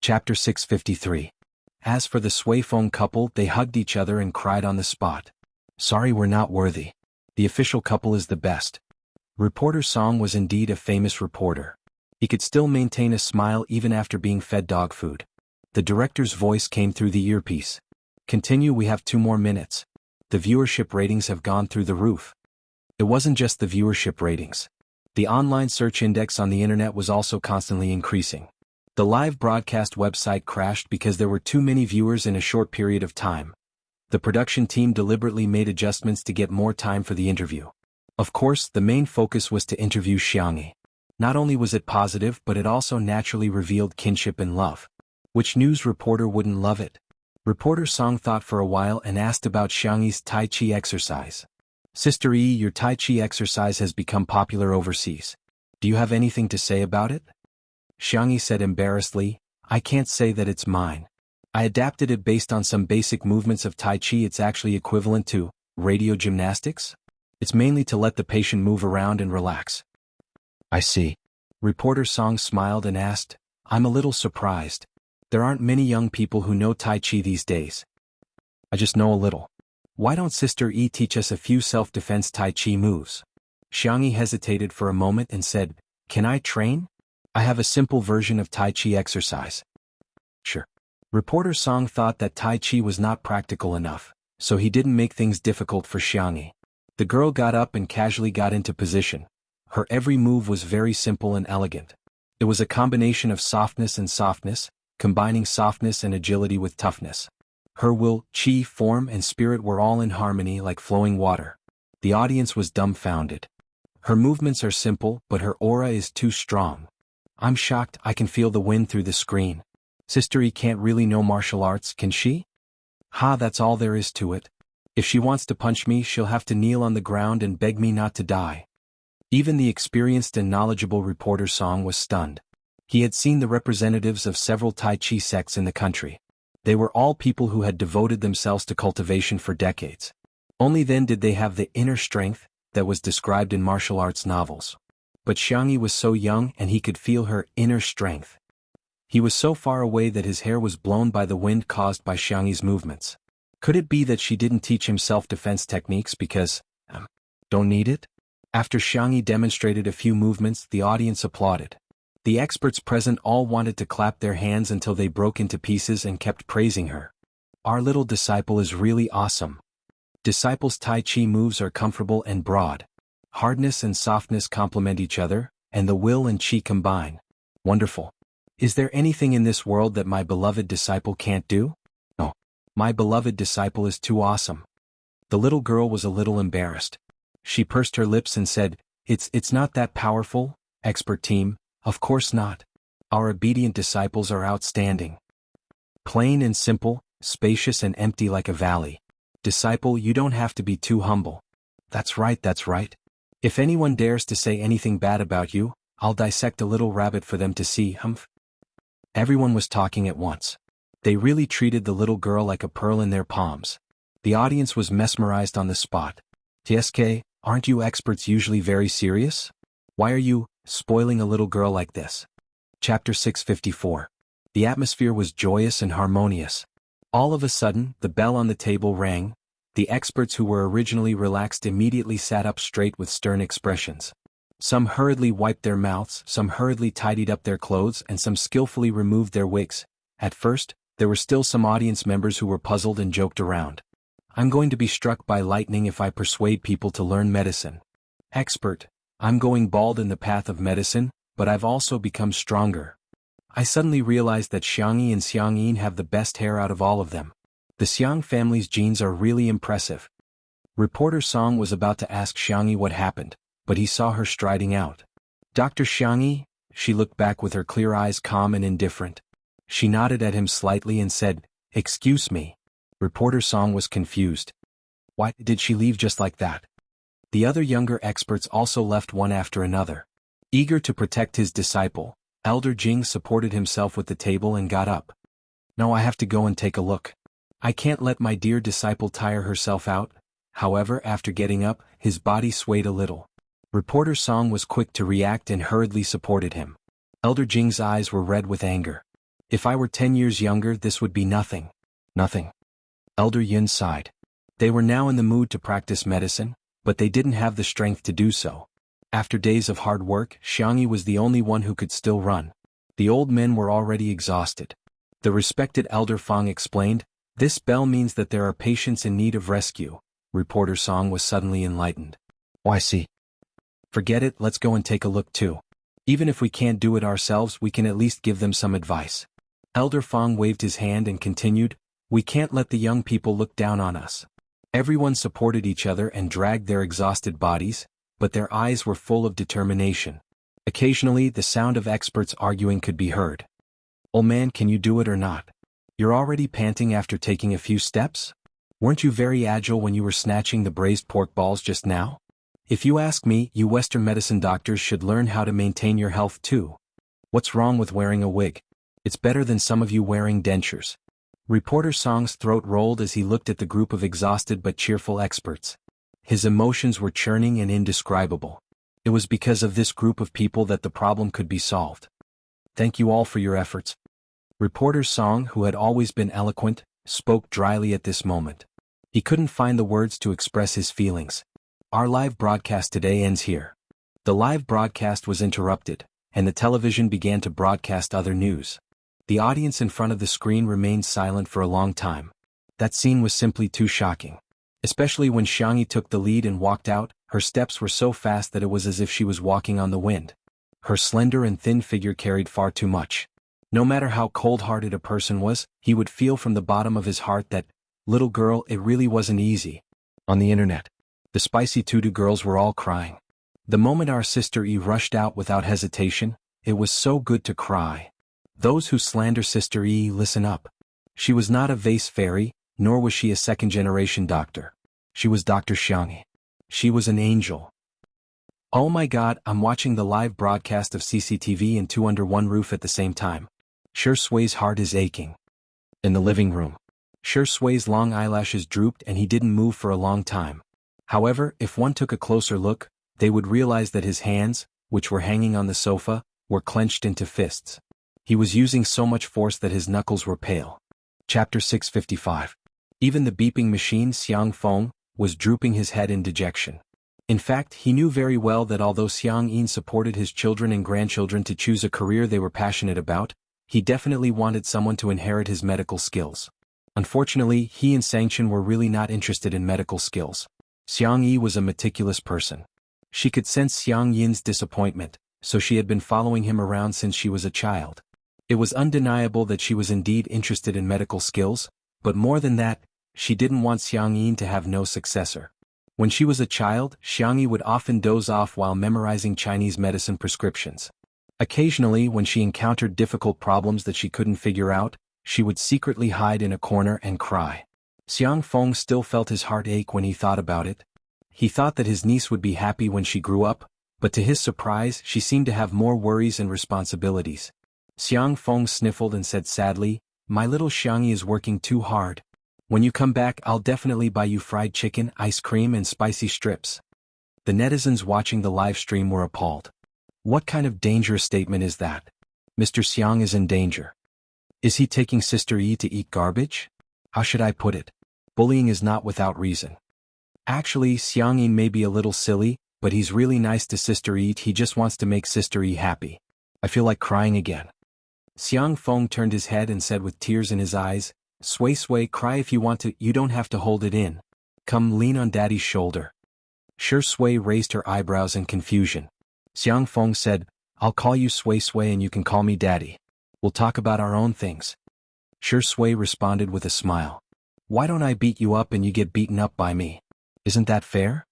Chapter 653. As for the Suifeng couple, they hugged each other and cried on the spot. Sorry, we're not worthy. The official couple is the best. Reporter Song was indeed a famous reporter. He could still maintain a smile even after being fed dog food. The director's voice came through the earpiece. Continue, we have 2 more minutes. The viewership ratings have gone through the roof. It wasn't just the viewership ratings. The online search index on the internet was also constantly increasing. The live broadcast website crashed because there were too many viewers in a short period of time. The production team deliberately made adjustments to get more time for the interview. Of course, the main focus was to interview Xianxia. Not only was it positive, but it also naturally revealed kinship and love. Which news reporter wouldn't love it? Reporter Song thought for a while and asked about Xianxia's Tai Chi exercise. Sister E, your Tai Chi exercise has become popular overseas. Do you have anything to say about it? Xianxia said embarrassedly, I can't say that it's mine. I adapted it based on some basic movements of Tai Chi. It's actually equivalent to radio gymnastics. It's mainly to let the patient move around and relax. I see. Reporter Song smiled and asked, I'm a little surprised. There aren't many young people who know Tai Chi these days. I just know a little. Why don't Sister E teach us a few self-defense Tai Chi moves? Xianxia hesitated for a moment and said, Can I train? I have a simple version of Tai Chi exercise. Sure. Reporter Song thought that Tai Chi was not practical enough, so he didn't make things difficult for Xianxia. The girl got up and casually got into position. Her every move was very simple and elegant. It was a combination of softness and softness, combining softness and agility with toughness. Her will, chi, form, and spirit were all in harmony like flowing water. The audience was dumbfounded. Her movements are simple, but her aura is too strong. I'm shocked. I can feel the wind through the screen. Sister E can't really know martial arts, can she? Ha, that's all there is to it. If she wants to punch me, she'll have to kneel on the ground and beg me not to die. Even the experienced and knowledgeable reporter Song was stunned. He had seen the representatives of several Tai Chi sects in the country. They were all people who had devoted themselves to cultivation for decades. Only then did they have the inner strength that was described in martial arts novels. But Xianxia was so young and he could feel her inner strength. He was so far away that his hair was blown by the wind caused by Xianxia's movements. Could it be that she didn't teach him self-defense techniques because, don't need it? After Xianxia demonstrated a few movements, the audience applauded. The experts present all wanted to clap their hands until they broke into pieces and kept praising her. Our little disciple is really awesome. Disciples' Tai Chi moves are comfortable and broad. Hardness and softness complement each other, and the will and chi combine. Wonderful. Is there anything in this world that my beloved disciple can't do? No. My beloved disciple is too awesome. The little girl was a little embarrassed. She pursed her lips and said, It's not that powerful, expert team, of course not. Our obedient disciples are outstanding. Plain and simple, spacious and empty like a valley. Disciple, you don't have to be too humble. That's right, that's right. If anyone dares to say anything bad about you, I'll dissect a little rabbit for them to see, humph. Everyone was talking at once. They really treated the little girl like a pearl in their palms. The audience was mesmerized on the spot. TSK, aren't you experts usually very serious? Why are you spoiling a little girl like this? Chapter 654. The atmosphere was joyous and harmonious. All of a sudden, the bell on the table rang. The experts who were originally relaxed immediately sat up straight with stern expressions. Some hurriedly wiped their mouths, some hurriedly tidied up their clothes, and some skillfully removed their wigs. At first, there were still some audience members who were puzzled and joked around. I'm going to be struck by lightning if I persuade people to learn medicine. Expert, I'm going bald in the path of medicine, but I've also become stronger. I suddenly realized that Xianxia and Xianxin have the best hair out of all of them. The Xiang family's genes are really impressive. Reporter Song was about to ask Xianxia what happened, but he saw her striding out. Dr. Xianxia? She looked back with her clear eyes calm and indifferent. She nodded at him slightly and said, Excuse me. Reporter Song was confused. Why did she leave just like that? The other younger experts also left one after another. Eager to protect his disciple, Elder Jing supported himself with the table and got up. No, I have to go and take a look. I can't let my dear disciple tire herself out. However, after getting up, his body swayed a little. Reporter Song was quick to react and hurriedly supported him. Elder Jing's eyes were red with anger. If I were 10 years younger, this would be nothing. Nothing. Elder Yun sighed. They were now in the mood to practice medicine, but they didn't have the strength to do so. After days of hard work, Xianxia was the only one who could still run. The old men were already exhausted. The respected Elder Fang explained, "This bell means that there are patients in need of rescue." Reporter Song was suddenly enlightened. "Why see? Forget it, let's go and take a look too. Even if we can't do it ourselves, we can at least give them some advice." Elder Fang waved his hand and continued, "We can't let the young people look down on us." Everyone supported each other and dragged their exhausted bodies, but their eyes were full of determination. Occasionally, the sound of experts arguing could be heard. "Old man, can you do it or not? You're already panting after taking a few steps? Weren't you very agile when you were snatching the braised pork balls just now? If you ask me, you Western medicine doctors should learn how to maintain your health too. What's wrong with wearing a wig? It's better than some of you wearing dentures." Reporter Song's throat rolled as he looked at the group of exhausted but cheerful experts. His emotions were churning and indescribable. It was because of this group of people that the problem could be solved. "Thank you all for your efforts." Reporter Song, who had always been eloquent, spoke dryly at this moment. He couldn't find the words to express his feelings. "Our live broadcast today ends here." The live broadcast was interrupted, and the television began to broadcast other news. The audience in front of the screen remained silent for a long time. That scene was simply too shocking. Especially when Xianxia took the lead and walked out, her steps were so fast that it was as if she was walking on the wind. Her slender and thin figure carried far too much. No matter how cold-hearted a person was, he would feel from the bottom of his heart that, little girl, it really wasn't easy. On the internet, the spicy tutu girls were all crying. The moment our sister E rushed out without hesitation, it was so good to cry. Those who slander Sister E, listen up. She was not a vase fairy, nor was she a second-generation doctor. She was Dr. Xianxia. She was an angel. "Oh my God, I'm watching the live broadcast of CCTV and two under one roof at the same time. Sure Sui's heart is aching." In the living room, Sure Sui's long eyelashes drooped and he didn't move for a long time. However, if one took a closer look, they would realize that his hands, which were hanging on the sofa, were clenched into fists. He was using so much force that his knuckles were pale. Chapter 655. Even the beeping machine Xiang Feng was drooping his head in dejection. In fact, he knew very well that although Xiang Yin supported his children and grandchildren to choose a career they were passionate about, he definitely wanted someone to inherit his medical skills. Unfortunately, he and Xianxia were really not interested in medical skills. Xiang Yi was a meticulous person. She could sense Xiang Yin's disappointment, so she had been following him around since she was a child. It was undeniable that she was indeed interested in medical skills, but more than that, she didn't want Xiang Yin to have no successor. When she was a child, Xianxia would often doze off while memorizing Chinese medicine prescriptions. Occasionally, when she encountered difficult problems that she couldn't figure out, she would secretly hide in a corner and cry. Xiang Feng still felt his heart ache when he thought about it. He thought that his niece would be happy when she grew up, but to his surprise, she seemed to have more worries and responsibilities. Xiang Feng sniffled and said sadly, "My little Xianxia is working too hard. When you come back, I'll definitely buy you fried chicken, ice cream and spicy strips." The netizens watching the live stream were appalled. What kind of dangerous statement is that? Mr. Xiang is in danger. Is he taking Sister Yi to eat garbage? How should I put it? Bullying is not without reason. Actually, Xiang Yi may be a little silly, but he's really nice to Sister Yi. He just wants to make Sister Yi happy. I feel like crying again. Xiang Feng turned his head and said with tears in his eyes, Sui, cry if you want to, you don't have to hold it in. Come lean on Daddy's shoulder." Sure Sui raised her eyebrows in confusion. Xiang Feng said, "I'll call you Sui and you can call me Daddy. We'll talk about our own things." Sure Sui responded with a smile. "Why don't I beat you up and you get beaten up by me? Isn't that fair?"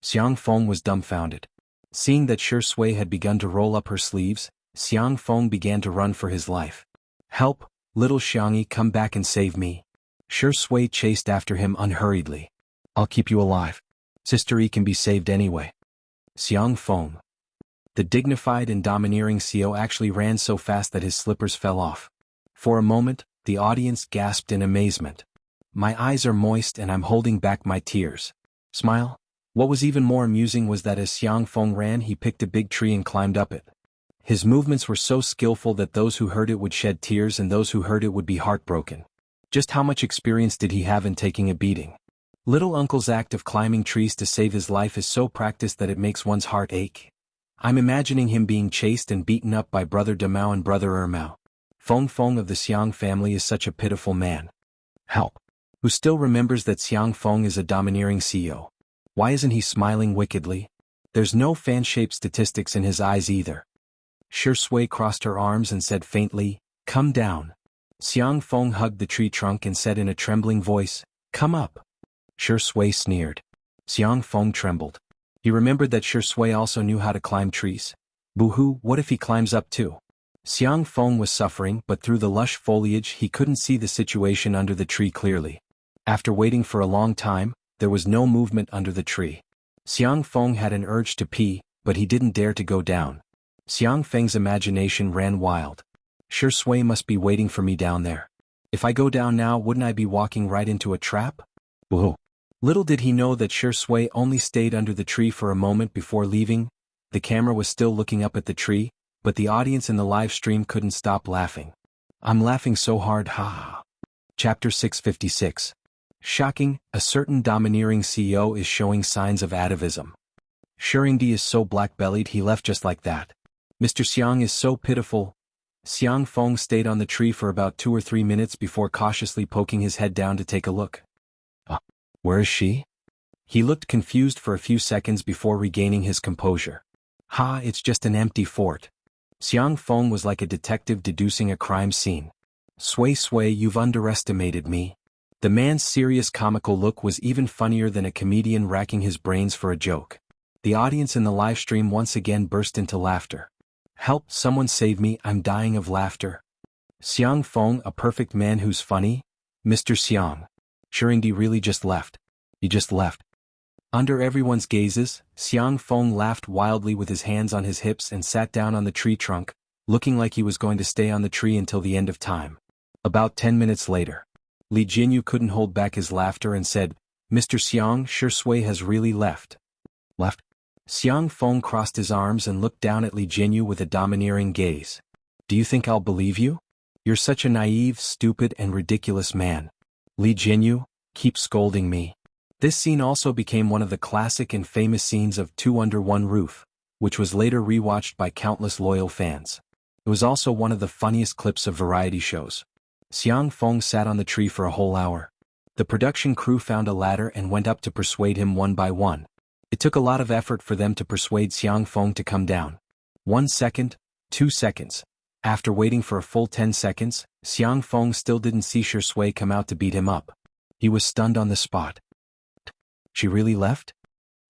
Xiang Feng was dumbfounded. Seeing that Sure Sui had begun to roll up her sleeves, Xiang Feng began to run for his life. "Help, little Xiangxia, come back and save me." Sure Sui chased after him unhurriedly. "I'll keep you alive. Sister Yi can be saved anyway." Xiang Feng. The dignified and domineering CEO actually ran so fast that his slippers fell off. For a moment, the audience gasped in amazement. "My eyes are moist and I'm holding back my tears." Smile. What was even more amusing was that as Xiang Feng ran, he picked a big tree and climbed up it. His movements were so skillful that those who heard it would shed tears and those who heard it would be heartbroken. Just how much experience did he have in taking a beating? Little Uncle's act of climbing trees to save his life is so practiced that it makes one's heart ache. I'm imagining him being chased and beaten up by Brother Damao and Brother Ermao. Feng Feng of the Xiang family is such a pitiful man. Help! Who still remembers that Xiang Feng is a domineering CEO? Why isn't he smiling wickedly? There's no fan-shaped statistics in his eyes either. Shi Sui crossed her arms and said faintly, "Come down." Xiang Feng hugged the tree trunk and said in a trembling voice, "Come up." Shi Sui sneered. Xiang Feng trembled. He remembered that Shi Sui also knew how to climb trees. Boo-hoo, what if he climbs up too? Xiang Feng was suffering, but through the lush foliage he couldn't see the situation under the tree clearly. After waiting for a long time, there was no movement under the tree. Xiang Feng had an urge to pee, but he didn't dare to go down. Xiang Feng's imagination ran wild. Shi Sui must be waiting for me down there. If I go down now, wouldn't I be walking right into a trap? Whoa! Little did he know that Shi Sui only stayed under the tree for a moment before leaving. The camera was still looking up at the tree, but the audience in the live stream couldn't stop laughing. I'm laughing so hard, ha ha. Chapter 656. Shocking, a certain domineering CEO is showing signs of atavism. Shurindi is so black-bellied he left just like that. Mr. Xiang is so pitiful. Xiang Feng stayed on the tree for about 2 or 3 minutes before cautiously poking his head down to take a look. Where is she? He looked confused for a few seconds before regaining his composure. Ha, it's just an empty fort. Xiang Feng was like a detective deducing a crime scene. Sui, you've underestimated me. The man's serious comical look was even funnier than a comedian racking his brains for a joke. The audience in the live stream once again burst into laughter. Help, someone save me, I'm dying of laughter. Xiang Feng, a perfect man who's funny? Mr. Xiang. Shurindi really just left. He just left. Under everyone's gazes, Xiang Feng laughed wildly with his hands on his hips and sat down on the tree trunk, looking like he was going to stay on the tree until the end of time. About 10 minutes later, Li Jianghu couldn't hold back his laughter and said, Mr. Xiang, Shi Sui has really left. Left? Xiang Feng crossed his arms and looked down at Li Jianghu with a domineering gaze. Do you think I'll believe you? You're such a naive, stupid and ridiculous man. Li Jianghu, keep scolding me. This scene also became one of the classic and famous scenes of Two Under One Roof, which was later rewatched by countless loyal fans. It was also one of the funniest clips of variety shows. Xiang Feng sat on the tree for a whole hour. The production crew found a ladder and went up to persuade him one by one. It took a lot of effort for them to persuade Xiang Feng to come down. 1 second, 2 seconds. After waiting for a full 10 seconds, Xiang Feng still didn't see Shi Sui come out to beat him up. He was stunned on the spot. She really left?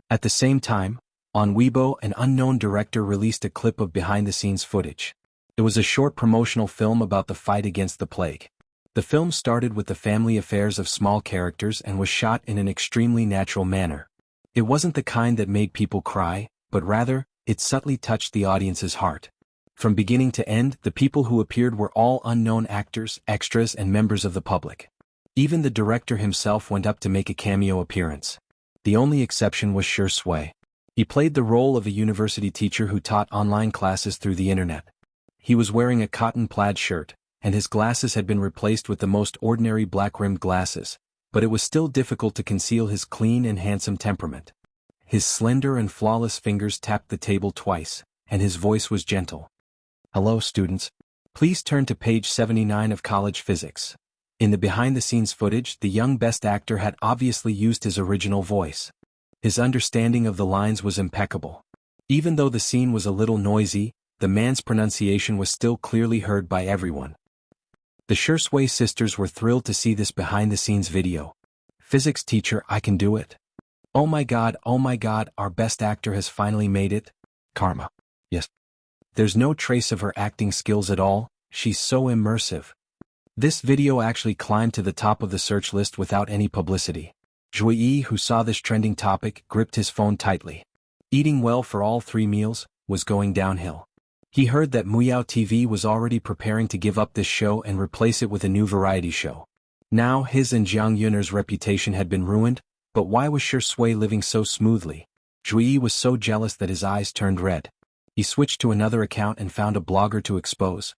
At the same time, on Weibo, an unknown director released a clip of behind-the-scenes footage. It was a short promotional film about the fight against the plague. The film started with the family affairs of small characters and was shot in an extremely natural manner. It wasn't the kind that made people cry, but rather, it subtly touched the audience's heart. From beginning to end, the people who appeared were all unknown actors, extras and members of the public. Even the director himself went up to make a cameo appearance. The only exception was Shi Sui. He played the role of a university teacher who taught online classes through the internet. He was wearing a cotton plaid shirt, and his glasses had been replaced with the most ordinary black-rimmed glasses, but it was still difficult to conceal his clean and handsome temperament. His slender and flawless fingers tapped the table twice, and his voice was gentle. Hello students. Please turn to page 79 of College Physics. In the behind-the-scenes footage, the young best actor had obviously used his original voice. His understanding of the lines was impeccable. Even though the scene was a little noisy, the man's pronunciation was still clearly heard by everyone. The Shi Sui sisters were thrilled to see this behind-the-scenes video. Physics teacher, I can do it. Oh my god, our best actor has finally made it. Karma. Yes. There's no trace of her acting skills at all, she's so immersive. This video actually climbed to the top of the search list without any publicity. Zhuyi, who saw this trending topic, gripped his phone tightly. Eating well for all 3 meals was going downhill. He heard that Muyao TV was already preparing to give up this show and replace it with a new variety show. Now his and Jiang Yun'er's reputation had been ruined, but why was Shi Sui living so smoothly? Zhuyi was so jealous that his eyes turned red. He switched to another account and found a blogger to expose.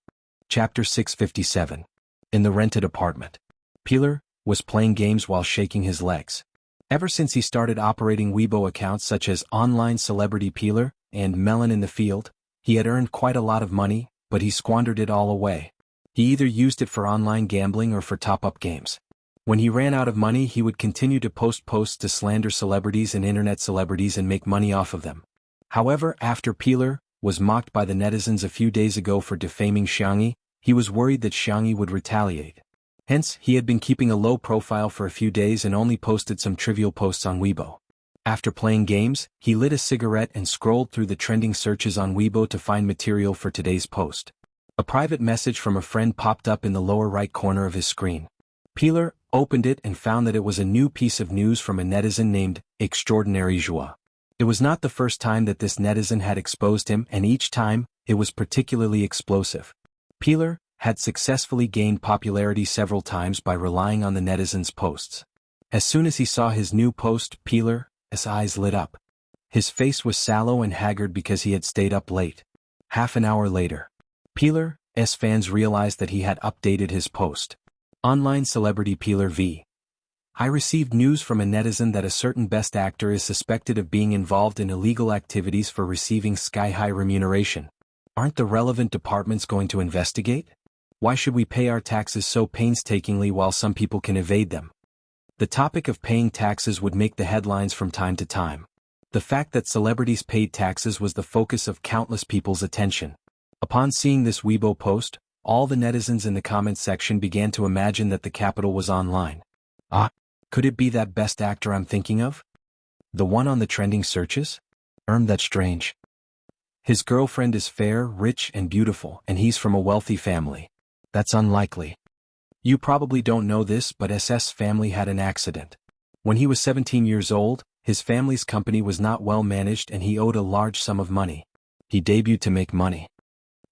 Chapter 657. In the rented apartment. Peeler was playing games while shaking his legs. Ever since he started operating Weibo accounts such as Online Celebrity Peeler and Melon in the Field, he had earned quite a lot of money, but he squandered it all away. He either used it for online gambling or for top-up games. When he ran out of money, he would continue to post posts to slander celebrities and internet celebrities and make money off of them. However, after Peeler was mocked by the netizens a few days ago for defaming Xianxia, he was worried that Xianxia would retaliate. Hence, he had been keeping a low profile for a few days and only posted some trivial posts on Weibo. After playing games, he lit a cigarette and scrolled through the trending searches on Weibo to find material for today's post. A private message from a friend popped up in the lower right corner of his screen. Peeler opened it and found that it was a new piece of news from a netizen named Extraordinary Joie. It was not the first time that this netizen had exposed him, and each time, it was particularly explosive. Peeler had successfully gained popularity several times by relying on the netizens' posts. As soon as he saw his new post, Peeler's eyes lit up. His face was sallow and haggard because he had stayed up late. Half an hour later, Peeler's fans realized that he had updated his post. Online Celebrity Peeler v. I received news from a netizen that a certain best actor is suspected of being involved in illegal activities for receiving sky-high remuneration. Aren't the relevant departments going to investigate? Why should we pay our taxes so painstakingly while some people can evade them? The topic of paying taxes would make the headlines from time to time. The fact that celebrities paid taxes was the focus of countless people's attention. Upon seeing this Weibo post, all the netizens in the comments section began to imagine that the capital was online. Could it be that best actor I'm thinking of? The one on the trending searches? That's strange. His girlfriend is fair, rich, and beautiful, and he's from a wealthy family. That's unlikely. You probably don't know this, but SS family had an accident. When he was 17 years old, his family's company was not well managed and he owed a large sum of money. He debuted to make money.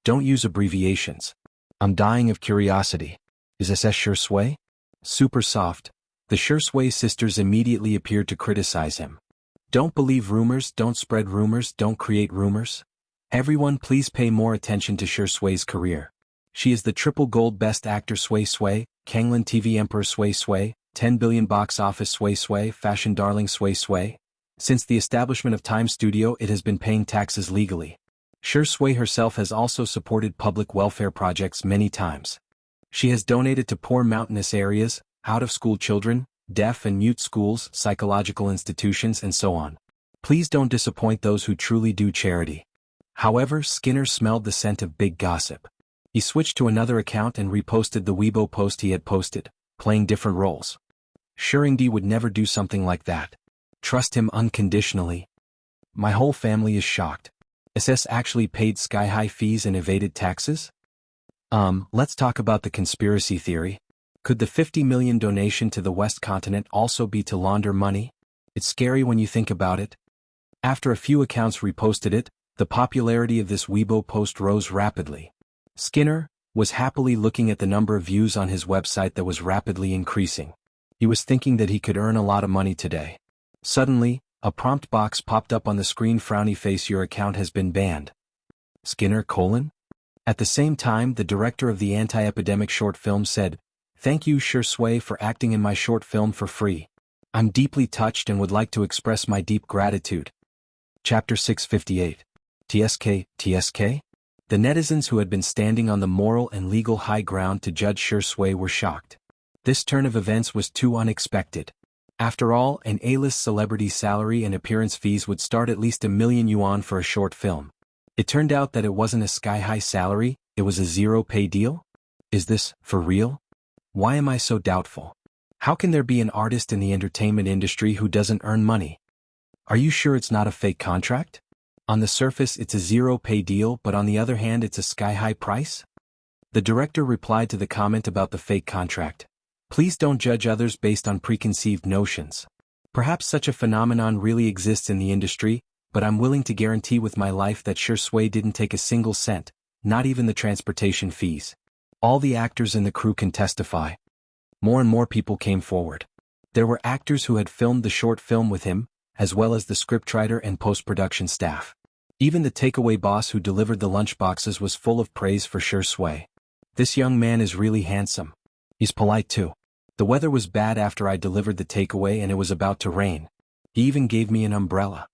Don't use abbreviations. I'm dying of curiosity. Is SS Shui? Super soft. The Shui sisters immediately appeared to criticize him. Don't believe rumors, don't spread rumors, don't create rumors. Everyone please pay more attention to Shui's career. She is the triple gold best actor Shui, Kanglan TV Emperor Shui, 10 billion box office Shui, fashion darling Shui. Since the establishment of Time Studio it has been paying taxes legally. Shui herself has also supported public welfare projects many times. She has donated to poor mountainous areas, out-of-school children, deaf and mute schools, psychological institutions and so on. Please don't disappoint those who truly do charity. However, Skinner smelled the scent of big gossip. He switched to another account and reposted the Weibo post he had posted, playing different roles. Shuringdi would never do something like that. Trust him unconditionally. My whole family is shocked. SS actually paid sky-high fees and evaded taxes? Let's talk about the conspiracy theory. Could the 50 million donation to the West Continent also be to launder money? It's scary when you think about it. After a few accounts reposted it, the popularity of this Weibo post rose rapidly. Skinner was happily looking at the number of views on his website that was rapidly increasing. He was thinking that he could earn a lot of money today. Suddenly, a prompt box popped up on the screen. Frowny face, your account has been banned. Skinner: At the same time, the director of the anti-epidemic short film said, "Thank you Shui for acting in my short film for free. I'm deeply touched and would like to express my deep gratitude." Chapter 658. TSK? The netizens who had been standing on the moral and legal high ground to judge Shui were shocked. This turn of events was too unexpected. After all, an A-list celebrity's salary and appearance fees would start at least 1 million yuan for a short film. It turned out that it wasn't a sky-high salary, it was a zero-pay deal? Is this for real? Why am I so doubtful? How can there be an artist in the entertainment industry who doesn't earn money? Are you sure it's not a fake contract? On the surface it's a zero-pay deal, but on the other hand it's a sky-high price? The director replied to the comment about the fake contract. Please don't judge others based on preconceived notions. Perhaps such a phenomenon really exists in the industry, but I'm willing to guarantee with my life that Shui didn't take a single cent, not even the transportation fees. All the actors in the crew can testify. More and more people came forward. There were actors who had filmed the short film with him, as well as the scriptwriter and post-production staff. Even the takeaway boss who delivered the lunchboxes was full of praise for Shui. This young man is really handsome. He's polite too. The weather was bad after I delivered the takeaway and it was about to rain. He even gave me an umbrella.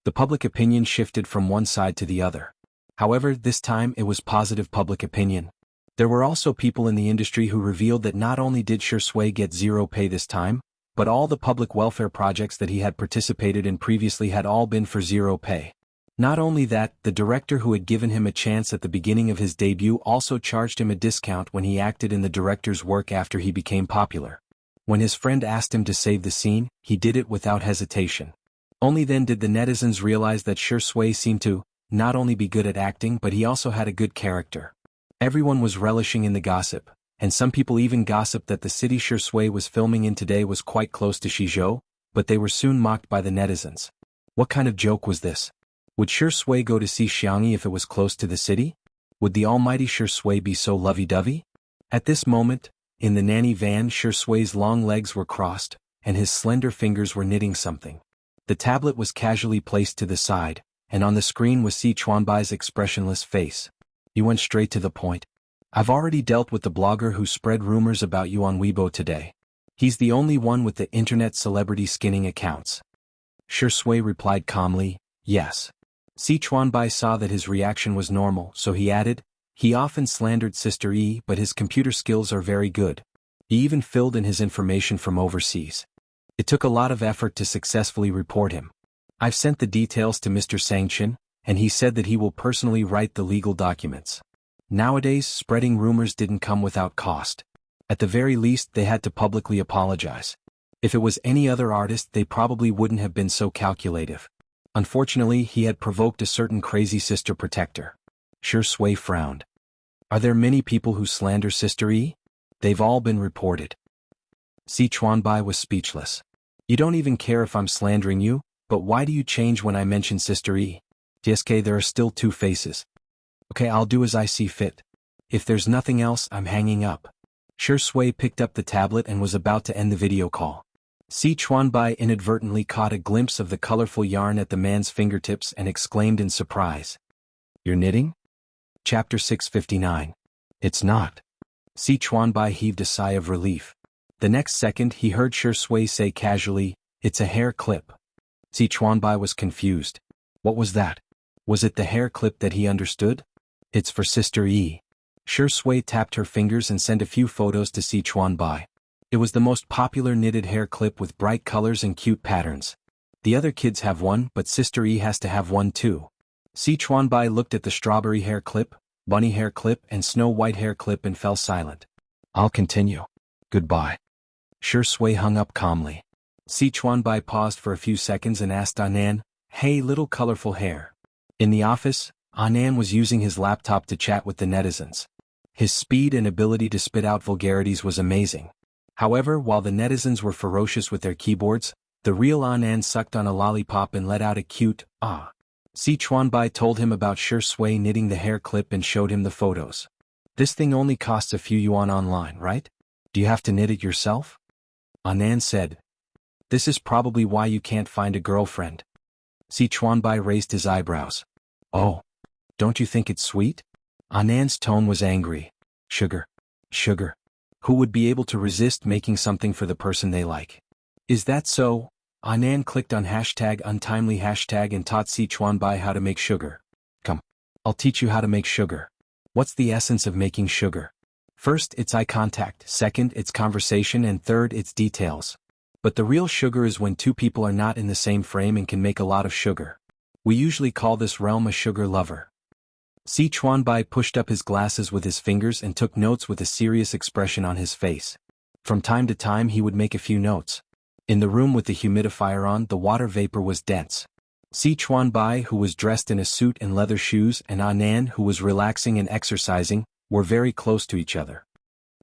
The public opinion shifted from one side to the other. However, this time it was positive public opinion. There were also people in the industry who revealed that not only did Shui get zero pay this time, but all the public welfare projects that he had participated in previously had all been for zero pay. Not only that, the director who had given him a chance at the beginning of his debut also charged him a discount when he acted in the director's work after he became popular. When his friend asked him to save the scene, he did it without hesitation. Only then did the netizens realize that Shui seemed to not only be good at acting but he also had a good character. Everyone was relishing in the gossip, and some people even gossiped that the city Shui was filming in today was quite close to Xizhou, but they were soon mocked by the netizens. What kind of joke was this? Would Shui go to see Xianxia if it was close to the city? Would the almighty Shui be so lovey-dovey? At this moment, in the nanny van, Shui's long legs were crossed, and his slender fingers were knitting something. The tablet was casually placed to the side, and on the screen was Chuanbai's expressionless face. He went straight to the point. I've already dealt with the blogger who spread rumors about you on Weibo today. He's the only one with the internet celebrity skinning accounts. Shui replied calmly, yes. Chuanbai saw that his reaction was normal, so he added, he often slandered Sister E, but his computer skills are very good. He even filled in his information from overseas. It took a lot of effort to successfully report him. I've sent the details to Mr. Xianxia, and he said that he will personally write the legal documents. Nowadays, spreading rumors didn't come without cost. At the very least, they had to publicly apologize. If it was any other artist, they probably wouldn't have been so calculative. Unfortunately, he had provoked a certain crazy sister protector. Shui frowned. Are there many people who slander Sister E? They've all been reported. Chuanbai was speechless. You don't even care if I'm slandering you, but why do you change when I mention Sister E? TSK, there are still two faces. Okay, I'll do as I see fit. If there's nothing else, I'm hanging up. Shui picked up the tablet and was about to end the video call. Chuanbai inadvertently caught a glimpse of the colorful yarn at the man's fingertips and exclaimed in surprise. You're knitting? Chapter 659. It's not. Chuanbai heaved a sigh of relief. The next second he heard Shui say casually, it's a hair clip. Chuanbai was confused. What was that? Was it the hair clip that he understood? It's for Sister E. Shui tapped her fingers and sent a few photos to Chuanbai. It was the most popular knitted hair clip with bright colors and cute patterns. The other kids have one, but Sister E has to have one too. Chuanbai looked at the strawberry hair clip, bunny hair clip and snow white hair clip and fell silent. I'll continue. Goodbye. Shui hung up calmly. Chuanbai paused for a few seconds and asked Anan, hey little colorful hair. In the office, Anan was using his laptop to chat with the netizens. His speed and ability to spit out vulgarities was amazing. However, while the netizens were ferocious with their keyboards, the real Anan sucked on a lollipop and let out a cute, ah. Chuanbai told him about Shui knitting the hair clip and showed him the photos. This thing only costs a few yuan online, right? Do you have to knit it yourself? Anan said. This is probably why you can't find a girlfriend. Chuanbai raised his eyebrows. Oh. Don't you think it's sweet? Anan's tone was angry. Sugar. Sugar. Who would be able to resist making something for the person they like? Is that so? Anan clicked on #untimely hashtag and taught Chuanbai how to make sugar. Come. I'll teach you how to make sugar. What's the essence of making sugar? First, it's eye contact, second, it's conversation, and third, it's details. But the real sugar is when two people are not in the same frame and can make a lot of sugar. We usually call this realm a sugar lover. Chuanbai pushed up his glasses with his fingers and took notes with a serious expression on his face. From time to time he would make a few notes. In the room with the humidifier on, the water vapor was dense. Chuanbai, who was dressed in a suit and leather shoes, and Anan, who was relaxing and exercising, were very close to each other.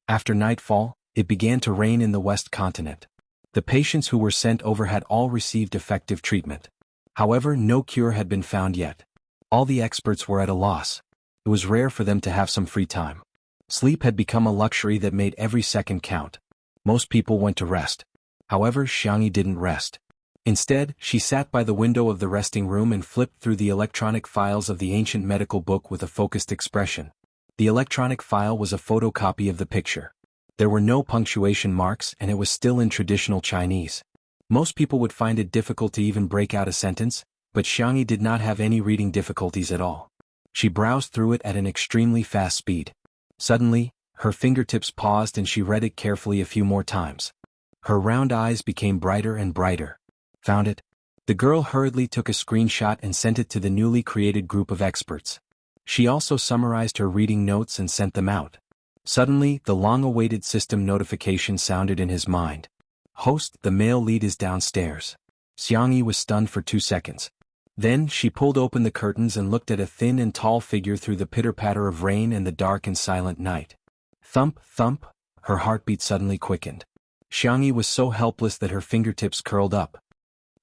After nightfall, it began to rain in the West Continent. The patients who were sent over had all received effective treatment. However, no cure had been found yet. All the experts were at a loss. It was rare for them to have some free time. Sleep had become a luxury that made every second count. Most people went to rest. However, Xianxia didn't rest. Instead, she sat by the window of the resting room and flipped through the electronic files of the ancient medical book with a focused expression. The electronic file was a photocopy of the picture. There were no punctuation marks and it was still in traditional Chinese. Most people would find it difficult to even break out a sentence, but Xianxia did not have any reading difficulties at all. She browsed through it at an extremely fast speed. Suddenly, her fingertips paused and she read it carefully a few more times. Her round eyes became brighter and brighter. Found it? The girl hurriedly took a screenshot and sent it to the newly created group of experts. She also summarized her reading notes and sent them out. Suddenly, the long-awaited system notification sounded in his mind. Host, the male lead is downstairs. Xianxia was stunned for 2 seconds. Then, she pulled open the curtains and looked at a thin and tall figure through the pitter-patter of rain and the dark and silent night. Thump, thump, her heartbeat suddenly quickened. Xianxia was so helpless that her fingertips curled up.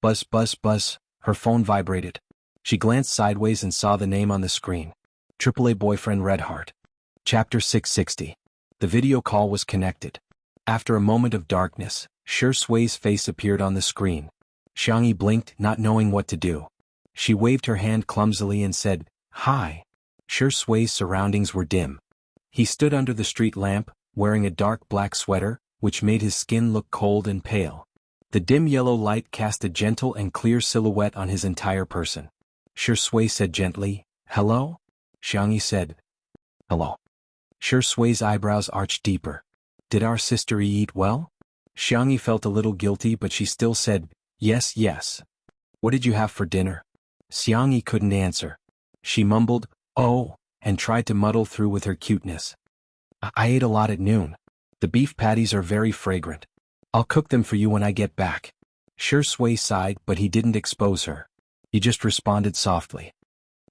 Buzz, buzz, buzz, her phone vibrated. She glanced sideways and saw the name on the screen. AAA boyfriend Red Heart. Chapter 660. The video call was connected. After a moment of darkness, Sui's face appeared on the screen. Xianxia blinked, not knowing what to do. She waved her hand clumsily and said, "Hi." Sui's surroundings were dim. He stood under the street lamp, wearing a dark black sweater, which made his skin look cold and pale. The dim yellow light cast a gentle and clear silhouette on his entire person. Shui said gently, "Hello?" Xianxia said, "Hello." Sui's eyebrows arched deeper. "Did our sister eat well?" Xianxia felt a little guilty but she still said, "Yes, yes." "What did you have for dinner?" Xianxia couldn't answer. She mumbled, "Oh," and tried to muddle through with her cuteness. I ate a lot at noon. The beef patties are very fragrant. I'll cook them for you when I get back." Shui sighed, but he didn't expose her. He just responded softly.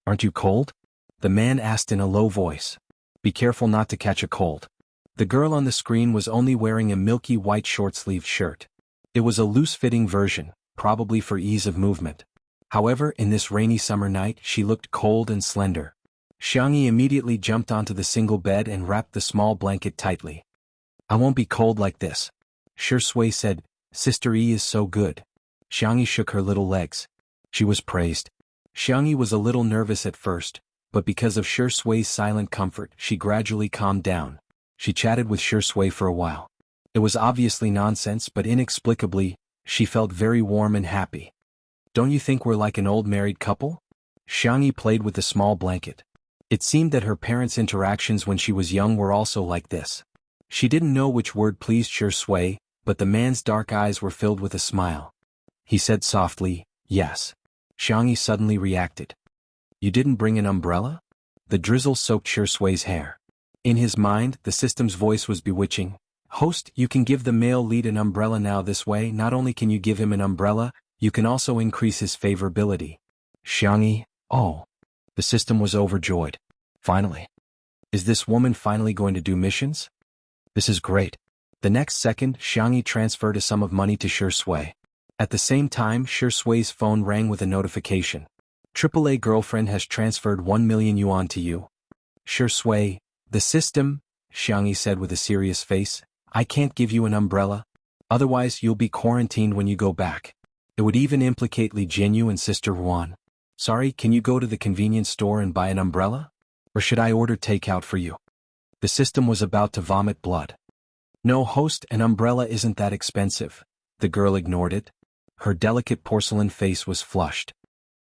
"Aren't you cold?" The man asked in a low voice. "Be careful not to catch a cold." The girl on the screen was only wearing a milky white short-sleeved shirt. It was a loose-fitting version, probably for ease of movement. However, in this rainy summer night she looked cold and slender. Xianxia immediately jumped onto the single bed and wrapped the small blanket tightly. "I won't be cold like this." Shui said, "Sister E is so good." Xianxia shook her little legs. She was praised. Xianxia was a little nervous at first, but because of Shui's silent comfort she gradually calmed down. She chatted with Shui for a while. It was obviously nonsense but inexplicably, she felt very warm and happy. "Don't you think we're like an old married couple?" Xianxia played with the small blanket. It seemed that her parents' interactions when she was young were also like this. She didn't know which word pleased Shui, but the man's dark eyes were filled with a smile. He said softly, "Yes." Xianxia suddenly reacted. "You didn't bring an umbrella?" The drizzle soaked Shui's hair. In his mind, the system's voice was bewitching. "Host, you can give the male lead an umbrella now. This way, not only can you give him an umbrella, you can also increase his favorability." Xianxia, oh. The system was overjoyed. Finally. Is this woman finally going to do missions? This is great. The next second, Xianxia transferred a sum of money to Shui. At the same time, Shui's phone rang with a notification. "AAA girlfriend has transferred 1 million yuan to you." Shui, the system, Xianxia said with a serious face, "I can't give you an umbrella. Otherwise you'll be quarantined when you go back. It would even implicate Li Jinyu and Sister Ruan. Sorry, can you go to the convenience store and buy an umbrella? Or should I order takeout for you?" The system was about to vomit blood. "No, host, an umbrella isn't that expensive." The girl ignored it. Her delicate porcelain face was flushed.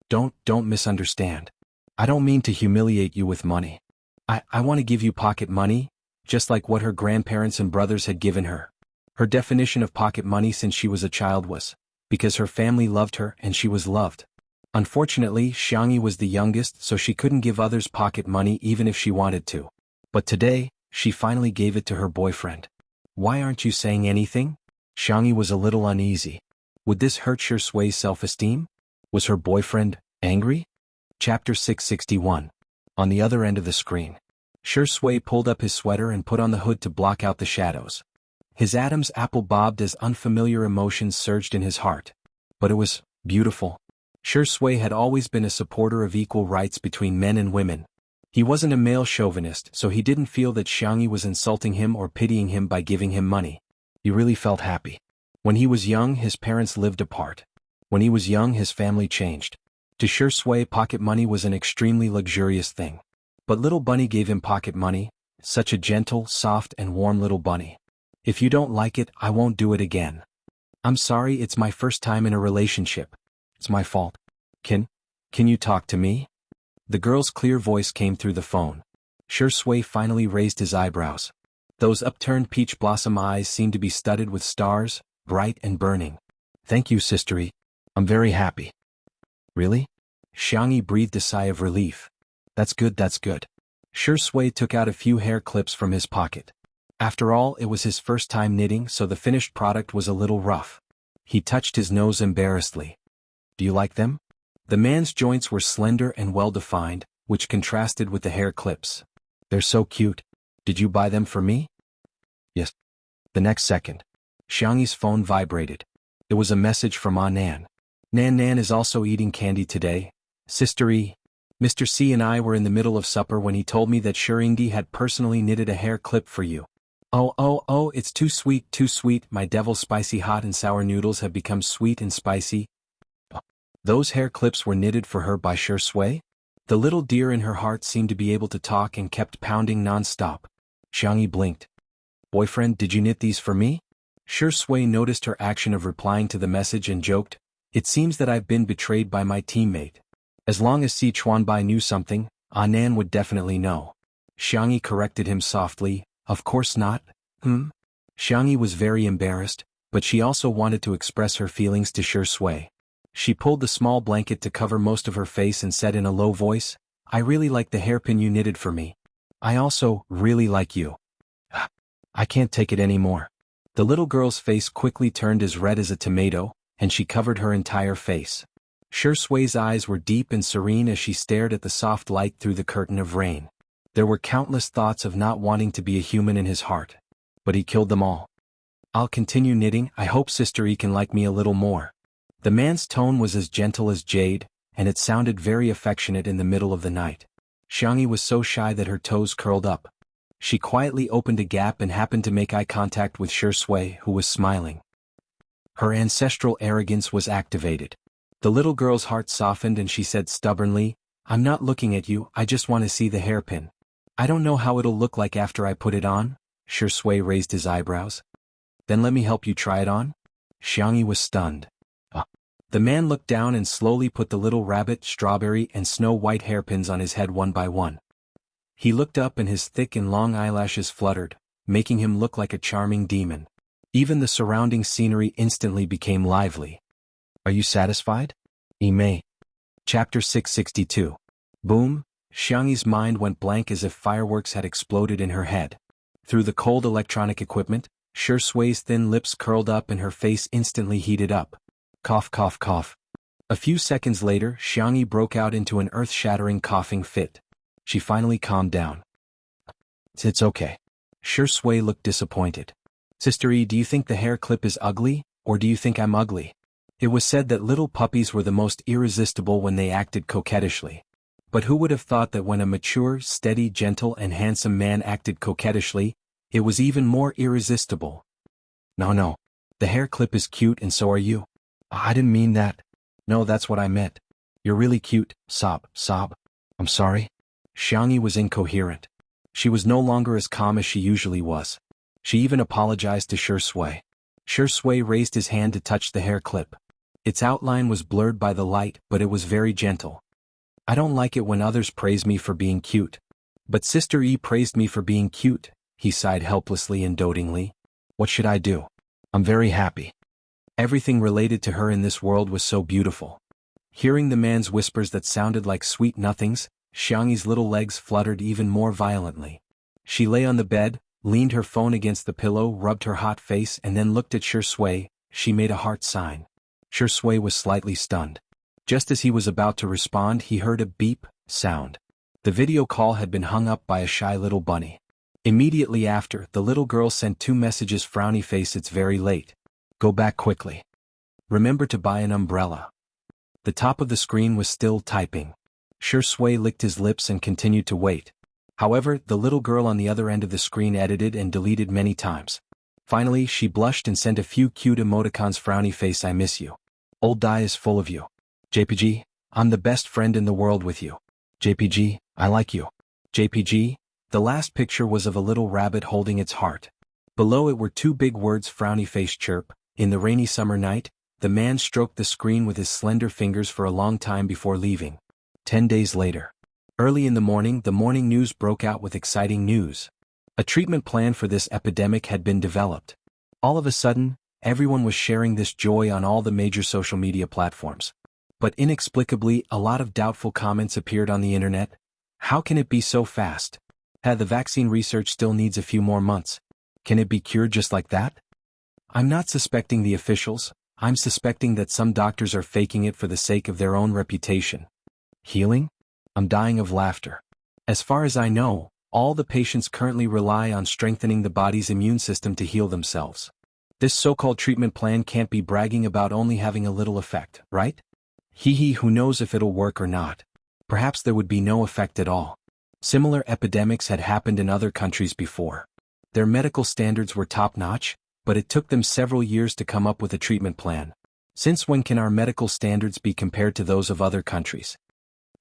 Don't misunderstand. I don't mean to humiliate you with money. I want to give you pocket money, just like what her grandparents and brothers had given her. Her definition of pocket money since she was a child was, because her family loved her and she was loved. Unfortunately, Xianxia was the youngest, so she couldn't give others pocket money even if she wanted to. But today, she finally gave it to her boyfriend. "Why aren't you saying anything?" Xianxia was a little uneasy. Would this hurt Shui's self-esteem? Was her boyfriend angry? Chapter 661. On the other end of the screen. Shui pulled up his sweater and put on the hood to block out the shadows. His Adam's apple bobbed as unfamiliar emotions surged in his heart. But it was beautiful. Shui had always been a supporter of equal rights between men and women. He wasn't a male chauvinist, so he didn't feel that Xianxia was insulting him or pitying him by giving him money. He really felt happy. When he was young, his parents lived apart. When he was young, his family changed. To Shui, pocket money was an extremely luxurious thing. But little bunny gave him pocket money, such a gentle, soft and warm little bunny. If you don't like it, I won't do it again. I'm sorry, it's my first time in a relationship. It's my fault. Can you talk to me? The girl's clear voice came through the phone. Shui finally raised his eyebrows. Those upturned peach blossom eyes seemed to be studded with stars, bright and burning. Thank you, sistery. I'm very happy. Really? Xianxia breathed a sigh of relief. That's good, that's good. Shui took out a few hair clips from his pocket. After all, it was his first time knitting, so the finished product was a little rough. He touched his nose embarrassedly. Do you like them? The man's joints were slender and well-defined, which contrasted with the hair clips. They're so cute. Did you buy them for me? Yes. The next second, Xiangxi's phone vibrated. It was a message from Nan. Nan is also eating candy today. Sistery. Mr. C and I were in the middle of supper when he told me that Shurindi had personally knitted a hair clip for you. Oh, it's too sweet, my devil's spicy hot and sour noodles have become sweet and spicy. Those hair clips were knitted for her by Shui? The little deer in her heart seemed to be able to talk and kept pounding non-stop. Xiangxia blinked. Boyfriend, did you knit these for me? Shui noticed her action of replying to the message and joked, it seems that I've been betrayed by my teammate. As long as Si Chuanbai knew something, Nan would definitely know. Xiangxia corrected him softly, of course not. Xiangxia was very embarrassed, but she also wanted to express her feelings to Shui. She pulled the small blanket to cover most of her face and said in a low voice, I really like the hairpin you knitted for me. I also really like you. I can't take it anymore. The little girl's face quickly turned as red as a tomato, and she covered her entire face. Shui's eyes were deep and serene as she stared at the soft light through the curtain of rain. There were countless thoughts of not wanting to be a human in his heart. But he killed them all. I'll continue knitting, I hope Sister E can like me a little more. The man's tone was as gentle as jade, and it sounded very affectionate in the middle of the night. Xiangxia was so shy that her toes curled up. She quietly opened a gap and happened to make eye contact with Shui, who was smiling. Her ancestral arrogance was activated. The little girl's heart softened and she said stubbornly, I'm not looking at you, I just want to see the hairpin. I don't know how it'll look like after I put it on. Shui raised his eyebrows. Then let me help you try it on? Xiangxia was stunned. The man looked down and slowly put the little rabbit, strawberry and snow-white hairpins on his head one by one. He looked up and his thick and long eyelashes fluttered, making him look like a charming demon. Even the surrounding scenery instantly became lively. Are you satisfied? Ime. Chapter 662. Boom, Xiangxi's mind went blank as if fireworks had exploded in her head. Through the cold electronic equipment, Shui's thin lips curled up and her face instantly heated up. Cough, cough, cough. A few seconds later, Xiangxia broke out into an earth-shattering coughing fit. She finally calmed down. It's okay. Shui looked disappointed. Sister E, do you think the hair clip is ugly, or do you think I'm ugly? It was said that little puppies were the most irresistible when they acted coquettishly. But who would have thought that when a mature, steady, gentle and handsome man acted coquettishly, it was even more irresistible? No. The hair clip is cute and so are you. I didn't mean that. No, that's what I meant. You're really cute, sob. I'm sorry. Xiangxia was incoherent. She was no longer as calm as she usually was. She even apologized to Shui. Shui raised his hand to touch the hair clip. Its outline was blurred by the light, but it was very gentle. I don't like it when others praise me for being cute. But Sister E praised me for being cute, he sighed helplessly and dotingly. What should I do? I'm very happy. Everything related to her in this world was so beautiful. Hearing the man's whispers that sounded like sweet nothings, Xiangxi's little legs fluttered even more violently. She lay on the bed, leaned her phone against the pillow, rubbed her hot face and then looked at Shui. She made a heart sign. Shui was slightly stunned. Just as he was about to respond, he heard a beep sound. The video call had been hung up by a shy little bunny. Immediately after, the little girl sent 2 messages. Frowny face, it's very late. Go back quickly. Remember to buy an umbrella. The top of the screen was still typing. Shui licked his lips and continued to wait. However, the little girl on the other end of the screen edited and deleted many times. Finally, she blushed and sent a few cute emoticons. Frowny face, I miss you. Old Dai is full of you. JPG, I'm the best friend in the world with you. JPG, I like you. JPG, the last picture was of a little rabbit holding its heart. Below it were two big words frowny face chirp. In the rainy summer night, the man stroked the screen with his slender fingers for a long time before leaving. 10 days later. Early in the morning news broke out with exciting news. A treatment plan for this epidemic had been developed. All of a sudden, everyone was sharing this joy on all the major social media platforms. But inexplicably, a lot of doubtful comments appeared on the internet. How can it be so fast? The vaccine research still needs a few more months. Can it be cured just like that? I'm not suspecting the officials, I'm suspecting that some doctors are faking it for the sake of their own reputation. Healing? I'm dying of laughter. As far as I know, all the patients currently rely on strengthening the body's immune system to heal themselves. This so-called treatment plan can't be bragging about only having a little effect, right? Who knows if it'll work or not. Perhaps there would be no effect at all. Similar epidemics had happened in other countries before. Their medical standards were top-notch, but it took them several years to come up with a treatment plan. Since when can our medical standards be compared to those of other countries?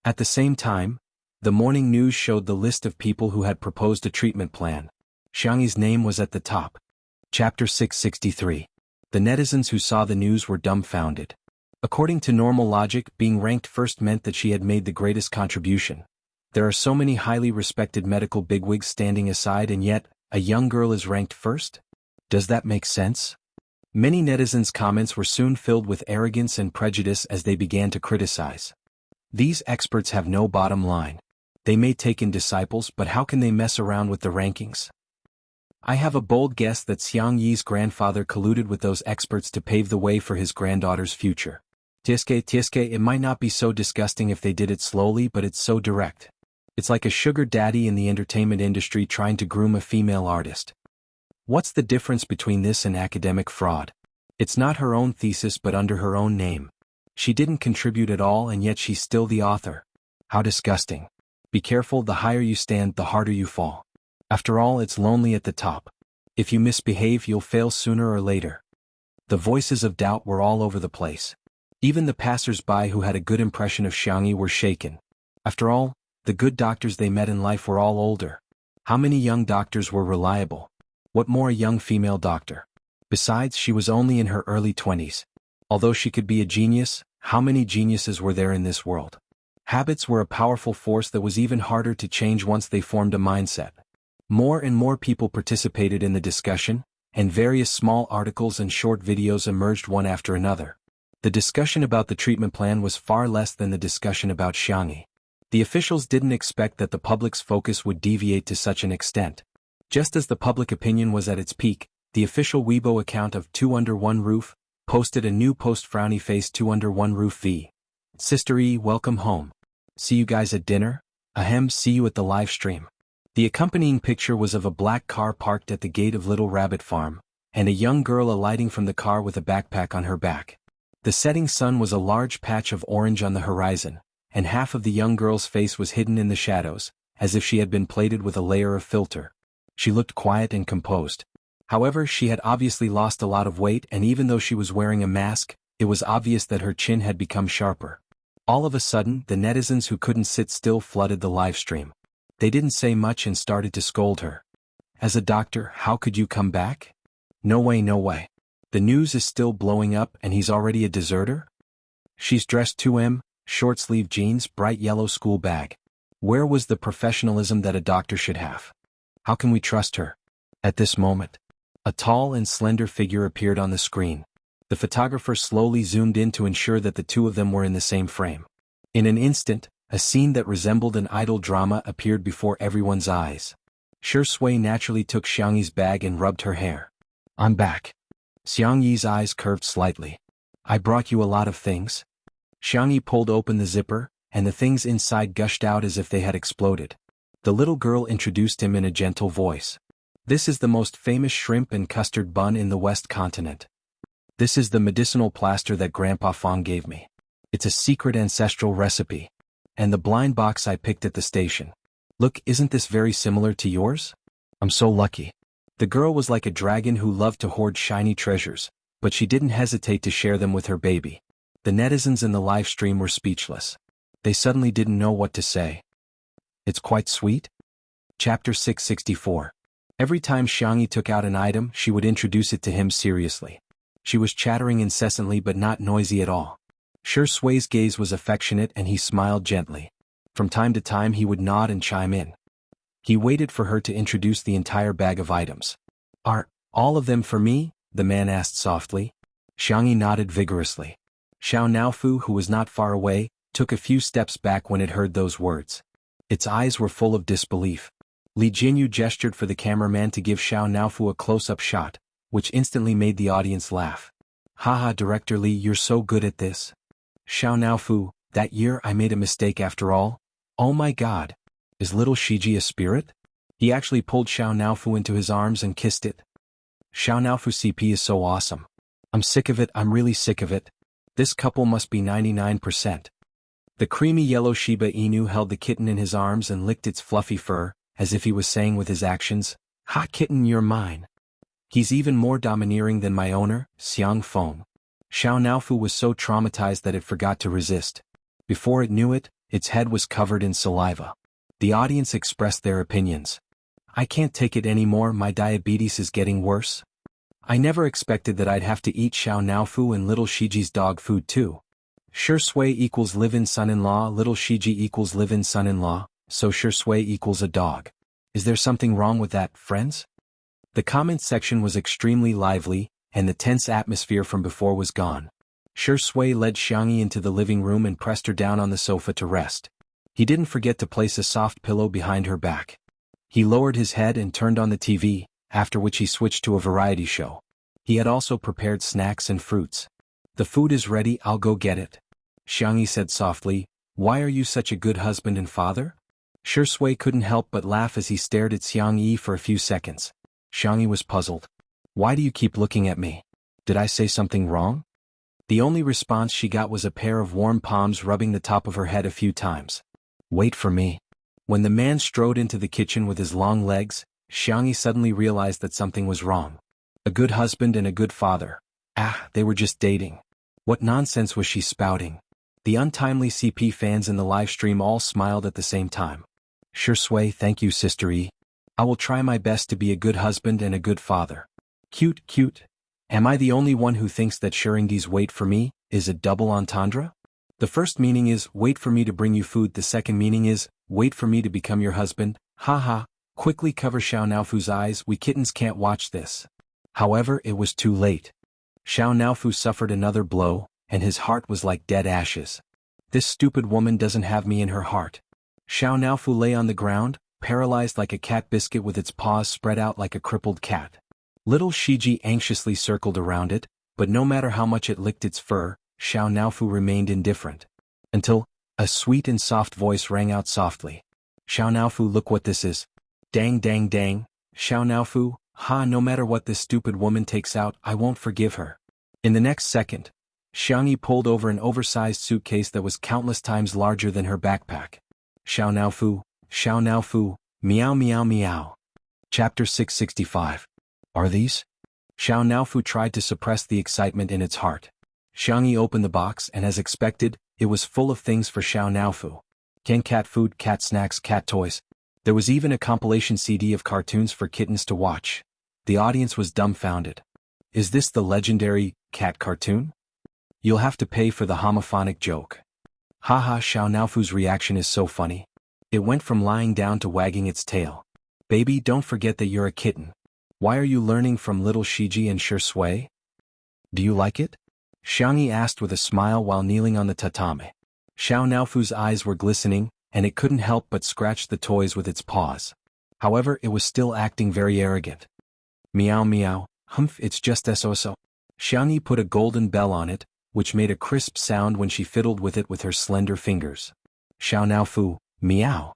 At the same time, the morning news showed the list of people who had proposed a treatment plan. Xianxia's name was at the top. Chapter 663. The netizens who saw the news were dumbfounded. According to normal logic, being ranked first meant that she had made the greatest contribution. There are so many highly respected medical bigwigs standing aside, and yet, a young girl is ranked first? Does that make sense? Many netizens' comments were soon filled with arrogance and prejudice as they began to criticize. These experts have no bottom line. They may take in disciples, but how can they mess around with the rankings? I have a bold guess that Xianxia's grandfather colluded with those experts to pave the way for his granddaughter's future. Tieske, it might not be so disgusting if they did it slowly, but it's so direct. It's like a sugar daddy in the entertainment industry trying to groom a female artist. What's the difference between this and academic fraud? It's not her own thesis but under her own name. She didn't contribute at all and yet she's still the author. How disgusting. Be careful, the higher you stand, the harder you fall. After all, it's lonely at the top. If you misbehave, you'll fail sooner or later. The voices of doubt were all over the place. Even the passers-by who had a good impression of Xianxia were shaken. After all, the good doctors they met in life were all older. How many young doctors were reliable? What more, a young female doctor? Besides, she was only in her early 20s. Although she could be a genius, how many geniuses were there in this world? Habits were a powerful force that was even harder to change once they formed a mindset. More and more people participated in the discussion, and various small articles and short videos emerged one after another. The discussion about the treatment plan was far less than the discussion about Xianxia. The officials didn't expect that the public's focus would deviate to such an extent. Just as the public opinion was at its peak, the official Weibo account of Two Under One Roof posted a new post: frowny face 2 under 1 roof v. Sister E, welcome home. See you guys at dinner? Ahem, see you at the live stream. The accompanying picture was of a black car parked at the gate of Little Rabbit Farm, and a young girl alighting from the car with a backpack on her back. The setting sun was a large patch of orange on the horizon, and half of the young girl's face was hidden in the shadows, as if she had been plated with a layer of filter. She looked quiet and composed. However, she had obviously lost a lot of weight, and even though she was wearing a mask, it was obvious that her chin had become sharper. All of a sudden, the netizens who couldn't sit still flooded the livestream. They didn't say much and started to scold her. As a doctor, how could you come back? No way, no way. The news is still blowing up and he's already a deserter? She's dressed 2M, short-sleeve jeans, bright yellow school bag. Where was the professionalism that a doctor should have? How can we trust her? At this moment, a tall and slender figure appeared on the screen. The photographer slowly zoomed in to ensure that the two of them were in the same frame. In an instant, a scene that resembled an idol drama appeared before everyone's eyes. Shui naturally took Xianxia's bag and rubbed her hair. I'm back. Xianxia's eyes curved slightly. I brought you a lot of things. Xianxia pulled open the zipper, and the things inside gushed out as if they had exploded. The little girl introduced him in a gentle voice. This is the most famous shrimp and custard bun in the West Continent. This is the medicinal plaster that Grandpa Fong gave me. It's a secret ancestral recipe. And the blind box I picked at the station. Look, isn't this very similar to yours? I'm so lucky. The girl was like a dragon who loved to hoard shiny treasures, but she didn't hesitate to share them with her baby. The netizens in the live stream were speechless. They suddenly didn't know what to say. It's quite sweet? Chapter 664. Every time Xianxia took out an item, she would introduce it to him seriously. She was chattering incessantly but not noisy at all. Shui's gaze was affectionate and he smiled gently. From time to time he would nod and chime in. He waited for her to introduce the entire bag of items. Are all of them for me? The man asked softly. Xianxia nodded vigorously. Xiao Naofu, who was not far away, took a few steps back when it heard those words. Its eyes were full of disbelief. Li Jinyu gestured for the cameraman to give Xiao Naofu a close-up shot, which instantly made the audience laugh. Haha, Director Li, you're so good at this. Xiao Naofu, that year I made a mistake after all? Oh my god. Is little Shiji a spirit? He actually pulled Xiao Naofu into his arms and kissed it. Xiao Naofu CP is so awesome. I'm sick of it, I'm really sick of it. This couple must be 99%. The creamy yellow Shiba Inu held the kitten in his arms and licked its fluffy fur, as if he was saying with his actions, "Ha kitten, you're mine. He's even more domineering than my owner, Xiang Feng." Xiao Naofu was so traumatized that it forgot to resist. Before it knew it, its head was covered in saliva. The audience expressed their opinions. I can't take it anymore, my diabetes is getting worse. I never expected that I'd have to eat Xiao Naofu and little Shiji's dog food too. Shui equals live-in son-in-law, little Shiji equals live-in son-in-law, so Shui equals a dog. Is there something wrong with that, friends? The comment section was extremely lively, and the tense atmosphere from before was gone. Shui led Xianxia into the living room and pressed her down on the sofa to rest. He didn't forget to place a soft pillow behind her back. He lowered his head and turned on the TV, after which he switched to a variety show. He had also prepared snacks and fruits. The food is ready, I'll go get it. Xianxia said softly, why are you such a good husband and father? Shui couldn't help but laugh as he stared at Xianxia for a few seconds. Xianxia was puzzled. Why do you keep looking at me? Did I say something wrong? The only response she got was a pair of warm palms rubbing the top of her head a few times. Wait for me. When the man strode into the kitchen with his long legs, Xianxia suddenly realized that something was wrong. A good husband and a good father. They were just dating. What nonsense was she spouting? The untimely CP fans in the live stream all smiled at the same time. Shui, thank you, Sister E. I will try my best to be a good husband and a good father. Cute. Am I the only one who thinks that Sheringi's wait for me is a double entendre? The first meaning is wait for me to bring you food, the second meaning is wait for me to become your husband. Haha, quickly cover Xiao Naofu's eyes, we kittens can't watch this. However, it was too late. Xiao Naofu suffered another blow, and his heart was like dead ashes. This stupid woman doesn't have me in her heart. Xiao Naofu lay on the ground, paralyzed like a cat biscuit with its paws spread out like a crippled cat. Little Shiji anxiously circled around it, but no matter how much it licked its fur, Xiao Naofu remained indifferent. Until a sweet and soft voice rang out softly. Xiao Naofu, look what this is. Dang. Xiao Naofu, no matter what this stupid woman takes out, I won't forgive her. In the next second, Xianxia pulled over an oversized suitcase that was countless times larger than her backpack. Xiao Naofu, meow. Chapter 665. Are these? Xiao Naofu tried to suppress the excitement in its heart. Xianxia opened the box and as expected, it was full of things for Xiao Naofu. Cat food, cat snacks, cat toys. There was even a compilation CD of cartoons for kittens to watch. The audience was dumbfounded. Is this the legendary cat cartoon? You'll have to pay for the homophonic joke. Haha, Xiao Naofu's reaction is so funny. It went from lying down to wagging its tail. Baby, don't forget that you're a kitten. Why are you learning from little Shiji and Shui? Do you like it? Xianxia asked with a smile while kneeling on the tatami. Xiao Naofu's eyes were glistening, and it couldn't help but scratch the toys with its paws. However, it was still acting very arrogant. Meow, humph, it's just so. Xianxia put a golden bell on it, which made a crisp sound when she fiddled with it with her slender fingers. Xiao Naofu, meow.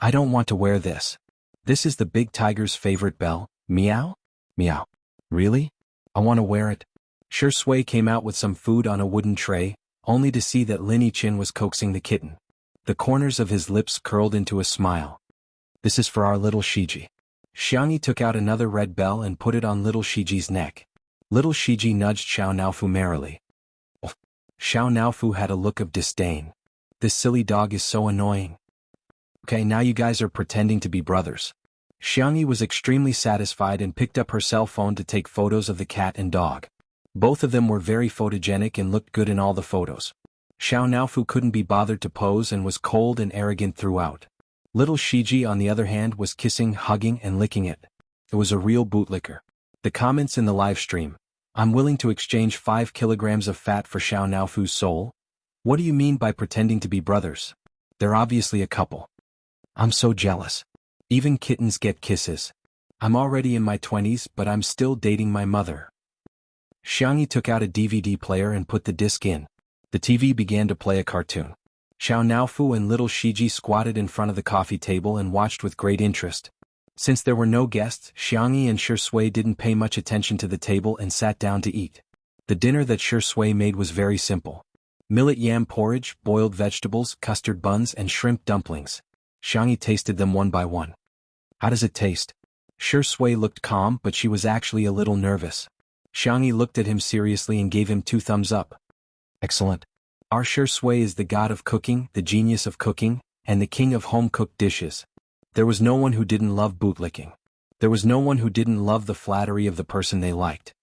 I don't want to wear this. This is the big tiger's favorite bell, meow? Really? I want to wear it. Shui came out with some food on a wooden tray, only to see that Lin Yichin was coaxing the kitten. The corners of his lips curled into a smile. This is for our little Shiji. Xianxia took out another red bell and put it on little Shiji's neck. Little Shiji nudged Xiao Naofu merrily. Xiao Naofu had a look of disdain. This silly dog is so annoying. Okay, now you guys are pretending to be brothers. Xianxia was extremely satisfied and picked up her cell phone to take photos of the cat and dog. Both of them were very photogenic and looked good in all the photos. Xiao Naofu couldn't be bothered to pose and was cold and arrogant throughout. Little Shiji on the other hand was kissing, hugging and licking it. It was a real bootlicker. The comments in the live stream. I'm willing to exchange 5 kilograms of fat for Xiao Naofu's soul? What do you mean by pretending to be brothers? They're obviously a couple. I'm so jealous. Even kittens get kisses. I'm already in my 20s but I'm still dating my mother. Xianxia took out a DVD player and put the disc in. The TV began to play a cartoon. Xiao Naofu and little Shiji squatted in front of the coffee table and watched with great interest. Since there were no guests, Xianxia and Shui didn't pay much attention to the table and sat down to eat. The dinner that Shui made was very simple. Millet yam porridge, boiled vegetables, custard buns and shrimp dumplings. Xianxia tasted them one by one. How does it taste? Shui looked calm but she was actually a little nervous. Xianxia looked at him seriously and gave him 2 thumbs up. Excellent. Our Shui is the god of cooking, the genius of cooking, and the king of home-cooked dishes. There was no one who didn't love bootlicking. There was no one who didn't love the flattery of the person they liked.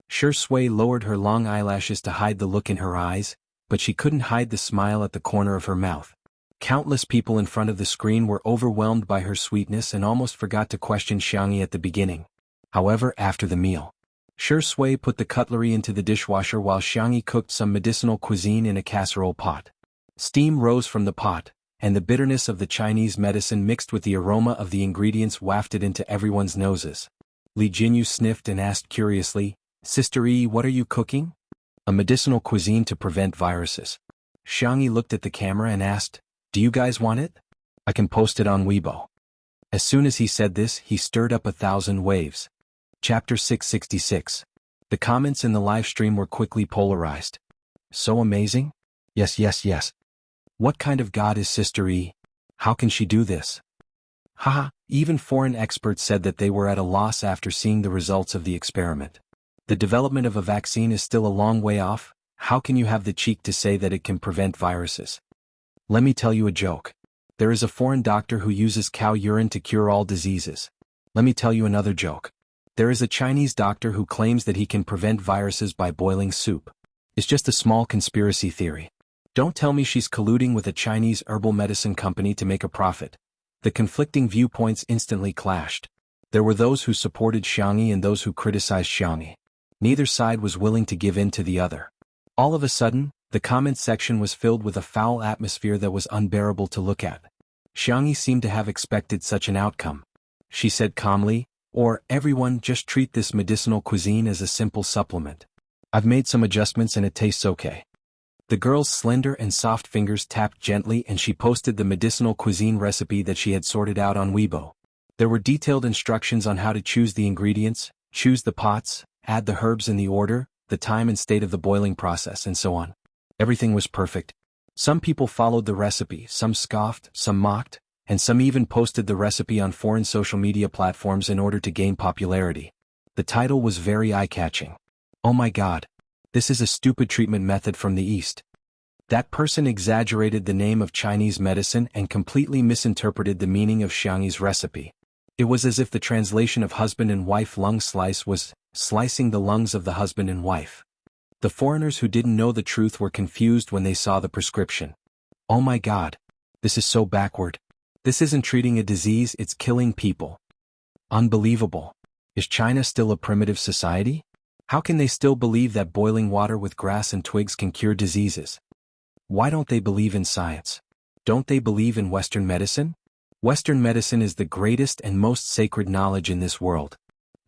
Shui lowered her long eyelashes to hide the look in her eyes, but she couldn't hide the smile at the corner of her mouth. Countless people in front of the screen were overwhelmed by her sweetness and almost forgot to question Xianxia at the beginning. However, after the meal, Shui put the cutlery into the dishwasher while Xianxia cooked some medicinal cuisine in a casserole pot. Steam rose from the pot, and the bitterness of the Chinese medicine mixed with the aroma of the ingredients wafted into everyone's noses. Li Jinyu sniffed and asked curiously, Sister E, what are you cooking? A medicinal cuisine to prevent viruses. Xianxia looked at the camera and asked, Do you guys want it? I can post it on Weibo. As soon as he said this, he stirred up 1,000 waves. Chapter 666. The comments in the live stream were quickly polarized. So amazing? Yes, yes, yes. What kind of god is Sister E? How can she do this? Haha, even foreign experts said that they were at a loss after seeing the results of the experiment. The development of a vaccine is still a long way off. How can you have the cheek to say that it can prevent viruses? Let me tell you a joke. There is a foreign doctor who uses cow urine to cure all diseases. Let me tell you another joke. There is a Chinese doctor who claims that he can prevent viruses by boiling soup. It's just a small conspiracy theory. Don't tell me she's colluding with a Chinese herbal medicine company to make a profit. The conflicting viewpoints instantly clashed. There were those who supported Xianxia and those who criticized Xianxia. Neither side was willing to give in to the other. All of a sudden, the comments section was filled with a foul atmosphere that was unbearable to look at. Xianxia seemed to have expected such an outcome. She said calmly, Or, everyone, just treat this medicinal cuisine as a simple supplement. I've made some adjustments and it tastes okay. The girl's slender and soft fingers tapped gently and she posted the medicinal cuisine recipe that she had sorted out on Weibo. There were detailed instructions on how to choose the ingredients, choose the pots, add the herbs in the order, the time and state of the boiling process, and so on. Everything was perfect. Some people followed the recipe, some scoffed, some mocked, and some even posted the recipe on foreign social media platforms in order to gain popularity. The title was very eye-catching. Oh my god. This is a stupid treatment method from the East. That person exaggerated the name of Chinese medicine and completely misinterpreted the meaning of Xianxia's recipe. It was as if the translation of husband and wife lung slice was slicing the lungs of the husband and wife. The foreigners who didn't know the truth were confused when they saw the prescription. Oh my god. This is so backward. This isn't treating a disease, it's killing people. Unbelievable. Is China still a primitive society? How can they still believe that boiling water with grass and twigs can cure diseases? Why don't they believe in science? Don't they believe in Western medicine? Western medicine is the greatest and most sacred knowledge in this world.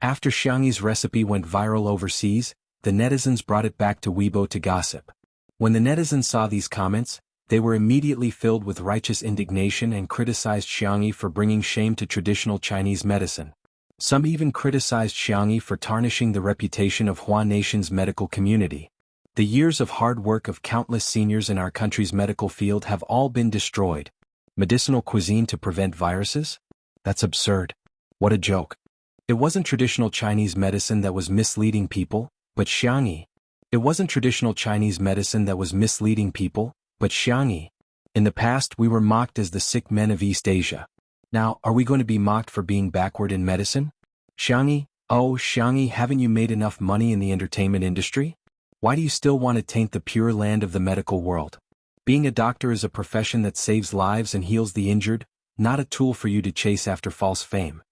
After Xianxia's recipe went viral overseas, the netizens brought it back to Weibo to gossip. When the netizens saw these comments, they were immediately filled with righteous indignation and criticized Xianxia for bringing shame to traditional Chinese medicine. Some even criticized Xianxia for tarnishing the reputation of Hua Nation's medical community. The years of hard work of countless seniors in our country's medical field have all been destroyed. Medicinal cuisine to prevent viruses? That's absurd. What a joke. It wasn't traditional Chinese medicine that was misleading people, but Xianxia. It wasn't traditional Chinese medicine that was misleading people, but Xianxia. In the past we were mocked as the sick men of East Asia. Now, are we going to be mocked for being backward in medicine? Xianxia, oh Xianxia, haven't you made enough money in the entertainment industry? Why do you still want to taint the pure land of the medical world? Being a doctor is a profession that saves lives and heals the injured, not a tool for you to chase after false fame.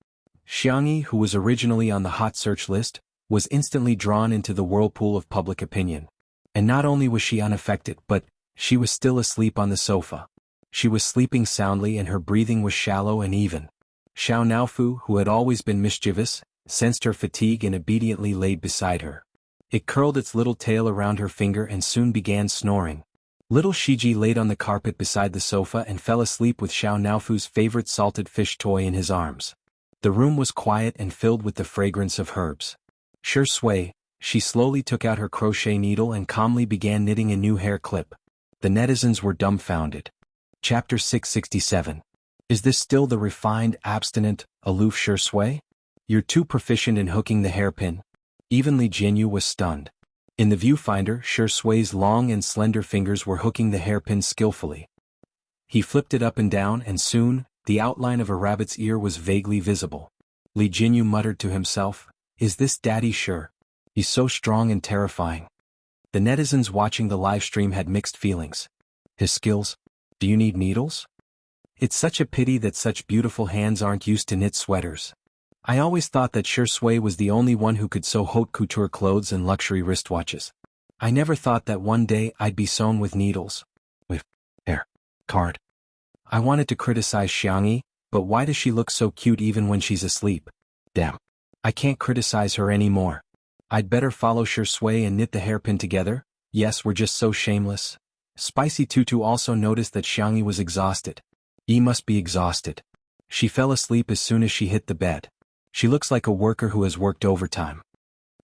Xianxia, who was originally on the hot search list, was instantly drawn into the whirlpool of public opinion. And not only was she unaffected, but she was still asleep on the sofa. She was sleeping soundly and her breathing was shallow and even. Xianxia, who had always been mischievous, sensed her fatigue and obediently laid beside her. It curled its little tail around her finger and soon began snoring. Little Shiji laid on the carpet beside the sofa and fell asleep with Xianxia's favorite salted fish toy in his arms. The room was quiet and filled with the fragrance of herbs. Shui, she slowly took out her crochet needle and calmly began knitting a new hair clip. The netizens were dumbfounded. Chapter 667. Is this still the refined, abstinent, aloof Shui? You're too proficient in hooking the hairpin. Even Li Jianghu was stunned. In the viewfinder, Shui's long and slender fingers were hooking the hairpin skillfully. He flipped it up and down and soon, the outline of a rabbit's ear was vaguely visible. Li Jianghu muttered to himself, "Is this Daddy sure? He's so strong and terrifying." The netizens watching the live stream had mixed feelings. His skills? Do you need needles? It's such a pity that such beautiful hands aren't used to knit sweaters. I always thought that Shui was the only one who could sew haute couture clothes and luxury wristwatches. I never thought that one day I'd be sewn with needles. With hair. Card. I wanted to criticize Xianxia, but why does she look so cute even when she's asleep? Damn. I can't criticize her anymore. I'd better follow Shui and knit the hairpin together. Yes, we're just so shameless. Spicy Tutu also noticed that Xianxia was exhausted. Yi must be exhausted. She fell asleep as soon as she hit the bed. She looks like a worker who has worked overtime.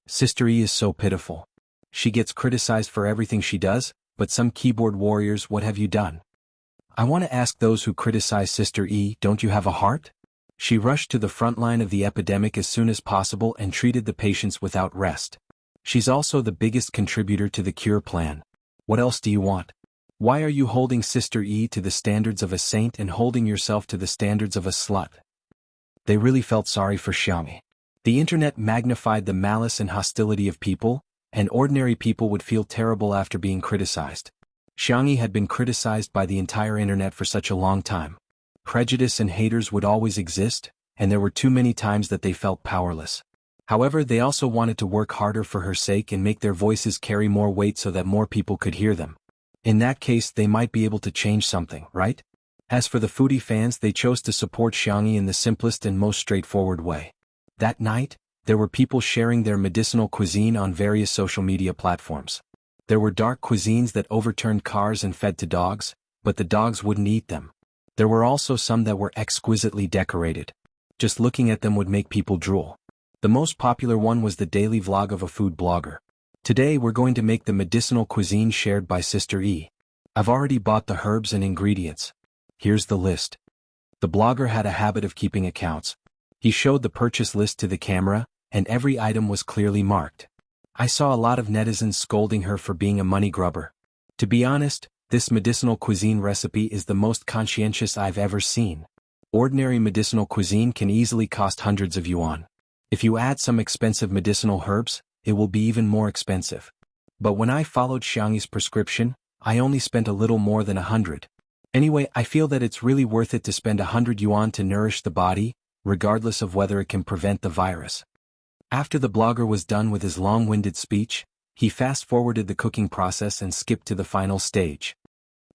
Sister E is so pitiful. She gets criticized for everything she does, but some keyboard warriors, what have you done? I want to ask those who criticize Sister E, don't you have a heart? She rushed to the front line of the epidemic as soon as possible and treated the patients without rest. She's also the biggest contributor to the cure plan. What else do you want? Why are you holding Sister E to the standards of a saint and holding yourself to the standards of a slut? They really felt sorry for Xianxia. The internet magnified the malice and hostility of people, and ordinary people would feel terrible after being criticized. Xianxia had been criticized by the entire internet for such a long time. Prejudice and haters would always exist, and there were too many times that they felt powerless. However, they also wanted to work harder for her sake and make their voices carry more weight so that more people could hear them. In that case, they might be able to change something, right? As for the foodie fans, they chose to support Xianxia in the simplest and most straightforward way. That night, there were people sharing their medicinal cuisine on various social media platforms. There were dark cuisines that overturned cars and fed to dogs, but the dogs wouldn't eat them. There were also some that were exquisitely decorated. Just looking at them would make people drool. The most popular one was the daily vlog of a food blogger. Today we're going to make the medicinal cuisine shared by Sister E. I've already bought the herbs and ingredients. Here's the list. The blogger had a habit of keeping accounts. He showed the purchase list to the camera, and every item was clearly marked. I saw a lot of netizens scolding her for being a money grubber. To be honest, this medicinal cuisine recipe is the most conscientious I've ever seen. Ordinary medicinal cuisine can easily cost hundreds of yuan. If you add some expensive medicinal herbs, it will be even more expensive. But when I followed Xianxia's prescription, I only spent a little more than 100. Anyway, I feel that it's really worth it to spend 100 yuan to nourish the body, regardless of whether it can prevent the virus. After the blogger was done with his long-winded speech, he fast-forwarded the cooking process and skipped to the final stage.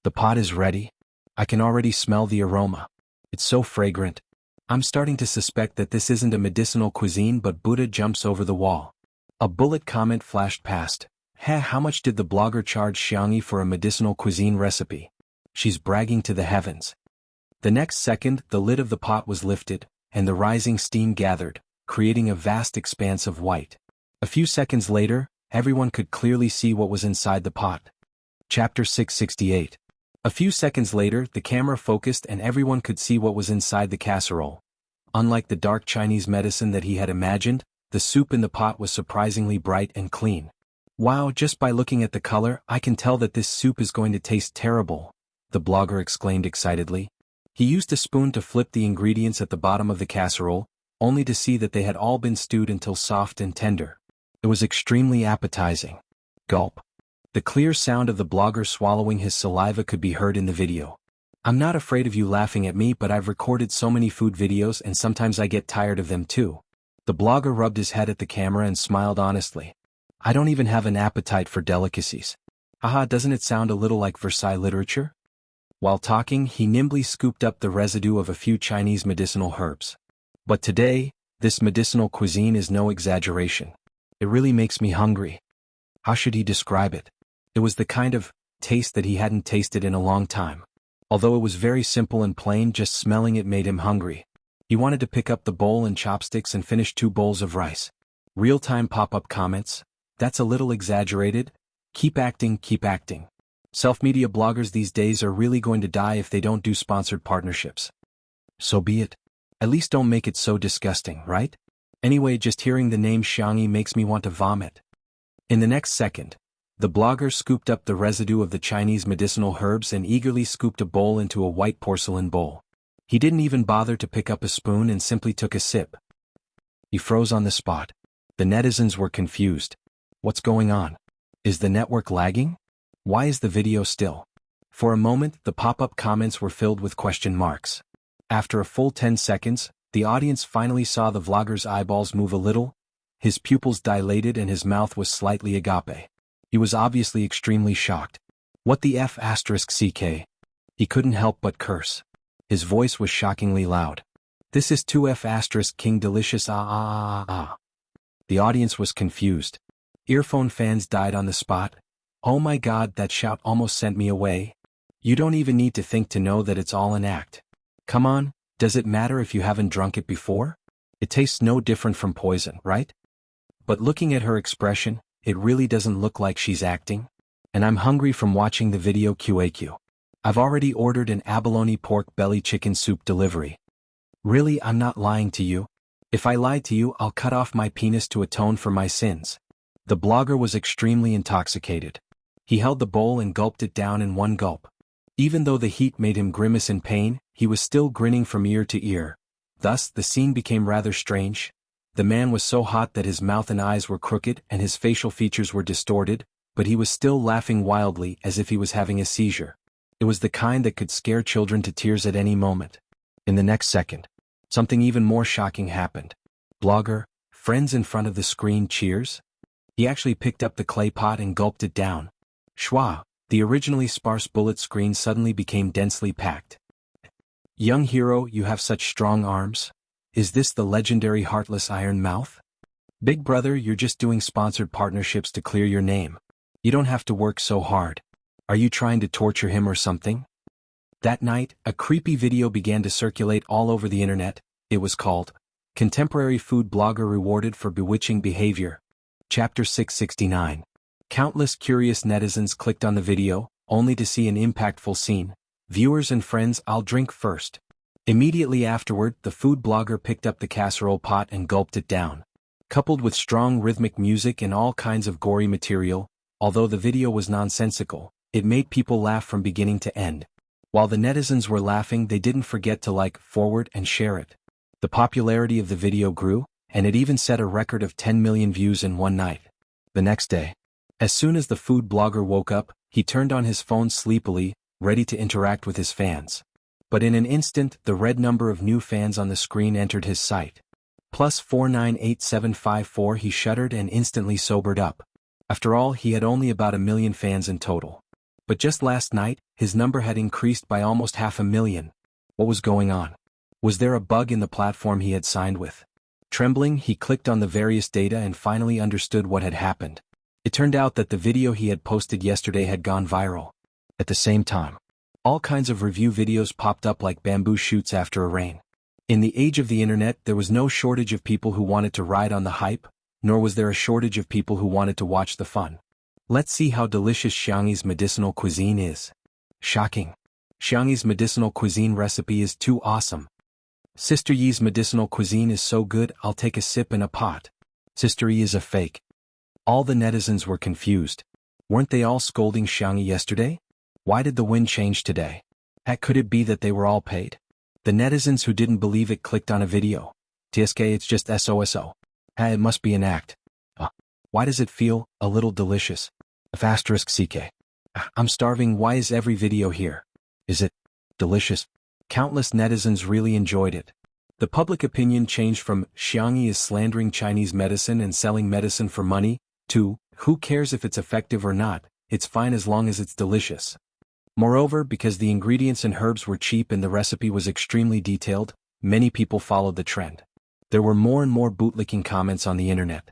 The pot is ready. I can already smell the aroma. It's so fragrant. I'm starting to suspect that this isn't a medicinal cuisine, but Buddha jumps over the wall. A bullet comment flashed past. How much did the blogger charge Xianxia for a medicinal cuisine recipe? She's bragging to the heavens. The next second, the lid of the pot was lifted, and the rising steam gathered, creating a vast expanse of white. A few seconds later, everyone could clearly see what was inside the pot. Chapter 668. A few seconds later, the camera focused and everyone could see what was inside the casserole. Unlike the dark Chinese medicine that he had imagined, the soup in the pot was surprisingly bright and clean. Wow, just by looking at the color, I can tell that this soup is going to taste terrible, the blogger exclaimed excitedly. He used a spoon to flip the ingredients at the bottom of the casserole, only to see that they had all been stewed until soft and tender. It was extremely appetizing. Gulp. The clear sound of the blogger swallowing his saliva could be heard in the video. I'm not afraid of you laughing at me, but I've recorded so many food videos and sometimes I get tired of them too. The blogger rubbed his head at the camera and smiled honestly. I don't even have an appetite for delicacies. Haha, doesn't it sound a little like Versailles literature? While talking, he nimbly scooped up the residue of a few Chinese medicinal herbs. But today, this medicinal cuisine is no exaggeration. It really makes me hungry. How should he describe it? It was the kind of taste that he hadn't tasted in a long time. Although it was very simple and plain, just smelling it made him hungry. He wanted to pick up the bowl and chopsticks and finish 2 bowls of rice. Real-time pop-up comments. That's a little exaggerated. Keep acting, keep acting. Self-media bloggers these days are really going to die if they don't do sponsored partnerships. So be it. At least don't make it so disgusting, right? Anyway, just hearing the name Xianxia makes me want to vomit. In the next second, the blogger scooped up the residue of the Chinese medicinal herbs and eagerly scooped a bowl into a white porcelain bowl. He didn't even bother to pick up a spoon and simply took a sip. He froze on the spot. The netizens were confused. What's going on? Is the network lagging? Why is the video still? For a moment, the pop-up comments were filled with question marks. After a full 10 seconds, the audience finally saw the vlogger's eyeballs move a little. His pupils dilated and his mouth was slightly agape. He was obviously extremely shocked. What the F***, CK? He couldn't help but curse. His voice was shockingly loud. This is 2F** King Delicious ah. The audience was confused. Earphone fans died on the spot. Oh my god, that shout almost sent me away. You don't even need to think to know that it's all an act. Come on, does it matter if you haven't drunk it before? It tastes no different from poison, right? But looking at her expression, it really doesn't look like she's acting. And I'm hungry from watching the video QAQ. I've already ordered an abalone pork belly chicken soup delivery. Really, I'm not lying to you. If I lied to you, I'll cut off my penis to atone for my sins. The blogger was extremely intoxicated. He held the bowl and gulped it down in one gulp. Even though the heat made him grimace in pain, he was still grinning from ear to ear. Thus, the scene became rather strange. The man was so hot that his mouth and eyes were crooked and his facial features were distorted, but he was still laughing wildly as if he was having a seizure. It was the kind that could scare children to tears at any moment. In the next second, something even more shocking happened. Blogger, friends in front of the screen cheers? He actually picked up the clay pot and gulped it down. Schwa, the originally sparse bullet screen suddenly became densely packed. Young hero, you have such strong arms. Is this the legendary heartless Iron Mouth? Big brother, you're just doing sponsored partnerships to clear your name. You don't have to work so hard. Are you trying to torture him or something? That night, a creepy video began to circulate all over the internet. It was called, Contemporary Food Blogger Rewarded for Bewitching Behavior. Chapter 669. Countless curious netizens clicked on the video, only to see an impactful scene. Viewers and friends, I'll drink first. Immediately afterward, the food blogger picked up the casserole pot and gulped it down. Coupled with strong rhythmic music and all kinds of gory material, although the video was nonsensical, it made people laugh from beginning to end. While the netizens were laughing, they didn't forget to like, forward, and share it. The popularity of the video grew, and it even set a record of 10 million views in one night. The next day, as soon as the food blogger woke up, he turned on his phone sleepily, ready to interact with his fans. But in an instant, the red number of new fans on the screen entered his sight. Plus 498754. He shuddered and instantly sobered up. After all, he had only about 1 million fans in total. But just last night, his number had increased by almost 500,000. What was going on? Was there a bug in the platform he had signed with? Trembling, he clicked on the various data and finally understood what had happened. It turned out that the video he had posted yesterday had gone viral. At the same time, all kinds of review videos popped up like bamboo shoots after a rain. In the age of the internet, there was no shortage of people who wanted to ride on the hype, nor was there a shortage of people who wanted to watch the fun. Let's see how delicious Xianxia's medicinal cuisine is. Shocking. Xianxia's medicinal cuisine recipe is too awesome. Sister Yi's medicinal cuisine is so good, I'll take a sip in a pot. Sister Yi is a fake. All the netizens were confused. Weren't they all scolding Xianxia yesterday? Why did the wind change today? Could it be that they were all paid? The netizens who didn't believe it clicked on a video. TSK, it's just SOSO. It must be an act. Why does it feel a little delicious? *CK. I'm starving. Why is every video here? Is it delicious? Countless netizens really enjoyed it. The public opinion changed from Xianxia is slandering Chinese medicine and selling medicine for money to who cares if it's effective or not, it's fine as long as it's delicious. Moreover, because the ingredients and herbs were cheap and the recipe was extremely detailed, many people followed the trend. There were more and more bootlicking comments on the internet.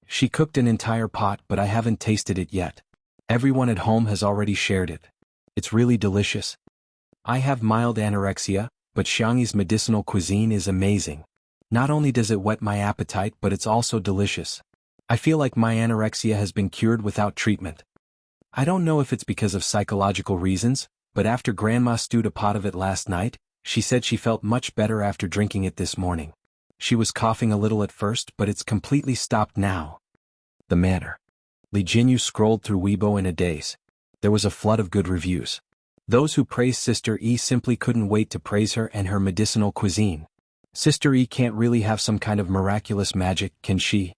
She cooked an entire pot, but I haven't tasted it yet. Everyone at home has already shared it. It's really delicious. I have mild anorexia, but Xianxia's medicinal cuisine is amazing. Not only does it whet my appetite, but it's also delicious. I feel like my anorexia has been cured without treatment. I don't know if it's because of psychological reasons, but after Grandma stewed a pot of it last night, she said she felt much better after drinking it this morning. She was coughing a little at first, but it's completely stopped now. The manner. Jianghu scrolled through Weibo in a daze. There was a flood of good reviews. Those who praised Sister E simply couldn't wait to praise her and her medicinal cuisine. Sister E can't really have some kind of miraculous magic, can she?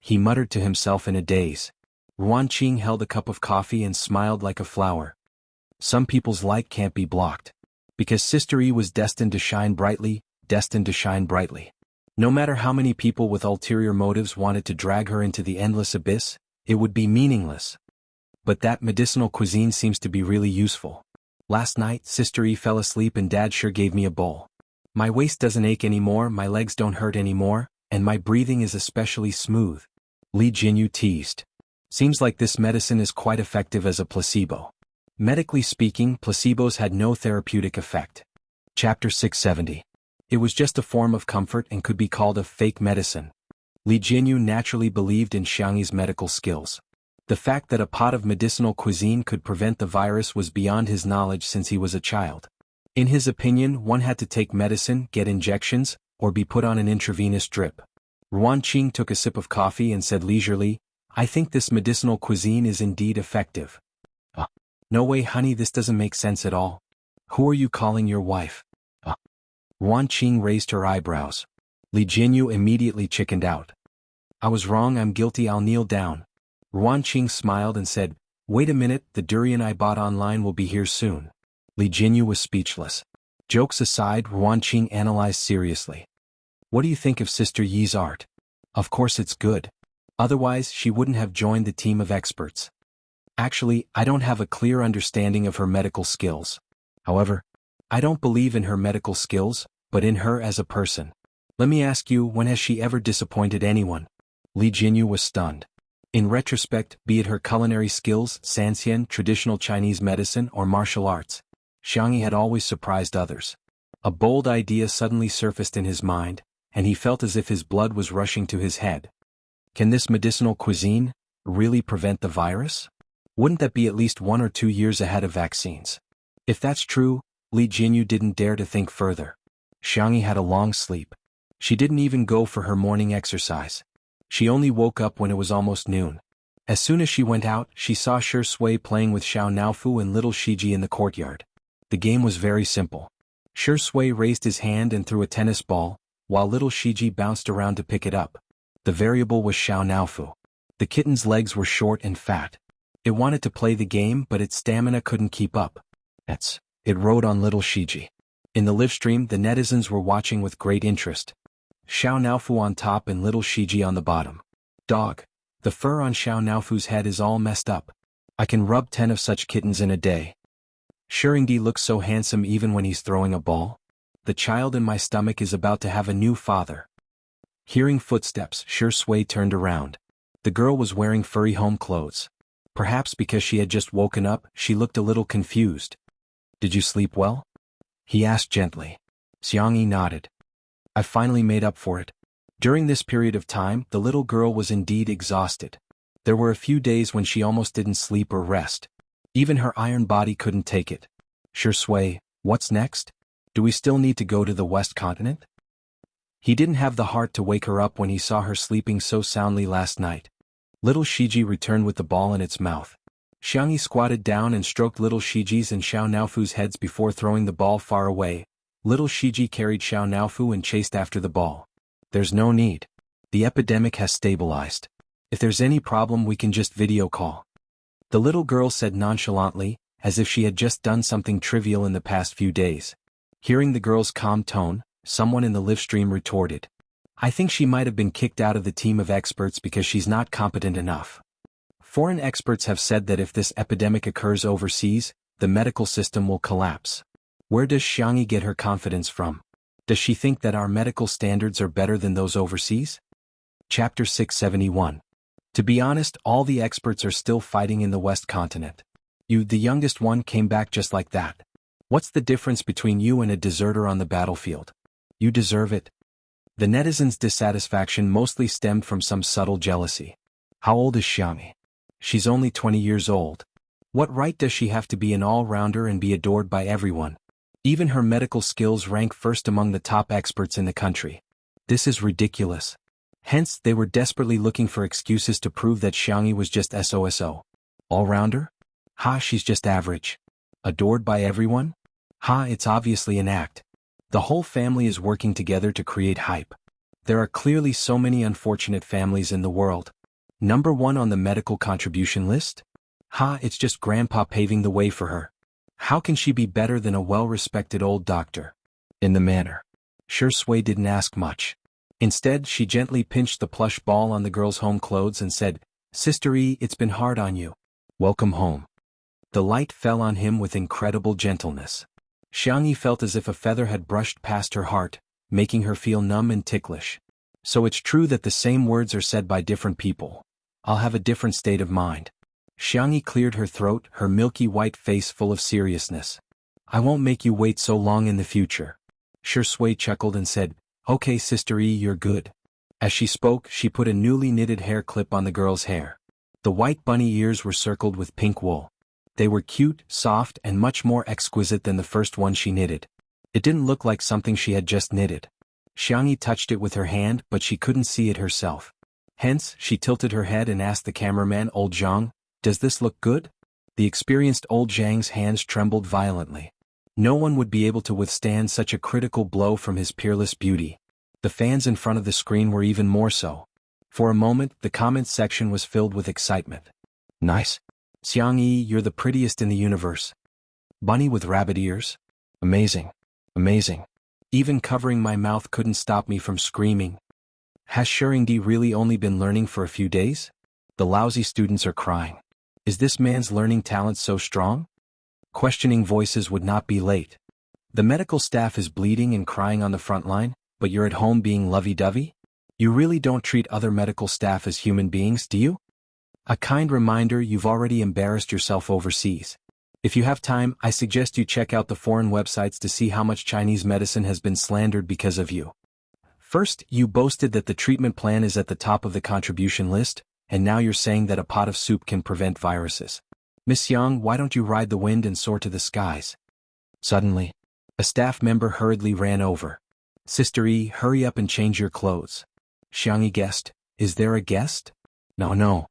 He muttered to himself in a daze. Ruanqing held a cup of coffee and smiled like a flower. Some people's light can't be blocked. Because Sister E was destined to shine brightly, destined to shine brightly. No matter how many people with ulterior motives wanted to drag her into the endless abyss, it would be meaningless. But that medicinal cuisine seems to be really useful. Last night, Sister E fell asleep and Dad sure gave me a bowl. My waist doesn't ache anymore, my legs don't hurt anymore, and my breathing is especially smooth. Jianghu teased. Seems like this medicine is quite effective as a placebo. Medically speaking, placebos had no therapeutic effect. Chapter 670. It was just a form of comfort and could be called a fake medicine. Jianghu naturally believed in Xianxia's medical skills. The fact that a pot of medicinal cuisine could prevent the virus was beyond his knowledge since he was a child. In his opinion, one had to take medicine, get injections, or be put on an intravenous drip. Ruanqing took a sip of coffee and said leisurely, I think this medicinal cuisine is indeed effective. No way, honey, this doesn't make sense at all. Who are you calling your wife? Ruanqing raised her eyebrows. Jianghu immediately chickened out. I was wrong, I'm guilty, I'll kneel down. Ruanqing smiled and said, wait a minute, the durian I bought online will be here soon. Jianghu was speechless. Jokes aside, Ruanqing analyzed seriously. What do you think of Sister Yi's art? Of course it's good. Otherwise, she wouldn't have joined the team of experts. Actually, I don't have a clear understanding of her medical skills. However, I don't believe in her medical skills, but in her as a person. Let me ask you, when has she ever disappointed anyone? Jianghu was stunned. In retrospect, be it her culinary skills, sanxian, traditional Chinese medicine, or martial arts, Xianxia had always surprised others. A bold idea suddenly surfaced in his mind, and he felt as if his blood was rushing to his head. Can this medicinal cuisine really prevent the virus? Wouldn't that be at least 1 or 2 years ahead of vaccines? If that's true, Jianghu didn't dare to think further. Xianxia had a long sleep. She didn't even go for her morning exercise. She only woke up when it was almost noon. As soon as she went out, she saw Shi Sui playing with Xiao Naofu and little Shiji in the courtyard. The game was very simple. Shi Sui raised his hand and threw a tennis ball, while little Shiji bounced around to pick it up. The variable was Xiao Naofu. The kitten's legs were short and fat. It wanted to play the game, but its stamina couldn't keep up. It rode on little Shiji. In the livestream, the netizens were watching with great interest. Xiao Naofu on top and little Shiji on the bottom. Dog. The fur on Xiao Naofu's head is all messed up. I can rub 10 of such kittens in a day. Shirengdi looks so handsome even when he's throwing a ball. The child in my stomach is about to have a new father. Hearing footsteps, Shi Sui turned around. The girl was wearing furry home clothes. Perhaps because she had just woken up, she looked a little confused. Did you sleep well? He asked gently. Xianxia nodded. I finally made up for it. During this period of time, the little girl was indeed exhausted. There were a few days when she almost didn't sleep or rest. Even her iron body couldn't take it. Shi Sui, what's next? Do we still need to go to the West Continent? He didn't have the heart to wake her up when he saw her sleeping so soundly last night. Little Shiji returned with the ball in its mouth. Xianxia squatted down and stroked little Shiji's and Xiao Naofu's heads before throwing the ball far away. Little Shiji carried Xiao Naofu and chased after the ball. There's no need. The epidemic has stabilized. If there's any problem we can just video call. The little girl said nonchalantly, as if she had just done something trivial in the past few days. Hearing the girl's calm tone, someone in the live stream retorted. I think she might have been kicked out of the team of experts because she's not competent enough. Foreign experts have said that if this epidemic occurs overseas, the medical system will collapse. Where does Xianxia get her confidence from? Does she think that our medical standards are better than those overseas? Chapter 671. To be honest, all the experts are still fighting in the West continent. You, the youngest one, came back just like that. What's the difference between you and a deserter on the battlefield? You deserve it. The netizens' dissatisfaction mostly stemmed from some subtle jealousy. How old is Xianxia? She's only 20 years old. What right does she have to be an all-rounder and be adored by everyone? Even her medical skills rank first among the top experts in the country. This is ridiculous. Hence, they were desperately looking for excuses to prove that Xianxia was just SOSO. All-rounder? Ha, she's just average. Adored by everyone? Ha, it's obviously an act. The whole family is working together to create hype. There are clearly so many unfortunate families in the world. Number 1 on the medical contribution list? Ha, it's just Grandpa paving the way for her. How can she be better than a well-respected old doctor? In the manner. Sure Sui didn't ask much. Instead, she gently pinched the plush ball on the girl's home clothes and said, Sister E, it's been hard on you. Welcome home. The light fell on him with incredible gentleness. Xianxia felt as if a feather had brushed past her heart, making her feel numb and ticklish. So it's true that the same words are said by different people. I'll have a different state of mind. Xianxia cleared her throat, her milky white face full of seriousness. I won't make you wait so long in the future. Sure Sui chuckled and said, Okay, Sister E, you're good. As she spoke, she put a newly knitted hair clip on the girl's hair. The white bunny ears were circled with pink wool. They were cute, soft, and much more exquisite than the first one she knitted. It didn't look like something she had just knitted. Xianxia touched it with her hand, but she couldn't see it herself. Hence, she tilted her head and asked the cameraman, Old Jiang, does this look good? The experienced old Jiang's hands trembled violently. No one would be able to withstand such a critical blow from his peerless beauty. The fans in front of the screen were even more so. For a moment, the comments section was filled with excitement. Nice. Xianxia, you're the prettiest in the universe. Bunny with rabbit ears? Amazing. Amazing. Even covering my mouth couldn't stop me from screaming. Has Shuringdi really only been learning for a few days? The lousy students are crying. Is this man's learning talent so strong? Questioning voices would not be late. The medical staff is bleeding and crying on the front line, but you're at home being lovey-dovey? You really don't treat other medical staff as human beings, do you? A kind reminder, you've already embarrassed yourself overseas. If you have time, I suggest you check out the foreign websites to see how much Chinese medicine has been slandered because of you. First, you boasted that the treatment plan is at the top of the contribution list, and now you're saying that a pot of soup can prevent viruses. Miss Yang, why don't you ride the wind and soar to the skies? Suddenly, a staff member hurriedly ran over. Sister E, hurry up and change your clothes. Xianxia guessed, is there a guest? No.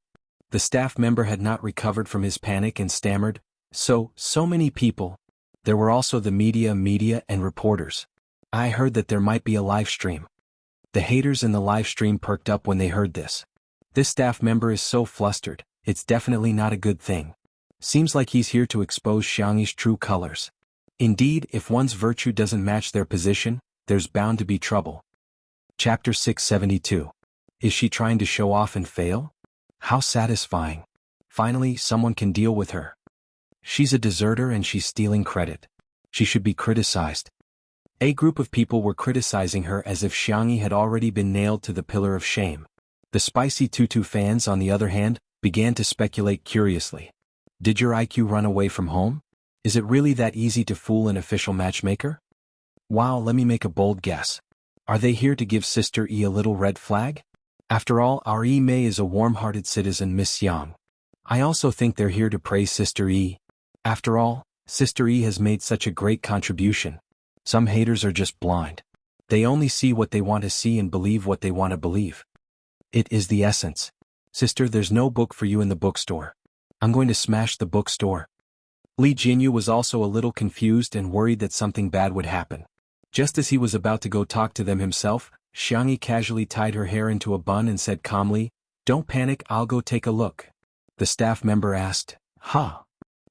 The staff member had not recovered from his panic and stammered, so many people. There were also the media and reporters. I heard that there might be a live stream. The haters in the live stream perked up when they heard this. This staff member is so flustered, it's definitely not a good thing. Seems like he's here to expose Xianxia's true colors. Indeed, if one's virtue doesn't match their position, there's bound to be trouble. Chapter 672. Is she trying to show off and fail? How satisfying. Finally, someone can deal with her. She's a deserter and she's stealing credit. She should be criticized. A group of people were criticizing her as if Xianxia had already been nailed to the pillar of shame. The Spicy Tutu fans, on the other hand, began to speculate curiously. Did your IQ run away from home? Is it really that easy to fool an official matchmaker? Wow, let me make a bold guess. Are they here to give Sister E a little red flag? After all, our E Mei is a warm-hearted citizen, Miss Yang. I also think they're here to praise Sister E. After all, Sister E has made such a great contribution. Some haters are just blind. They only see what they want to see and believe what they want to believe. It is the essence. Sister, there's no book for you in the bookstore. I'm going to smash the bookstore. Li Jianyu was also a little confused and worried that something bad would happen. Just as he was about to go talk to them himself, Xianxia casually tied her hair into a bun and said calmly, "Don't panic, I'll go take a look." The staff member asked, "Huh?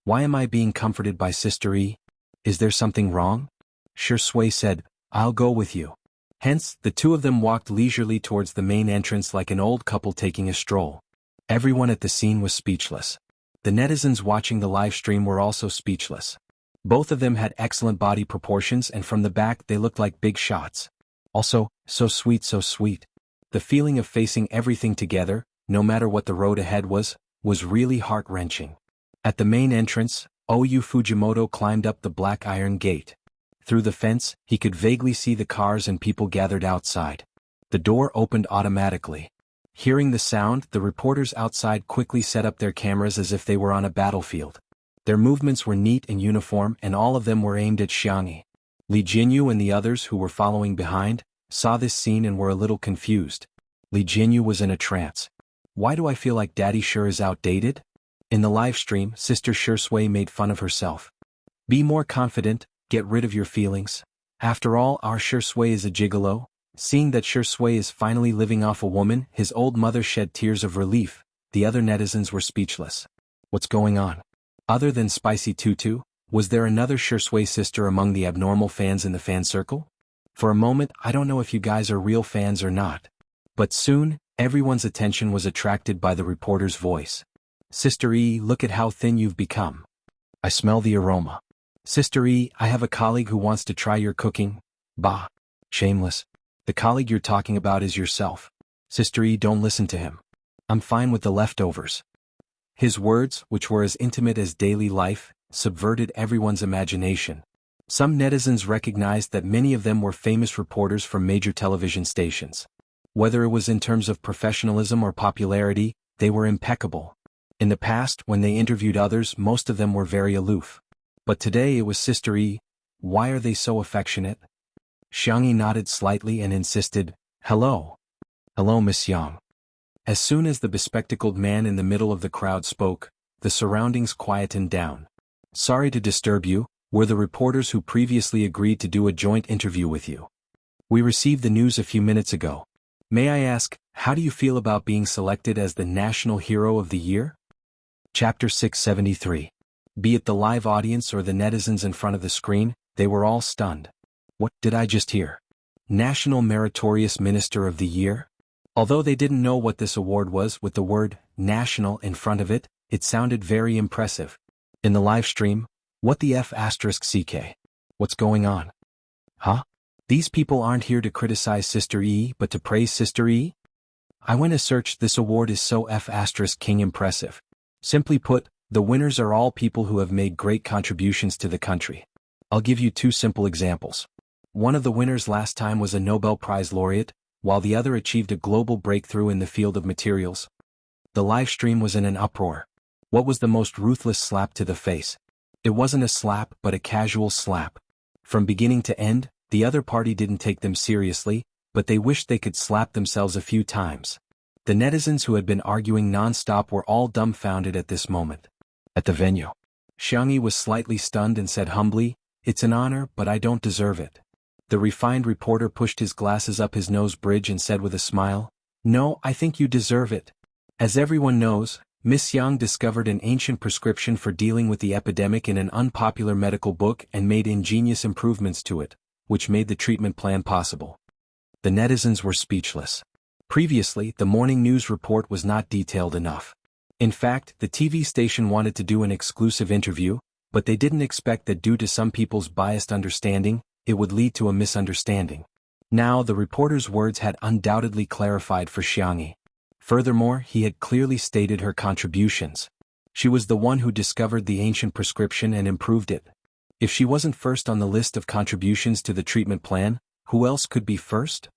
Why am I being comforted by Sister E? Is there something wrong?" Shui said, "I'll go with you." Hence, the two of them walked leisurely towards the main entrance like an old couple taking a stroll. Everyone at the scene was speechless. The netizens watching the live stream were also speechless. Both of them had excellent body proportions and from the back they looked like big shots. Also, so sweet, so sweet. The feeling of facing everything together, no matter what the road ahead was really heart-wrenching. At the main entrance, Oyu Fujimoto climbed up the black iron gate. Through the fence, he could vaguely see the cars and people gathered outside. The door opened automatically. Hearing the sound, the reporters outside quickly set up their cameras as if they were on a battlefield. Their movements were neat and uniform and all of them were aimed at Xianxia. Li Jianyu and the others who were following behind, saw this scene and were a little confused. Li Jianyu was in a trance. Why do I feel like Daddy sure is outdated? In the live stream, Sister Shui made fun of herself. Be more confident, get rid of your feelings. After all, our Shui is a gigolo. Seeing that Shui is finally living off a woman, his old mother shed tears of relief. The other netizens were speechless. What's going on? Other than Spicy Tutu, was there another Shui sister among the abnormal fans in the fan circle? For a moment, I don't know if you guys are real fans or not. But soon, everyone's attention was attracted by the reporter's voice. Sister E, look at how thin you've become. I smell the aroma. Sister E, I have a colleague who wants to try your cooking. Bah. Shameless. The colleague you're talking about is yourself. Sister E, don't listen to him. I'm fine with the leftovers. His words, which were as intimate as daily life, subverted everyone's imagination. Some netizens recognized that many of them were famous reporters from major television stations. Whether it was in terms of professionalism or popularity, they were impeccable. In the past, when they interviewed others, most of them were very aloof. But today it was Sister E. Why are they so affectionate? Xianxia nodded slightly and insisted, "Hello. Hello, Miss Yang." As soon as the bespectacled man in the middle of the crowd spoke, the surroundings quietened down. Sorry to disturb you, we're the reporters who previously agreed to do a joint interview with you. We received the news a few minutes ago. May I ask, how do you feel about being selected as the National Hero of the Year? Chapter 673. Be it the live audience or the netizens in front of the screen, they were all stunned. What did I just hear? National Meritorious Minister of the Year? Although they didn't know what this award was with the word national in front of it, it sounded very impressive. In the live stream, what the F***CK? What's going on? Huh? These people aren't here to criticize Sister E but to praise Sister E? I went to search. This award is so F***king impressive. Simply put, the winners are all people who have made great contributions to the country. I'll give you two simple examples. One of the winners last time was a Nobel Prize laureate, while the other achieved a global breakthrough in the field of materials. The live stream was in an uproar. What was the most ruthless slap to the face? It wasn't a slap but a casual slap. From beginning to end, the other party didn't take them seriously, but they wished they could slap themselves a few times. The netizens who had been arguing non-stop were all dumbfounded at this moment. At the venue, Xianxia was slightly stunned and said humbly, "It's an honor, but I don't deserve it." The refined reporter pushed his glasses up his nose bridge and said with a smile, "No, I think you deserve it." As everyone knows, Miss Yang discovered an ancient prescription for dealing with the epidemic in an unpopular medical book and made ingenious improvements to it, which made the treatment plan possible. The netizens were speechless. Previously, the morning news report was not detailed enough. In fact, the TV station wanted to do an exclusive interview, but they didn't expect that due to some people's biased understanding, it would lead to a misunderstanding. Now the reporter's words had undoubtedly clarified for Xianxia. Furthermore, he had clearly stated her contributions. She was the one who discovered the ancient prescription and improved it. If she wasn't first on the list of contributions to the treatment plan, who else could be first?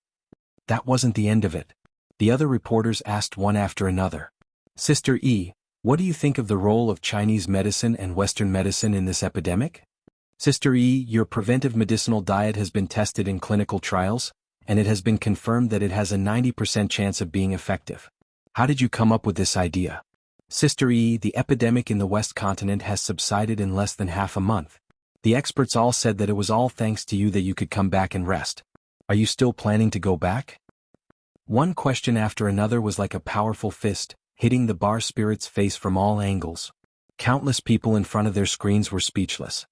That wasn't the end of it. The other reporters asked one after another. Sister E, what do you think of the role of Chinese medicine and Western medicine in this epidemic? Sister E, your preventive medicinal diet has been tested in clinical trials, and it has been confirmed that it has a 90% chance of being effective. How did you come up with this idea? Sister E, the epidemic in the West Continent has subsided in less than half a month. The experts all said that it was all thanks to you that you could come back and rest. Are you still planning to go back? One question after another was like a powerful fist, hitting the bar spirit's face from all angles. Countless people in front of their screens were speechless.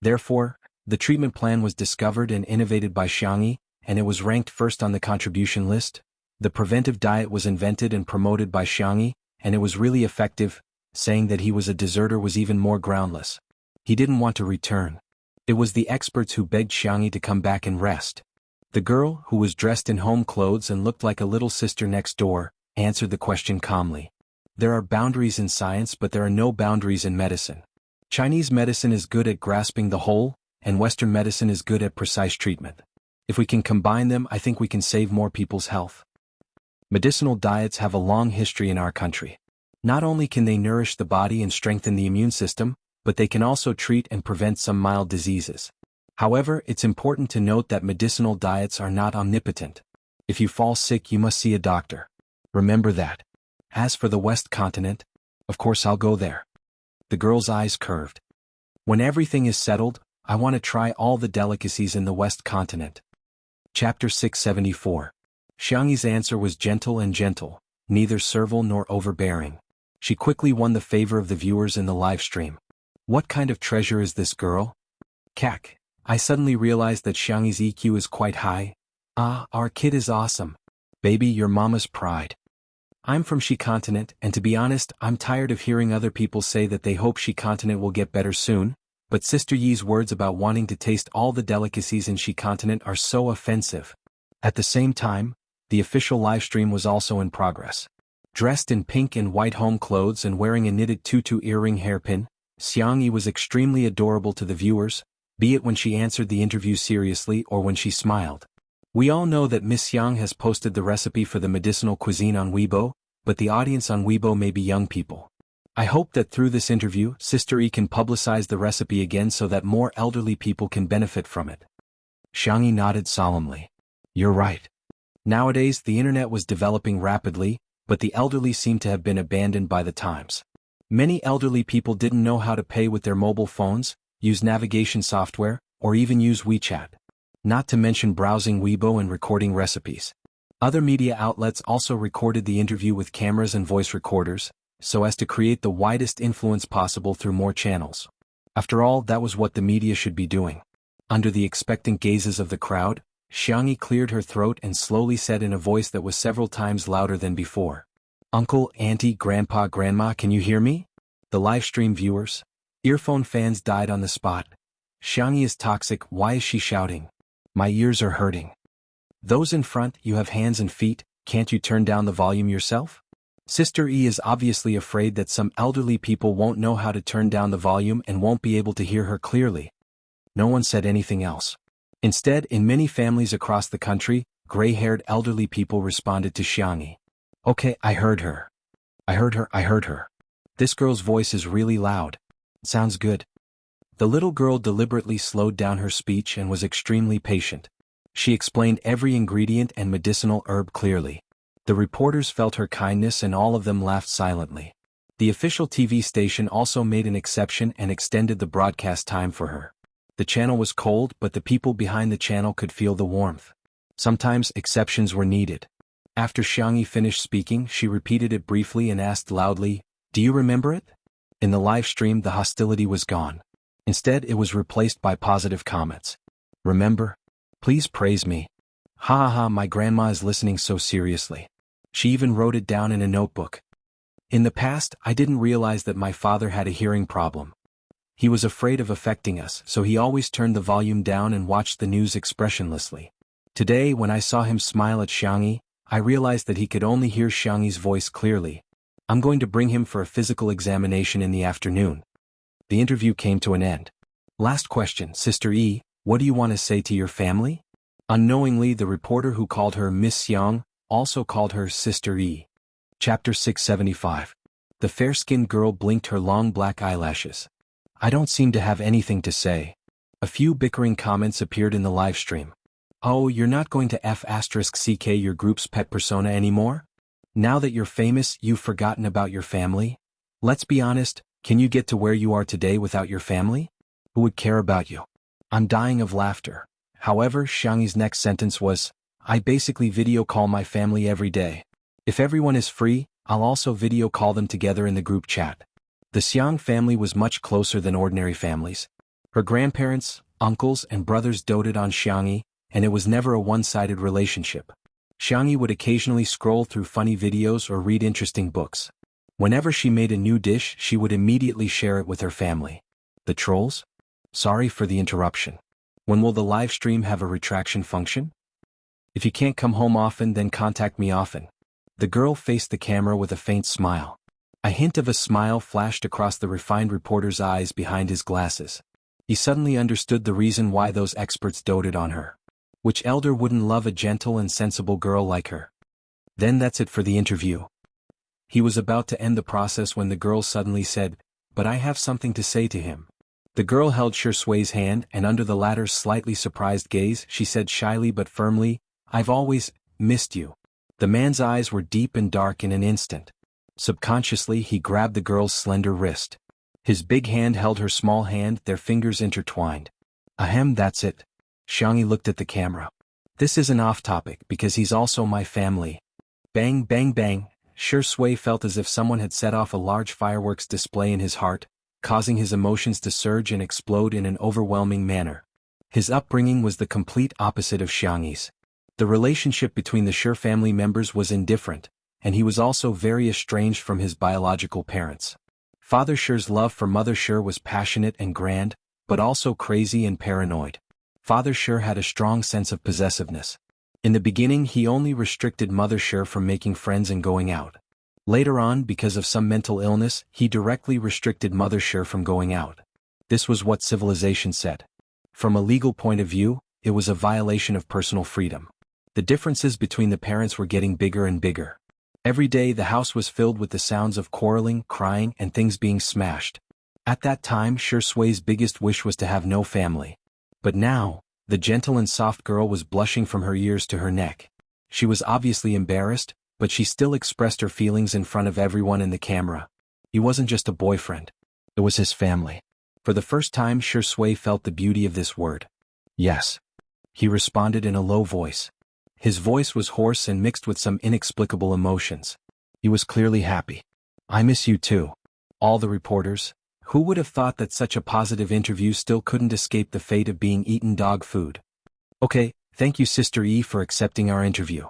Therefore, the treatment plan was discovered and innovated by Xianxia, and it was ranked first on the contribution list. The preventive diet was invented and promoted by Xianxia, and it was really effective. Saying that he was a deserter was even more groundless. He didn't want to return. It was the experts who begged Xianxia to come back and rest. The girl, who was dressed in home clothes and looked like a little sister next door, answered the question calmly. There are boundaries in science, but there are no boundaries in medicine. Chinese medicine is good at grasping the whole, and Western medicine is good at precise treatment. If we can combine them, I think we can save more people's health. Medicinal diets have a long history in our country. Not only can they nourish the body and strengthen the immune system, but they can also treat and prevent some mild diseases. However, it's important to note that medicinal diets are not omnipotent. If you fall sick, you must see a doctor. Remember that. As for the West Continent, of course I'll go there. The girl's eyes curved. When everything is settled, I want to try all the delicacies in the West Continent. Chapter 674. Xiangxi's answer was gentle, neither servile nor overbearing. She quickly won the favor of the viewers in the live stream. What kind of treasure is this girl? Cack. I suddenly realized that Xiangxi's EQ is quite high. Ah, our kid is awesome. Baby, you're mama's pride. I'm from Xi Continent, and to be honest, I'm tired of hearing other people say that they hope Xi Continent will get better soon, but Sister Yi's words about wanting to taste all the delicacies in Xi Continent are so offensive. At the same time, the official livestream was also in progress. Dressed in pink and white home clothes and wearing a knitted tutu earring hairpin, Xiangxia was extremely adorable to the viewers, be it when she answered the interview seriously or when she smiled. We all know that Miss Xiang has posted the recipe for the medicinal cuisine on Weibo, but the audience on Weibo may be young people. I hope that through this interview, Sister E can publicize the recipe again so that more elderly people can benefit from it. Xiangxia nodded solemnly. You're right. Nowadays, the internet was developing rapidly, but the elderly seem to have been abandoned by the times. Many elderly people didn't know how to pay with their mobile phones, use navigation software, or even use WeChat. Not to mention browsing Weibo and recording recipes. Other media outlets also recorded the interview with cameras and voice recorders, so as to create the widest influence possible through more channels. After all, that was what the media should be doing. Under the expectant gazes of the crowd, Xiangxia cleared her throat and slowly said in a voice that was several times louder than before. Uncle, Auntie, Grandpa, Grandma, can you hear me? The livestream viewers, earphone fans died on the spot. Xiangxia is toxic, why is she shouting? My ears are hurting. Those in front, you have hands and feet, can't you turn down the volume yourself? Sister E is obviously afraid that some elderly people won't know how to turn down the volume and won't be able to hear her clearly. No one said anything else. Instead, in many families across the country, gray-haired elderly people responded to Xiangxia. Okay, I heard her. I heard her. This girl's voice is really loud. Sounds good. The little girl deliberately slowed down her speech and was extremely patient. She explained every ingredient and medicinal herb clearly. The reporters felt her kindness and all of them laughed silently. The official TV station also made an exception and extended the broadcast time for her. The channel was cold, but the people behind the channel could feel the warmth. Sometimes exceptions were needed. After Xiangxia finished speaking, she repeated it briefly and asked loudly, "Do you remember it?" In the live stream, the hostility was gone. Instead, it was replaced by positive comments. Remember? Please praise me. Ha ha ha, my grandma is listening so seriously. She even wrote it down in a notebook. In the past, I didn't realize that my father had a hearing problem. He was afraid of affecting us, so he always turned the volume down and watched the news expressionlessly. Today, when I saw him smile at Xiangxia, I realized that he could only hear Xiangxi's voice clearly. I'm going to bring him for a physical examination in the afternoon. The interview came to an end. Last question, Sister E, what do you want to say to your family? Unknowingly, the reporter who called her Miss Xiang also called her Sister E. Chapter 675. The fair-skinned girl blinked her long black eyelashes. I don't seem to have anything to say. A few bickering comments appeared in the live stream. Oh, you're not going to F***ck your group's pet persona anymore? Now that you're famous, you've forgotten about your family? Let's be honest, can you get to where you are today without your family? Who would care about you? I'm dying of laughter. However, Xianxi's next sentence was, I basically video call my family every day. If everyone is free, I'll also video call them together in the group chat. The Xiang family was much closer than ordinary families. Her grandparents, uncles and brothers doted on Xianxi, and it was never a one-sided relationship. Xianxi would occasionally scroll through funny videos or read interesting books. Whenever she made a new dish, she would immediately share it with her family. The trolls? Sorry for the interruption. When will the live stream have a retraction function? If you can't come home often, then contact me often. The girl faced the camera with a faint smile. A hint of a smile flashed across the refined reporter's eyes behind his glasses. He suddenly understood the reason why those experts doted on her. Which elder wouldn't love a gentle and sensible girl like her? Then that's it for the interview. He was about to end the process when the girl suddenly said, but I have something to say to him. The girl held Shui's hand, and under the latter's slightly surprised gaze, she said shyly but firmly, I've always missed you. The man's eyes were deep and dark in an instant. Subconsciously, he grabbed the girl's slender wrist. His big hand held her small hand, their fingers intertwined. Ahem, that's it. Xianxi looked at the camera. This isn't off topic because he's also my family. Bang, bang, bang. Shui felt as if someone had set off a large fireworks display in his heart, causing his emotions to surge and explode in an overwhelming manner. His upbringing was the complete opposite of Xianxi's. The relationship between the Shui family members was indifferent, and he was also very estranged from his biological parents. Father Shui's love for Mother Shui was passionate and grand, but also crazy and paranoid. Father Shui had a strong sense of possessiveness. In the beginning, he only restricted Mother Shui from making friends and going out. Later on, because of some mental illness, he directly restricted Mother Shui from going out. This was what civilization said. From a legal point of view, it was a violation of personal freedom. The differences between the parents were getting bigger and bigger. Every day the house was filled with the sounds of quarreling, crying, and things being smashed. At that time, Shui's biggest wish was to have no family. But now, the gentle and soft girl was blushing from her ears to her neck. She was obviously embarrassed, but she still expressed her feelings in front of everyone in the camera. He wasn't just a boyfriend. It was his family. For the first time, Shui felt the beauty of this word. Yes. He responded in a low voice. His voice was hoarse and mixed with some inexplicable emotions. He was clearly happy. I miss you too. All the reporters. Who would have thought that such a positive interview still couldn't escape the fate of being eaten dog food? Okay, thank you Sister E for accepting our interview.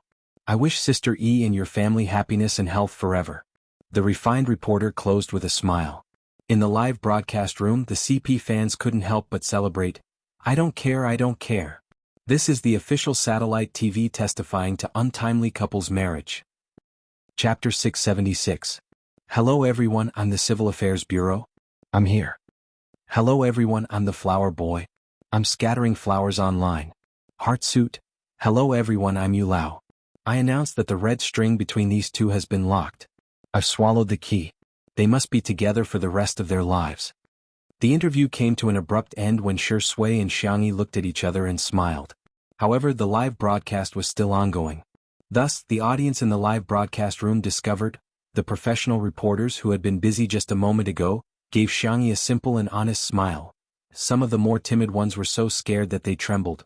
I wish Sister E and your family happiness and health forever. The refined reporter closed with a smile. In the live broadcast room, the CP fans couldn't help but celebrate. I don't care, I don't care. This is the official satellite TV testifying to untimely couples' marriage. Chapter 676. Hello everyone, I'm the Civil Affairs Bureau. I'm here. Hello everyone, I'm the flower boy. I'm scattering flowers online. Heartsuit. Hello everyone, I'm Yu Lao. I announce that the red string between these two has been locked. I've swallowed the key. They must be together for the rest of their lives. The interview came to an abrupt end when Shui and Xianxi looked at each other and smiled. However, the live broadcast was still ongoing. Thus, the audience in the live broadcast room discovered, the professional reporters who had been busy just a moment ago, gave Xianxi a simple and honest smile. Some of the more timid ones were so scared that they trembled.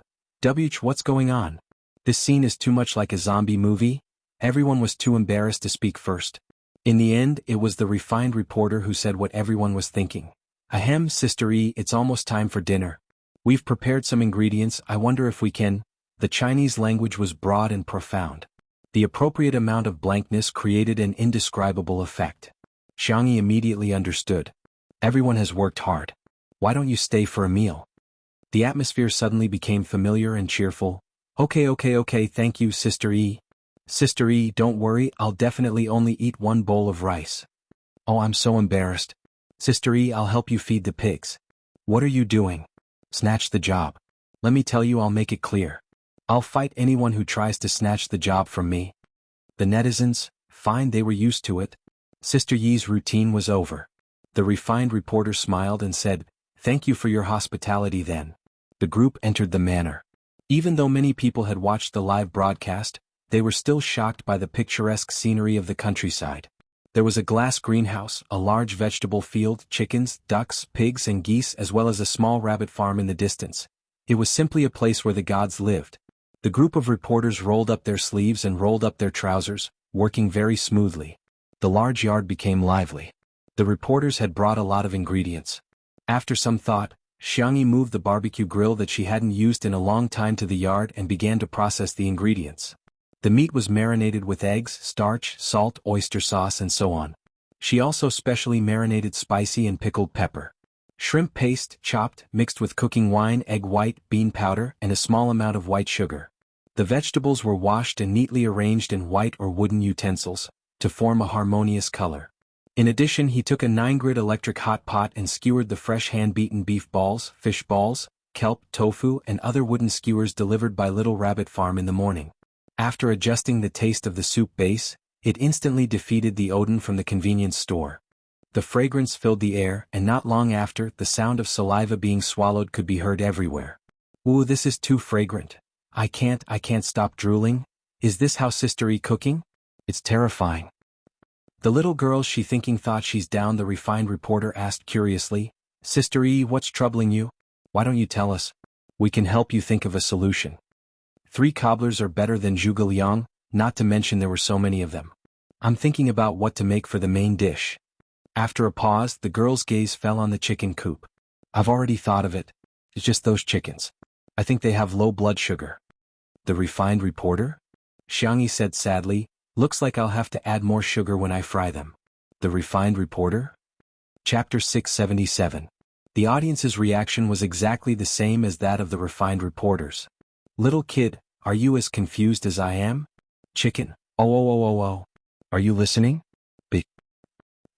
What's going on? This scene is too much like a zombie movie? Everyone was too embarrassed to speak first. In the end, it was the refined reporter who said what everyone was thinking. Ahem, Sister E, it's almost time for dinner. We've prepared some ingredients, I wonder if we can. The Chinese language was broad and profound. The appropriate amount of blankness created an indescribable effect. Xianxi immediately understood. Everyone has worked hard. Why don't you stay for a meal? The atmosphere suddenly became familiar and cheerful. Okay, thank you, Sister E. Sister E, don't worry, I'll definitely only eat one bowl of rice. Oh, I'm so embarrassed. Sister E, I'll help you feed the pigs. What are you doing? Snatch the job. Let me tell you, I'll make it clear. I'll fight anyone who tries to snatch the job from me. The netizens, fine, they were used to it. Sister Yi's routine was over. The refined reporter smiled and said, thank you for your hospitality then. The group entered the manor. Even though many people had watched the live broadcast, they were still shocked by the picturesque scenery of the countryside. There was a glass greenhouse, a large vegetable field, chickens, ducks, pigs and geese as well as a small rabbit farm in the distance. It was simply a place where the gods lived. The group of reporters rolled up their sleeves and rolled up their trousers, working very smoothly. The large yard became lively. The reporters had brought a lot of ingredients. After some thought, Xianxia moved the barbecue grill that she hadn't used in a long time to the yard and began to process the ingredients. The meat was marinated with eggs, starch, salt, oyster sauce and so on. She also specially marinated spicy and pickled pepper. Shrimp paste, chopped, mixed with cooking wine, egg white, bean powder, and a small amount of white sugar. The vegetables were washed and neatly arranged in white or wooden utensils, to form a harmonious color. In addition, he took a 9-grit electric hot pot and skewered the fresh hand-beaten beef balls, fish balls, kelp, tofu, and other wooden skewers delivered by Little Rabbit Farm in the morning. After adjusting the taste of the soup base, it instantly defeated the odor from the convenience store. The fragrance filled the air, and not long after, the sound of saliva being swallowed could be heard everywhere. "Ooh, this is too fragrant. I can't stop drooling. Is this how Sister E cooking? It's terrifying." The little girl she thinking thought she's down, the refined reporter asked curiously. "Sister E, what's troubling you? Why don't you tell us? We can help you think of a solution. 3 cobblers are better than zhuge liang, not to mention there were so many of them. I'm thinking about what to make for the main dish." After a pause, the girl's gaze fell on the chicken coop. "I've already thought of it. It's just those chickens. I think they have low blood sugar." The refined reporter? Xianxia said sadly, "Looks like I'll have to add more sugar when I fry them." The refined reporter? Chapter 677. The audience's reaction was exactly the same as that of the refined reporters. "Little kid, are you as confused as I am? Chicken, oh. Are you listening? B.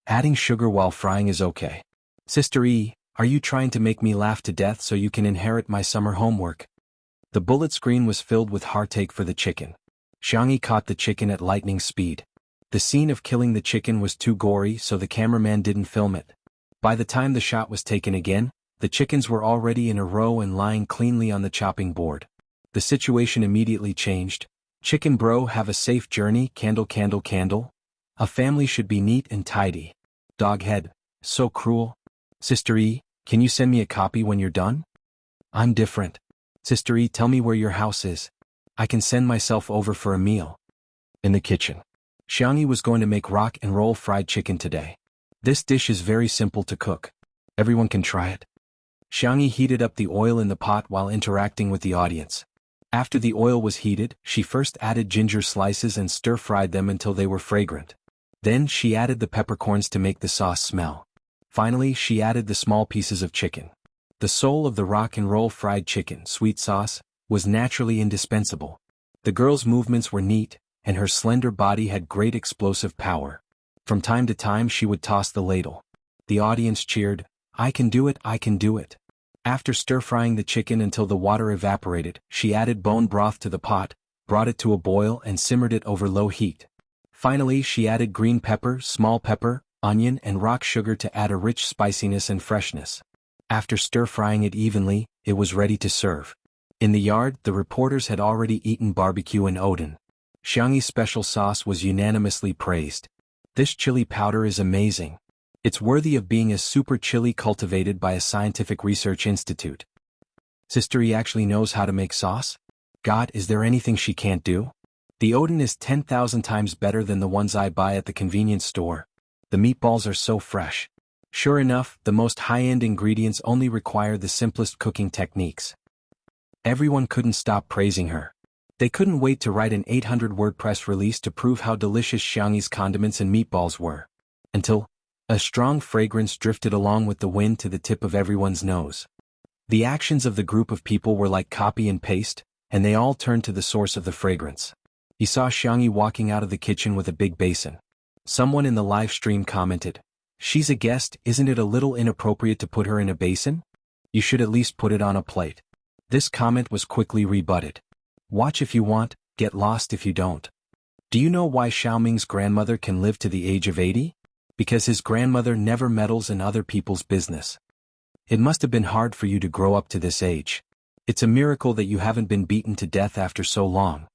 Adding sugar while frying is okay. Sister E, are you trying to make me laugh to death so you can inherit my summer homework?" The bullet screen was filled with heartache for the chicken. Xianxia caught the chicken at lightning speed. The scene of killing the chicken was too gory, so the cameraman didn't film it. By the time the shot was taken again, the chickens were already in a row and lying cleanly on the chopping board. The situation immediately changed. "Chicken bro, have a safe journey, candle. A family should be neat and tidy. Dog head, so cruel. Sister E, can you send me a copy when you're done? I'm different. Sister E, tell me where your house is. I can send myself over for a meal." In the kitchen. Xianxia was going to make rock and roll fried chicken today. This dish is very simple to cook. Everyone can try it. Xianxia heated up the oil in the pot while interacting with the audience. After the oil was heated, she first added ginger slices and stir-fried them until they were fragrant. Then she added the peppercorns to make the sauce smell. Finally, she added the small pieces of chicken. The soul of the rock and roll fried chicken, sweet sauce, was naturally indispensable. The girl's movements were neat, and her slender body had great explosive power. From time to time she would toss the ladle. The audience cheered, I can do it. After stir-frying the chicken until the water evaporated, she added bone broth to the pot, brought it to a boil and simmered it over low heat. Finally she added green pepper, small pepper, onion and rock sugar to add a rich spiciness and freshness. After stir-frying it evenly, it was ready to serve. In the yard, the reporters had already eaten barbecue and odin. Xianxia's special sauce was unanimously praised. This chili powder is amazing. It's worthy of being a super chili cultivated by a scientific research institute. Sister E actually knows how to make sauce? God, is there anything she can't do? The odin is 10,000 times better than the ones I buy at the convenience store. The meatballs are so fresh. Sure enough, the most high-end ingredients only require the simplest cooking techniques. Everyone couldn't stop praising her. They couldn't wait to write an 800-word press release to prove how delicious Xianxia's condiments and meatballs were. Until a strong fragrance drifted along with the wind to the tip of everyone's nose. The actions of the group of people were like copy and paste, and they all turned to the source of the fragrance. He saw Xianxia walking out of the kitchen with a big basin. Someone in the live stream commented, "She's a guest, isn't it a little inappropriate to put her in a basin? You should at least put it on a plate." This comment was quickly rebutted. Watch if you want, get lost if you don't. Do you know why Xiaoming's grandmother can live to the age of 80? Because his grandmother never meddles in other people's business. It must have been hard for you to grow up to this age. It's a miracle that you haven't been beaten to death after so long.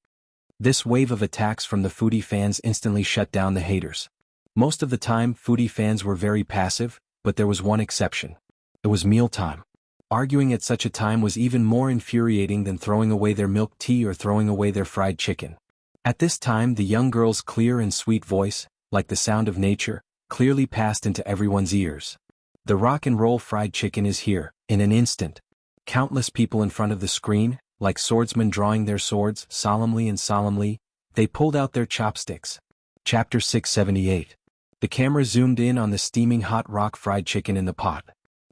This wave of attacks from the foodie fans instantly shut down the haters. Most of the time, foodie fans were very passive, but there was one exception. It was mealtime. Arguing at such a time was even more infuriating than throwing away their milk tea or throwing away their fried chicken. At this time, the young girl's clear and sweet voice, like the sound of nature, clearly passed into everyone's ears. The rock and roll fried chicken is here, in an instant. Countless people in front of the screen, like swordsmen drawing their swords, solemnly, they pulled out their chopsticks. Chapter 678. The camera zoomed in on the steaming hot rock fried chicken in the pot.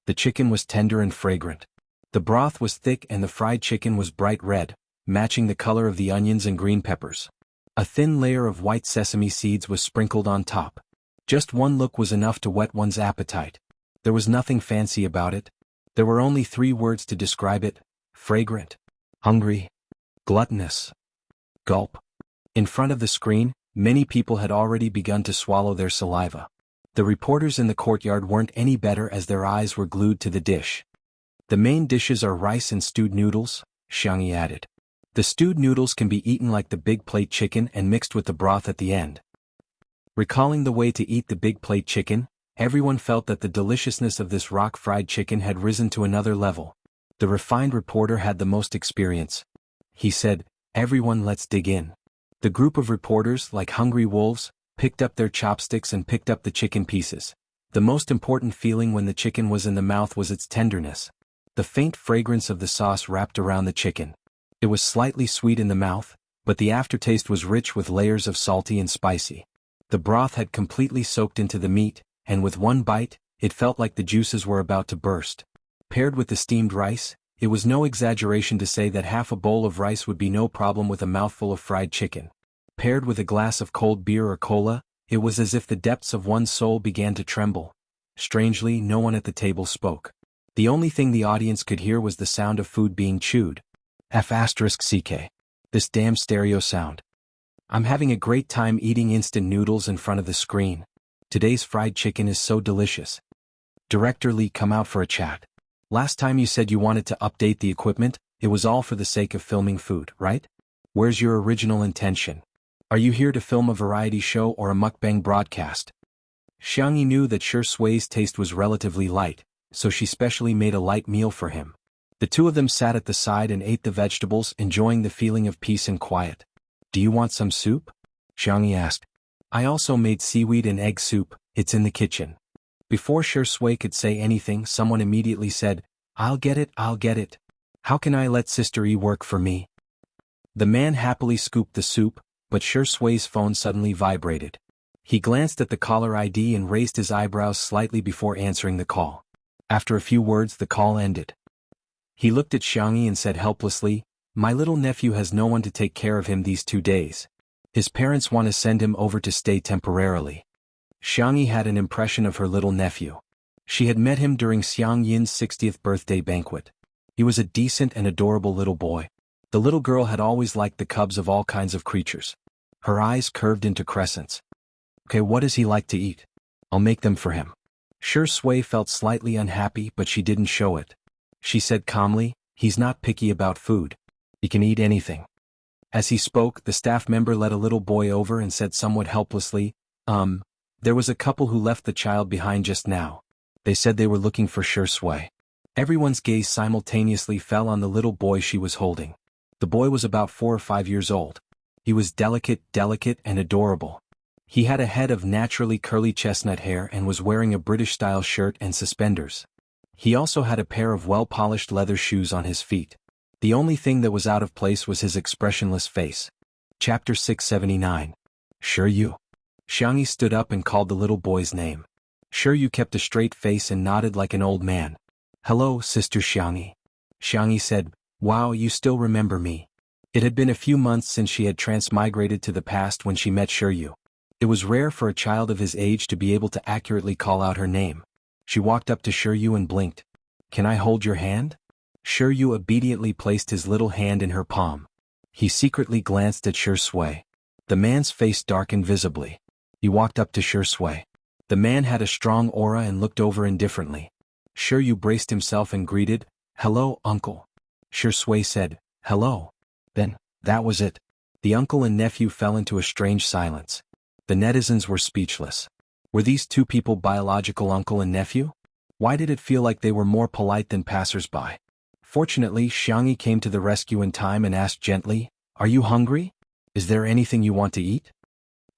The chicken was tender and fragrant. The broth was thick and the fried chicken was bright red, matching the color of the onions and green peppers. A thin layer of white sesame seeds was sprinkled on top. Just one look was enough to whet one's appetite. There was nothing fancy about it. There were only 3 words to describe it: fragrant, hungry, gluttonous. Gulp. In front of the screen, many people had already begun to swallow their saliva. The reporters in the courtyard weren't any better as their eyes were glued to the dish. The main dishes are rice and stewed noodles, Xianxia added. The stewed noodles can be eaten like the big plate chicken and mixed with the broth at the end. Recalling the way to eat the big plate chicken, everyone felt that the deliciousness of this rock fried chicken had risen to another level. The refined reporter had the most experience. He said, "Everyone, let's dig in." The group of reporters, like hungry wolves, picked up their chopsticks and picked up the chicken pieces. The most important feeling when the chicken was in the mouth was its tenderness. The faint fragrance of the sauce wrapped around the chicken. It was slightly sweet in the mouth, but the aftertaste was rich with layers of salty and spicy. The broth had completely soaked into the meat, and with one bite, it felt like the juices were about to burst. Paired with the steamed rice, it was no exaggeration to say that half a bowl of rice would be no problem with a mouthful of fried chicken. Paired with a glass of cold beer or cola, it was as if the depths of one's soul began to tremble. Strangely, no one at the table spoke. The only thing the audience could hear was the sound of food being chewed. F***ck. This damn stereo sound. I'm having a great time eating instant noodles in front of the screen. Today's fried chicken is so delicious. Director Lee, come out for a chat. Last time you said you wanted to update the equipment, it was all for the sake of filming food, right? Where's your original intention? Are you here to film a variety show or a mukbang broadcast? Xianxia knew that Sui's taste was relatively light, so she specially made a light meal for him. The two of them sat at the side and ate the vegetables, enjoying the feeling of peace and quiet. Do you want some soup? Xianxia asked. I also made seaweed and egg soup, it's in the kitchen. Before Sui could say anything, someone immediately said, I'll get it. How can I let Sister E work for me? The man happily scooped the soup, but Sui's phone suddenly vibrated. He glanced at the caller ID and raised his eyebrows slightly before answering the call. After a few words, the call ended. He looked at Xianxia and said helplessly, My little nephew has no one to take care of him these 2 days. His parents want to send him over to stay temporarily. Xianxia had an impression of her little nephew. She had met him during Xiang Yin's 60th birthday banquet. He was a decent and adorable little boy. The little girl had always liked the cubs of all kinds of creatures. Her eyes curved into crescents. Okay, what does he like to eat? I'll make them for him. Sui felt slightly unhappy, but she didn't show it. She said calmly, he's not picky about food. He can eat anything. As he spoke, the staff member led a little boy over and said somewhat helplessly, there was a couple who left the child behind just now. They said they were looking for Sui. Everyone's gaze simultaneously fell on the little boy she was holding. The boy was about 4 or 5 years old. He was delicate and adorable. He had a head of naturally curly chestnut hair and was wearing a British-style shirt and suspenders. He also had a pair of well-polished leather shoes on his feet. The only thing that was out of place was his expressionless face. Chapter 679. Yu. Xianxia stood up and called the little boy's name. Yu kept a straight face and nodded like an old man. Hello, Sister Xianxia. Xianxia said, Wow, you still remember me. It had been a few months since she had transmigrated to the past when she met Yu. It was rare for a child of his age to be able to accurately call out her name. She walked up to Yu and blinked. Can I hold your hand? Yu obediently placed his little hand in her palm. He secretly glanced at Sui. The man's face darkened visibly. He walked up to Sui. The man had a strong aura and looked over indifferently. Yu braced himself and greeted, Hello, uncle. Sui said, Hello. Then, that was it. The uncle and nephew fell into a strange silence. The netizens were speechless. Were these two people biological uncle and nephew? Why did it feel like they were more polite than passers-by? Fortunately, Xianxia came to the rescue in time and asked gently, "Are you hungry? Is there anything you want to eat?"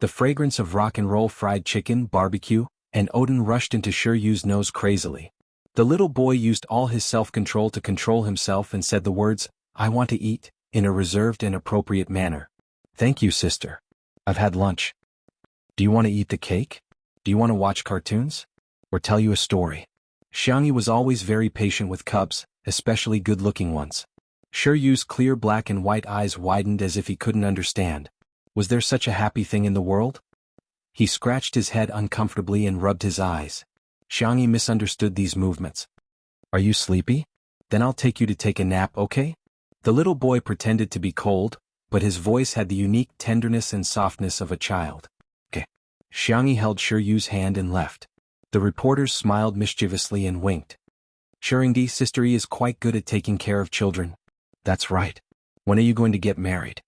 The fragrance of rock and roll fried chicken, barbecue, and Odin rushed into Shiryu's nose crazily. The little boy used all his self-control to control himself and said the words, "I want to eat," in a reserved and appropriate manner. "Thank you, sister. I've had lunch. Do you want to eat the cake? Do you want to watch cartoons? Or tell you a story?" Xianxia was always very patient with cubs, especially good-looking ones. Shiryu's clear black and white eyes widened as if he couldn't understand. Was there such a happy thing in the world? He scratched his head uncomfortably and rubbed his eyes. Xianxia misunderstood these movements. "Are you sleepy? Then I'll take you to take a nap, okay?" The little boy pretended to be cold, but his voice had the unique tenderness and softness of a child. "Okay." Xianxia held Shiryu's hand and left. The reporters smiled mischievously and winked. "Shiringdi, sister is quite good at taking care of children." "That's right. When are you going to get married?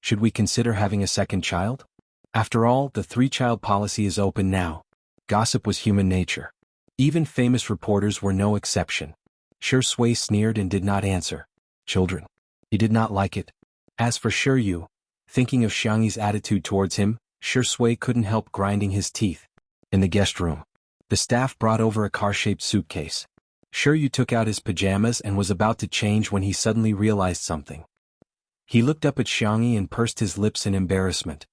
Should we consider having a second child? After all, the three-child policy is open now." Gossip was human nature. Even famous reporters were no exception. Shui sneered and did not answer. Children. He did not like it. As for Shiryu, thinking of Xianxi's attitude towards him, Shui couldn't help grinding his teeth. In the guest room, the staff brought over a car-shaped suitcase. Shiryu took out his pajamas and was about to change when he suddenly realized something. He looked up at Xianxia and pursed his lips in embarrassment.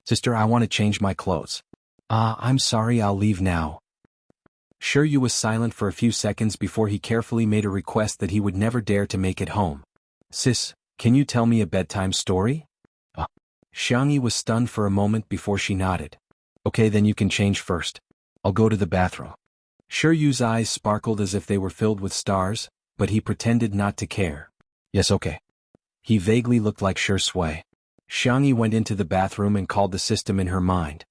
"Sister, I want to change my clothes." I'm sorry, I'll leave now." Shiryu was silent for a few seconds before he carefully made a request that he would never dare to make at home. "Sis, can you tell me a bedtime story?" Xianxia was stunned for a moment before she nodded. "Okay, then you can change first. I'll go to the bathroom." Shiryu's eyes sparkled as if they were filled with stars, but he pretended not to care. "Yes, okay." He vaguely looked like Shui. Xianxia went into the bathroom and called the system in her mind.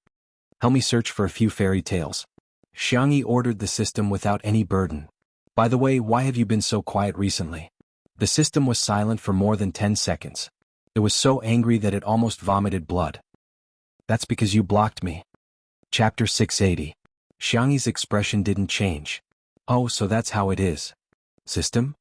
"Help me search for a few fairy tales." Xianxia ordered the system without any burden. "By the way, why have you been so quiet recently?" The system was silent for more than 10 seconds. It was so angry that it almost vomited blood. "That's because you blocked me." Chapter 680. Xianxi's expression didn't change. "Oh, so that's how it is. System?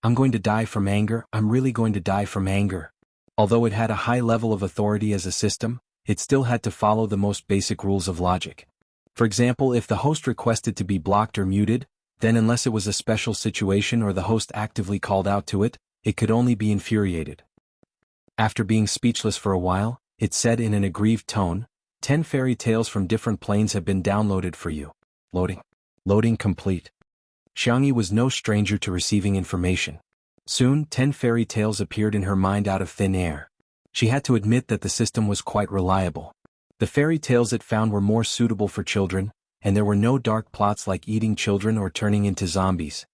I'm going to die from anger, I'm really going to die from anger." Although it had a high level of authority as a system, it still had to follow the most basic rules of logic. For example, if the host requested to be blocked or muted, then unless it was a special situation or the host actively called out to it, it could only be infuriated. After being speechless for a while, it said in an aggrieved tone, 10 fairy tales from different planes have been downloaded for you. Loading. Loading complete. Xianxia was no stranger to receiving information. Soon, 10 fairy tales appeared in her mind out of thin air. She had to admit that the system was quite reliable. The fairy tales it found were more suitable for children, and there were no dark plots like eating children or turning into zombies.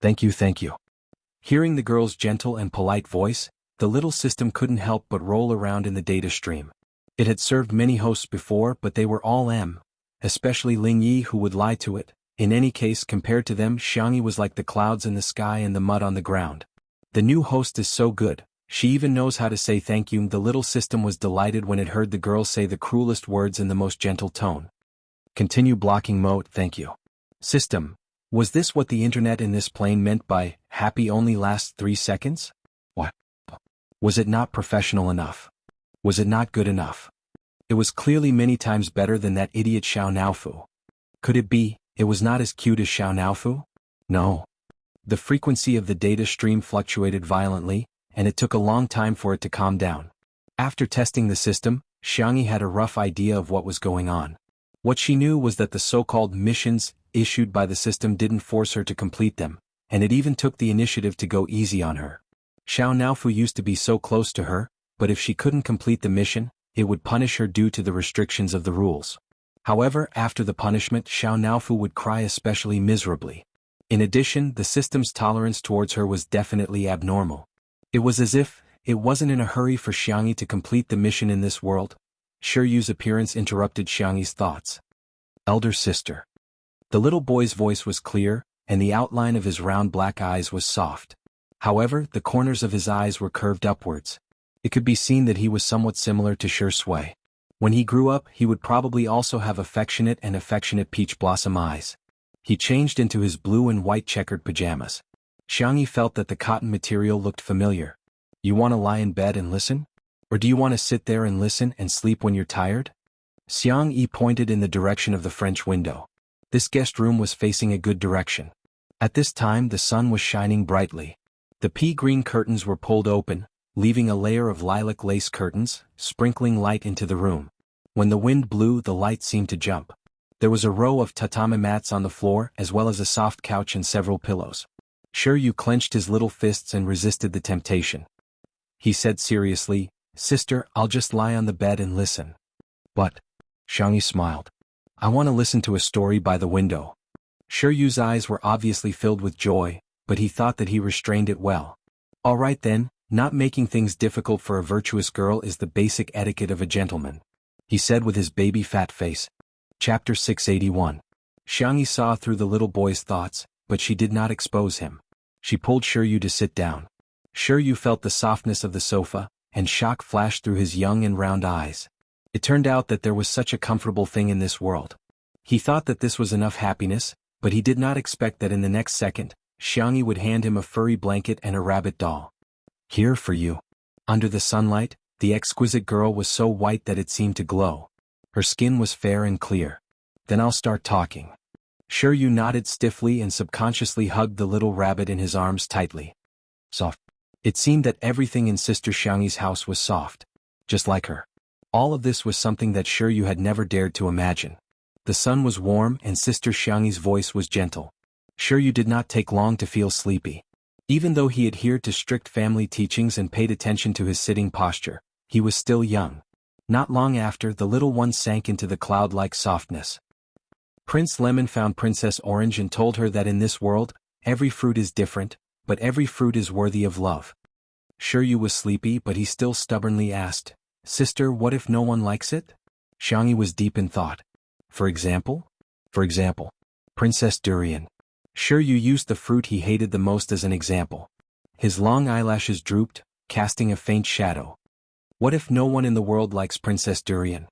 Thank you, thank you." Hearing the girl's gentle and polite voice, the little system couldn't help but roll around in the data stream. It had served many hosts before, but they were all especially Ling Yi, who would lie to it. In any case, compared to them, Xianxia was like the clouds in the sky and the mud on the ground. The new host is so good. She even knows how to say thank you. The little system was delighted when it heard the girl say the cruelest words in the most gentle tone. Continue blocking mode, thank you. System, was this what the internet in this plane meant by happy only lasts 3 seconds? What? Was it not professional enough? Was it not good enough? It was clearly many times better than that idiot Xiao Naofu. Could it be, it was not as cute as Xiao Naofu? No. The frequency of the data stream fluctuated violently, and it took a long time for it to calm down. After testing the system, Xianxia had a rough idea of what was going on. What she knew was that the so-called missions issued by the system didn't force her to complete them, and it even took the initiative to go easy on her. Xiao Naofu used to be so close to her, but if she couldn't complete the mission, it would punish her due to the restrictions of the rules. However, after the punishment, Xiao Naofu would cry especially miserably. In addition, the system's tolerance towards her was definitely abnormal. It was as if it wasn't in a hurry for Xianxia to complete the mission in this world. Shiryu's appearance interrupted Xianxi's thoughts. Elder sister. The little boy's voice was clear, and the outline of his round black eyes was soft. However, the corners of his eyes were curved upwards. It could be seen that he was somewhat similar to Shui. When he grew up, he would probably also have affectionate peach blossom eyes. He changed into his blue and white checkered pajamas. Xianxia felt that the cotton material looked familiar. You want to lie in bed and listen? Or do you want to sit there and listen and sleep when you're tired? Xianxia pointed in the direction of the French window. This guest room was facing a good direction. At this time the sun was shining brightly. The pea-green curtains were pulled open, leaving a layer of lilac lace curtains, sprinkling light into the room. When the wind blew, the light seemed to jump. There was a row of tatami mats on the floor as well as a soft couch and several pillows. Xianxia clenched his little fists and resisted the temptation. He said seriously, "Sister, I'll just lie on the bed and listen." "But," Xianxia smiled, "I want to listen to a story by the window." Xianxia's eyes were obviously filled with joy, but he thought that he restrained it well. "All right then, not making things difficult for a virtuous girl is the basic etiquette of a gentleman," he said with his baby fat face. Chapter 681. Xianxia saw through the little boy's thoughts, but she did not expose him. She pulled Xianxia to sit down. Xianxia felt the softness of the sofa, and shock flashed through his young and round eyes. It turned out that there was such a comfortable thing in this world. He thought that this was enough happiness, but he did not expect that in the next second, Xianxia would hand him a furry blanket and a rabbit doll. "Here for you." Under the sunlight, the exquisite girl was so white that it seemed to glow. Her skin was fair and clear. "Then I'll start talking." Xianxia nodded stiffly and subconsciously hugged the little rabbit in his arms tightly. Soft. It seemed that everything in Sister Xianxia's house was soft. Just like her. All of this was something that Xianxia had never dared to imagine. The sun was warm and Sister Xianxia's voice was gentle. Xianxia did not take long to feel sleepy. Even though he adhered to strict family teachings and paid attention to his sitting posture, he was still young. Not long after, the little one sank into the cloud-like softness. Prince Lemon found Princess Orange and told her that in this world, every fruit is different, but every fruit is worthy of love. Xianxia was sleepy, but he still stubbornly asked, "Sister, what if no one likes it?" Xianxia was deep in thought. For example? Princess Durian. Xianxia used the fruit he hated the most as an example. His long eyelashes drooped, casting a faint shadow. What if no one in the world likes Princess Durian?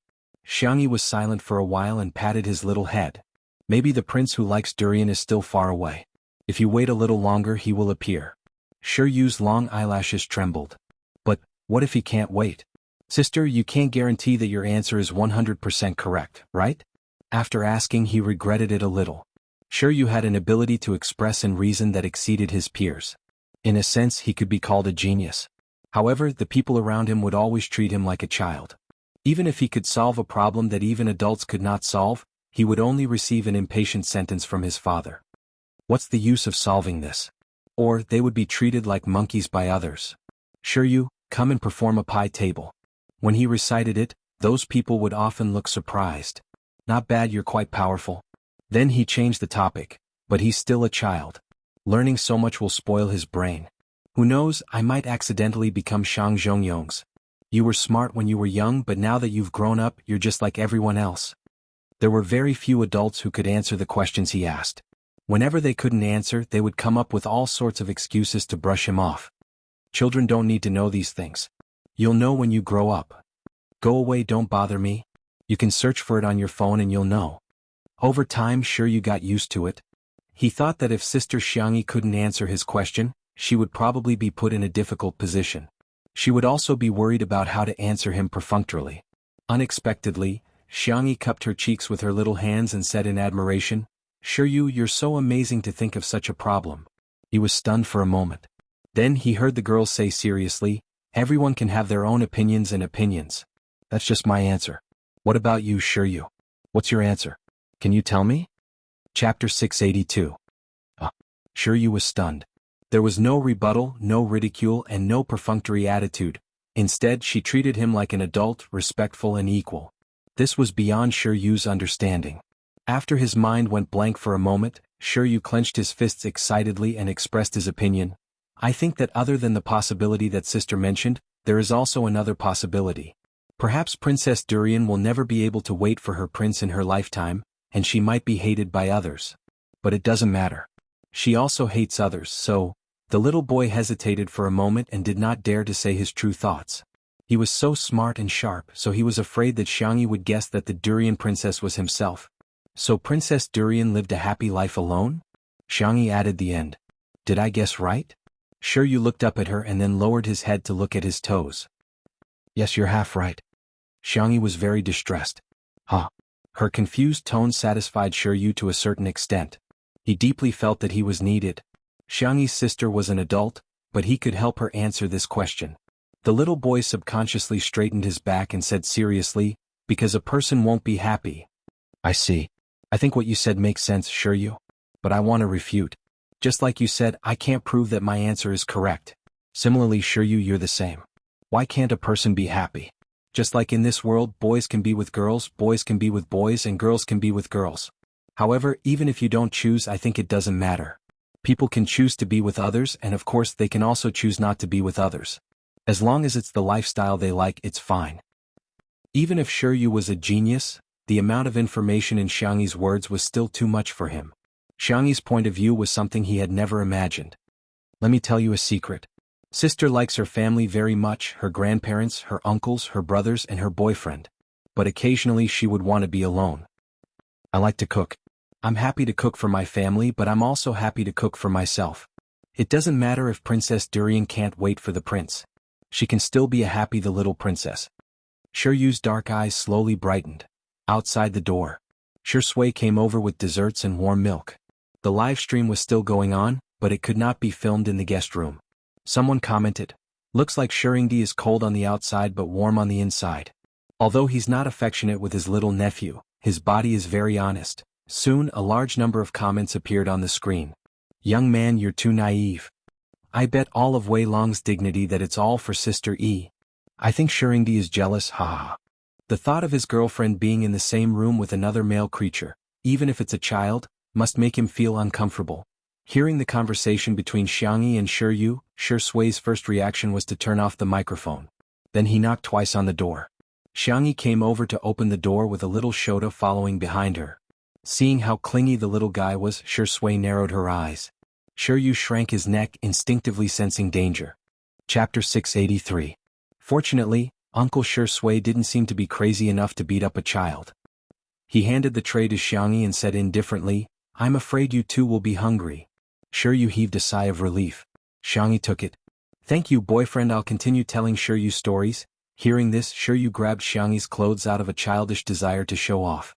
Xianxia was silent for a while and patted his little head. Maybe the prince who likes durian is still far away. If you wait a little longer he will appear. Xianxia's long eyelashes trembled. But, what if he can't wait? Sister, you can't guarantee that your answer is 100% correct, right? After asking, he regretted it a little. Xianxia had an ability to express and reason that exceeded his peers. In a sense, he could be called a genius. However, the people around him would always treat him like a child. Even if he could solve a problem that even adults could not solve, he would only receive an impatient sentence from his father. What's the use of solving this? Or, they would be treated like monkeys by others. Xianxia, come and perform a pie table. When he recited it, those people would often look surprised. Not bad, you're quite powerful. Then he changed the topic, but he's still a child. Learning so much will spoil his brain. Who knows, I might accidentally become Shang Zhongyong's. You were smart when you were young, but now that you've grown up, you're just like everyone else. There were very few adults who could answer the questions he asked. Whenever they couldn't answer, they would come up with all sorts of excuses to brush him off. Children don't need to know these things. You'll know when you grow up. Go away, don't bother me. You can search for it on your phone and you'll know. Over time, Xianxia got used to it. He thought that if Sister Xianxia couldn't answer his question, she would probably be put in a difficult position. She would also be worried about how to answer him perfunctorily. Unexpectedly, Xianxia cupped her cheeks with her little hands and said in admiration, "Xianxia, you're so amazing to think of such a problem." He was stunned for a moment. Then he heard the girl say seriously, "Everyone can have their own opinions and opinions. That's just my answer. What about you, Xianxia? What's your answer? Can you tell me?" Chapter 682. Xianxia was stunned. There was no rebuttal, no ridicule, and no perfunctory attitude. Instead, she treated him like an adult, respectful and equal. This was beyond Xianxia's understanding. After his mind went blank for a moment, Xianxia clenched his fists excitedly and expressed his opinion. "I think that other than the possibility that Sister mentioned, there is also another possibility. Perhaps Princess Durian will never be able to wait for her prince in her lifetime, and she might be hated by others. But it doesn't matter. She also hates others, so..." The little boy hesitated for a moment and did not dare to say his true thoughts. He was so smart and sharp, so he was afraid that Xianxia would guess that the durian princess was himself. So Princess Durian lived a happy life alone? Xianxia added the end. Did I guess right? Shiryu looked up at her and then lowered his head to look at his toes. Yes, you're half right. Xianxia was very distressed. Huh. Her confused tone satisfied Shiryu to a certain extent. He deeply felt that he was needed. Xiangxi's sister was an adult, but he could help her answer this question. The little boy subconsciously straightened his back and said seriously, because a person won't be happy. I see. I think what you said makes sense, Shiryu. But I want to refute. Just like you said, I can't prove that my answer is correct. Similarly, Shiryu, you're the same. Why can't a person be happy? Just like in this world, boys can be with girls, boys can be with boys, and girls can be with girls. However, even if you don't choose, I think it doesn't matter. People can choose to be with others, and of course they can also choose not to be with others. As long as it's the lifestyle they like, it's fine. Even if Shiryu was a genius, the amount of information in Xiangxi's words was still too much for him. Xiangxi's point of view was something he had never imagined. Let me tell you a secret. Sister likes her family very much, her grandparents, her uncles, her brothers, and her boyfriend. But occasionally she would want to be alone. I like to cook. I'm happy to cook for my family, but I'm also happy to cook for myself. It doesn't matter if Princess Durian can't wait for the prince. She can still be a happy the little princess. Shiryu's dark eyes slowly brightened. Outside the door, Shui came over with desserts and warm milk. The live stream was still going on, but it could not be filmed in the guest room. Someone commented, "Looks like Shirindi is cold on the outside but warm on the inside." Although he's not affectionate with his little nephew, his body is very honest. Soon a large number of comments appeared on the screen. "Young man, you're too naive. I bet all of Wei Long's dignity that it's all for Sister E. I think Shirindi is jealous, haha." The thought of his girlfriend being in the same room with another male creature, even if it's a child, must make him feel uncomfortable. Hearing the conversation between Xiangxia and Shiryu, Shui's first reaction was to turn off the microphone. Then he knocked twice on the door. Xiangxia came over to open the door with a little Shota following behind her. Seeing how clingy the little guy was, Shui narrowed her eyes. Shiryu shrank his neck, instinctively sensing danger. Chapter 683. Fortunately, Uncle Shui didn't seem to be crazy enough to beat up a child. He handed the tray to Xiangxia and said indifferently, "I'm afraid you two will be hungry." Shiryu heaved a sigh of relief. Xiangxia took it. "Thank you, boyfriend, I'll continue telling Shiryu stories." Hearing this, Shiryu grabbed Xiangxi's clothes out of a childish desire to show off.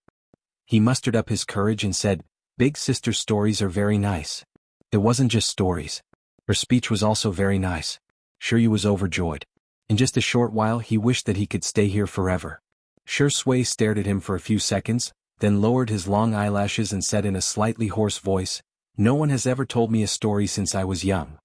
He mustered up his courage and said, "Big sister's stories are very nice." It wasn't just stories. Her speech was also very nice. Shiryu was overjoyed. In just a short while he wished that he could stay here forever. Shui stared at him for a few seconds, then lowered his long eyelashes and said in a slightly hoarse voice, "No one has ever told me a story since I was young."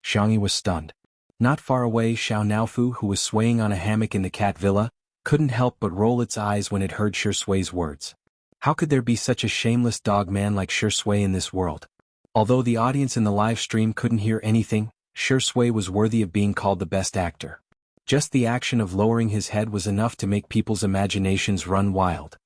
Xiangxia was stunned. Not far away, Xiao, who was swaying on a hammock in the cat villa, couldn't help but roll its eyes when it heard Shui's words. How could there be such a shameless dog man like Shui in this world? Although the audience in the live stream couldn't hear anything, Shui was worthy of being called the best actor. Just the action of lowering his head was enough to make people's imaginations run wild.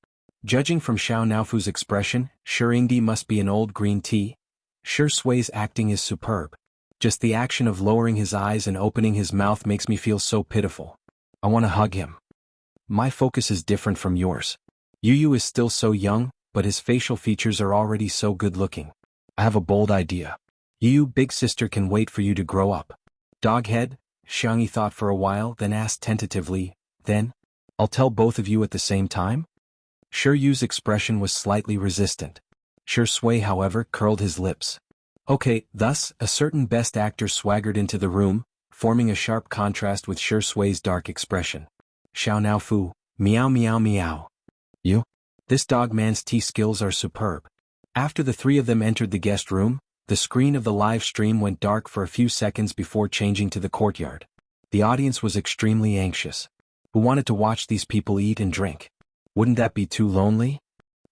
Judging from Xiaofu's expression, Shirindi must be an old green tea. Shui's acting is superb. Just the action of lowering his eyes and opening his mouth makes me feel so pitiful. I want to hug him. My focus is different from yours. Yu is still so young, but his facial features are already so good-looking. I have a bold idea. Big sister can wait for you to grow up. Doghead, Xiangxia thought for a while, then asked tentatively, "Then? I'll tell both of you at the same time?" Shiryu's expression was slightly resistant. Shui, however, curled his lips. Okay, thus, a certain best actor swaggered into the room, forming a sharp contrast with Shui's dark expression. Xiaofu, meow meow meow. You? This dog man's tea skills are superb. After the three of them entered the guest room, the screen of the live stream went dark for a few seconds before changing to the courtyard. The audience was extremely anxious. Who wanted to watch these people eat and drink? Wouldn't that be too lonely?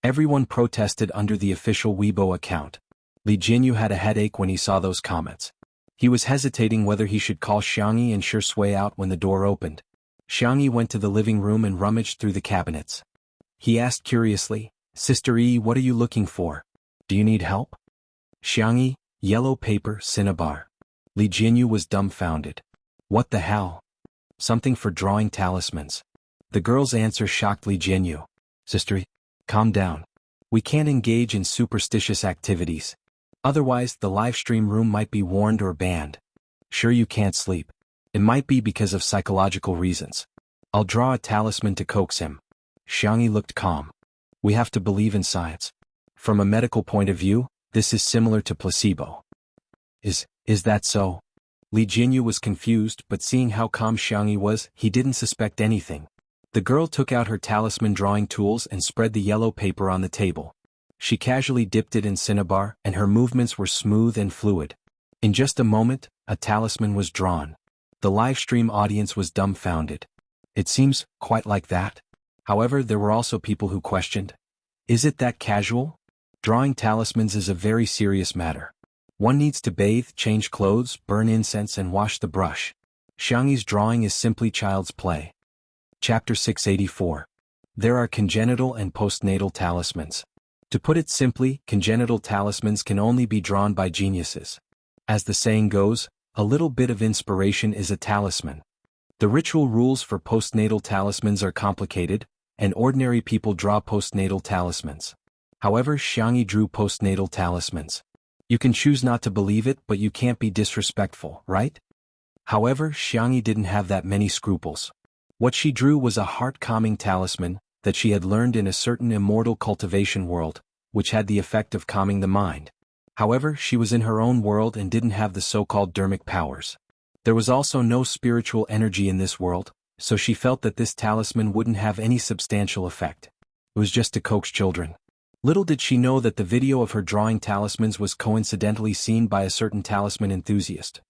Everyone protested under the official Weibo account. Li Jinyu had a headache when he saw those comments. He was hesitating whether he should call Xiangxia and Shui out when the door opened. Xiangxia went to the living room and rummaged through the cabinets. He asked curiously, "Sister E, what are you looking for? Do you need help?" Xiangxia, yellow paper, cinnabar. Li Jinyu was dumbfounded. What the hell? Something for drawing talismans. The girl's answer shocked Li Jianyu. Sister, calm down. We can't engage in superstitious activities. Otherwise, the live stream room might be warned or banned. Sure you can't sleep. It might be because of psychological reasons. I'll draw a talisman to coax him. Xianxia looked calm. We have to believe in science. From a medical point of view, this is similar to placebo. Is that so? Li Jianyu was confused, but seeing how calm Xianxia was, he didn't suspect anything. The girl took out her talisman drawing tools and spread the yellow paper on the table. She casually dipped it in cinnabar, and her movements were smooth and fluid. In just a moment, a talisman was drawn. The live stream audience was dumbfounded. It seems quite like that. However, there were also people who questioned. Is it that casual? Drawing talismans is a very serious matter. One needs to bathe, change clothes, burn incense and wash the brush. Xianxia's drawing is simply child's play. Chapter 684. There are congenital and postnatal talismans. To put it simply, congenital talismans can only be drawn by geniuses. As the saying goes, a little bit of inspiration is a talisman. The ritual rules for postnatal talismans are complicated, and ordinary people draw postnatal talismans. However, Xianxia drew postnatal talismans. You can choose not to believe it, but you can't be disrespectful, right? However, Xianxia didn't have that many scruples. What she drew was a heart-calming talisman that she had learned in a certain immortal cultivation world, which had the effect of calming the mind. However, she was in her own world and didn't have the so-called dermic powers. There was also no spiritual energy in this world, so she felt that this talisman wouldn't have any substantial effect. It was just to coax children. Little did she know that the video of her drawing talismans was coincidentally seen by a certain talisman enthusiast.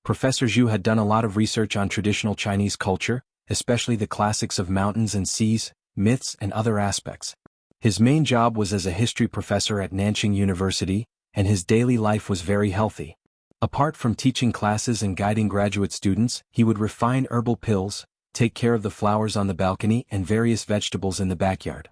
Professor Zhu had done a lot of research on traditional Chinese culture, especially the classics of mountains and seas, myths and other aspects. His main job was as a history professor at Nanjing University, and his daily life was very healthy. Apart from teaching classes and guiding graduate students, he would refine herbal pills, take care of the flowers on the balcony and various vegetables in the backyard.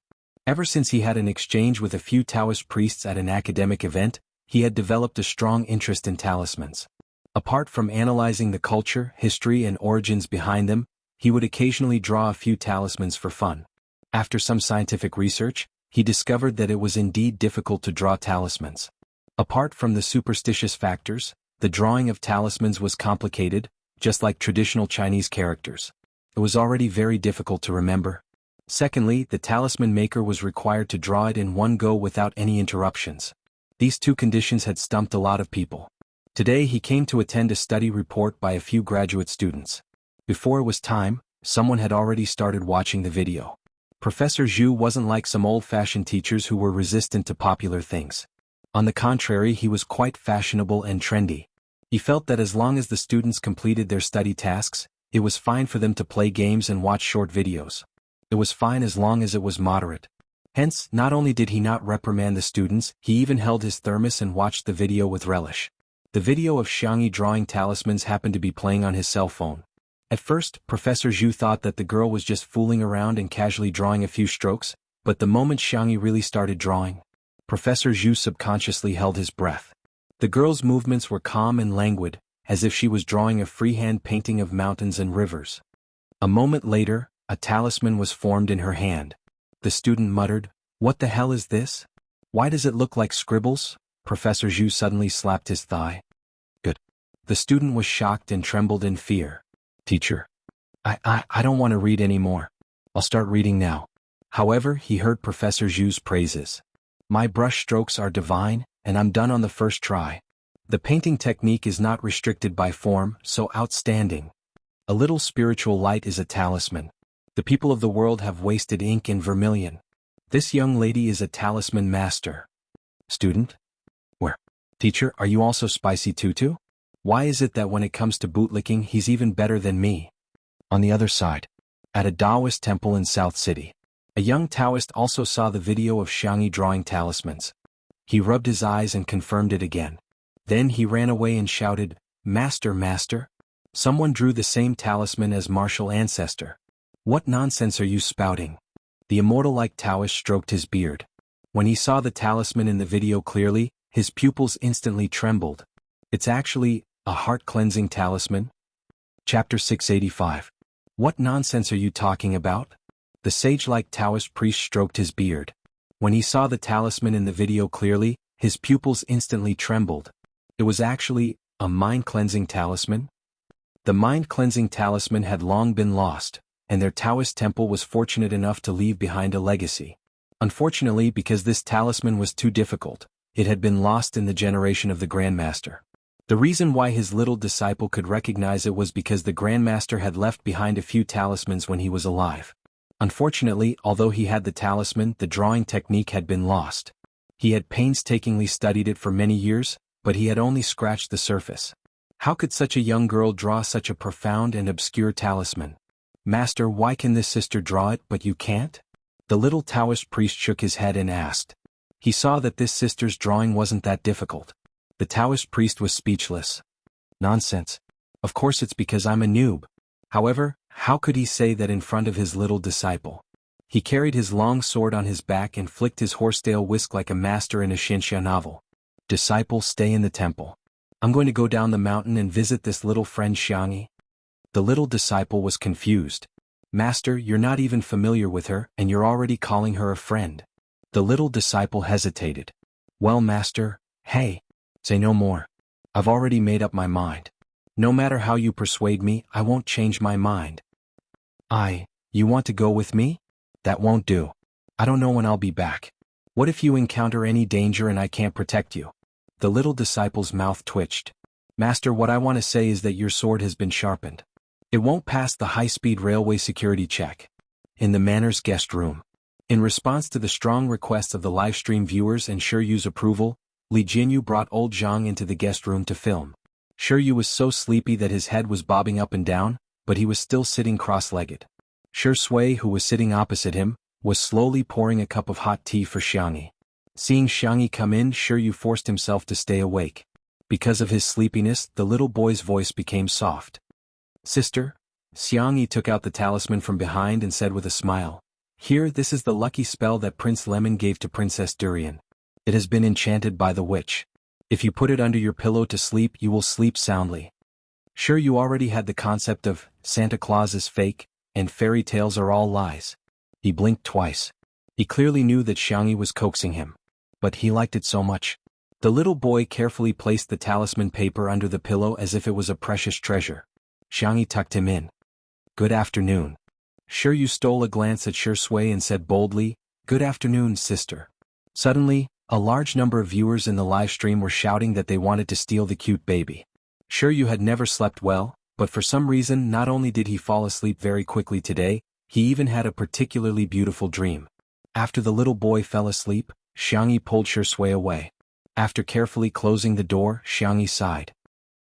Ever since he had an exchange with a few Taoist priests at an academic event, he had developed a strong interest in talismans. Apart from analyzing the culture, history and origins behind them, he would occasionally draw a few talismans for fun. After some scientific research, he discovered that it was indeed difficult to draw talismans. Apart from the superstitious factors, the drawing of talismans was complicated, just like traditional Chinese characters. It was already very difficult to remember. Secondly, the talisman maker was required to draw it in one go without any interruptions. These two conditions had stumped a lot of people. Today he came to attend a study report by a few graduate students. Before it was time, someone had already started watching the video. Professor Zhu wasn't like some old-fashioned teachers who were resistant to popular things. On the contrary, he was quite fashionable and trendy. He felt that as long as the students completed their study tasks, it was fine for them to play games and watch short videos. It was fine as long as it was moderate. Hence, not only did he not reprimand the students, he even held his thermos and watched the video with relish. The video of Xianxia drawing talismans happened to be playing on his cell phone. At first, Professor Zhu thought that the girl was just fooling around and casually drawing a few strokes, but the moment Xianxia really started drawing, Professor Zhu subconsciously held his breath. The girl's movements were calm and languid, as if she was drawing a freehand painting of mountains and rivers. A moment later, a talisman was formed in her hand. The student muttered, "What the hell is this? Why does it look like scribbles?" Professor Zhu suddenly slapped his thigh. "Good." The student was shocked and trembled in fear. "Teacher, I don't want to read anymore. I'll start reading now." However, he heard Professor Zhu's praises. "My brush strokes are divine, and I'm done on the first try. The painting technique is not restricted by form, so outstanding. A little spiritual light is a talisman. The people of the world have wasted ink and vermilion. This young lady is a talisman master." "Student? Where? Teacher, are you also spicy tutu? Why is it that when it comes to bootlicking he's even better than me?" On the other side, at a Taoist temple in South City, a young Taoist also saw the video of Xianxia drawing talismans. He rubbed his eyes and confirmed it again. Then he ran away and shouted, "Master, master! Someone drew the same talisman as martial ancestor. What nonsense are you spouting?" The immortal-like Taoist stroked his beard. When he saw the talisman in the video clearly, his pupils instantly trembled. "It's actually a heart-cleansing talisman?" Chapter 685. What nonsense are you talking about? The sage-like Taoist priest stroked his beard. When he saw the talisman in the video clearly, his pupils instantly trembled. It was actually a mind-cleansing talisman? The mind-cleansing talisman had long been lost, and their Taoist temple was fortunate enough to leave behind a legacy. Unfortunately, because this talisman was too difficult, it had been lost in the generation of the Grandmaster. The reason why his little disciple could recognize it was because the Grandmaster had left behind a few talismans when he was alive. Unfortunately, although he had the talisman, the drawing technique had been lost. He had painstakingly studied it for many years, but he had only scratched the surface. How could such a young girl draw such a profound and obscure talisman? Master, why can this sister draw it but you can't? The little Taoist priest shook his head and asked. He saw that this sister's drawing wasn't that difficult. The Taoist priest was speechless. Nonsense. Of course it's because I'm a noob. However, how could he say that in front of his little disciple? He carried his long sword on his back and flicked his horsetail whisk like a master in a Xianxia novel. Disciple, stay in the temple. I'm going to go down the mountain and visit this little friend Xianxia. The little disciple was confused. Master, you're not even familiar with her, and you're already calling her a friend. The little disciple hesitated. Well, Master, hey. Say no more. I've already made up my mind. No matter how you persuade me, I won't change my mind. You want to go with me? That won't do. I don't know when I'll be back. What if you encounter any danger and I can't protect you? The little disciple's mouth twitched. Master, what I want to say is that your sword has been sharpened. It won't pass the high-speed railway security check. In the Manor's guest room. In response to the strong requests of the livestream viewers and Shiryu's approval, Jianghu brought old Zhang into the guest room to film. Shiryu was so sleepy that his head was bobbing up and down, but he was still sitting cross-legged. Shui, who was sitting opposite him, was slowly pouring a cup of hot tea for Xianxia. Seeing Xianxia come in, Shiryu forced himself to stay awake. Because of his sleepiness, the little boy's voice became soft. Sister? Xianxia took out the talisman from behind and said with a smile. Here, this is the lucky spell that Prince Lemon gave to Princess Durian. It has been enchanted by the witch. If you put it under your pillow to sleep, you will sleep soundly. Sure, you already had the concept of Santa Claus is fake, and fairy tales are all lies. He blinked twice. He clearly knew that Xianxia was coaxing him. But he liked it so much. The little boy carefully placed the talisman paper under the pillow as if it was a precious treasure. Xianxia tucked him in. Good afternoon. Shiryu stole a glance at Shui and said boldly, Good afternoon, sister. Suddenly, a large number of viewers in the live stream were shouting that they wanted to steal the cute baby. Shiryu had never slept well, but for some reason not only did he fall asleep very quickly today, he even had a particularly beautiful dream. After the little boy fell asleep, Xianxia pulled Shui away. After carefully closing the door, Xianxia sighed.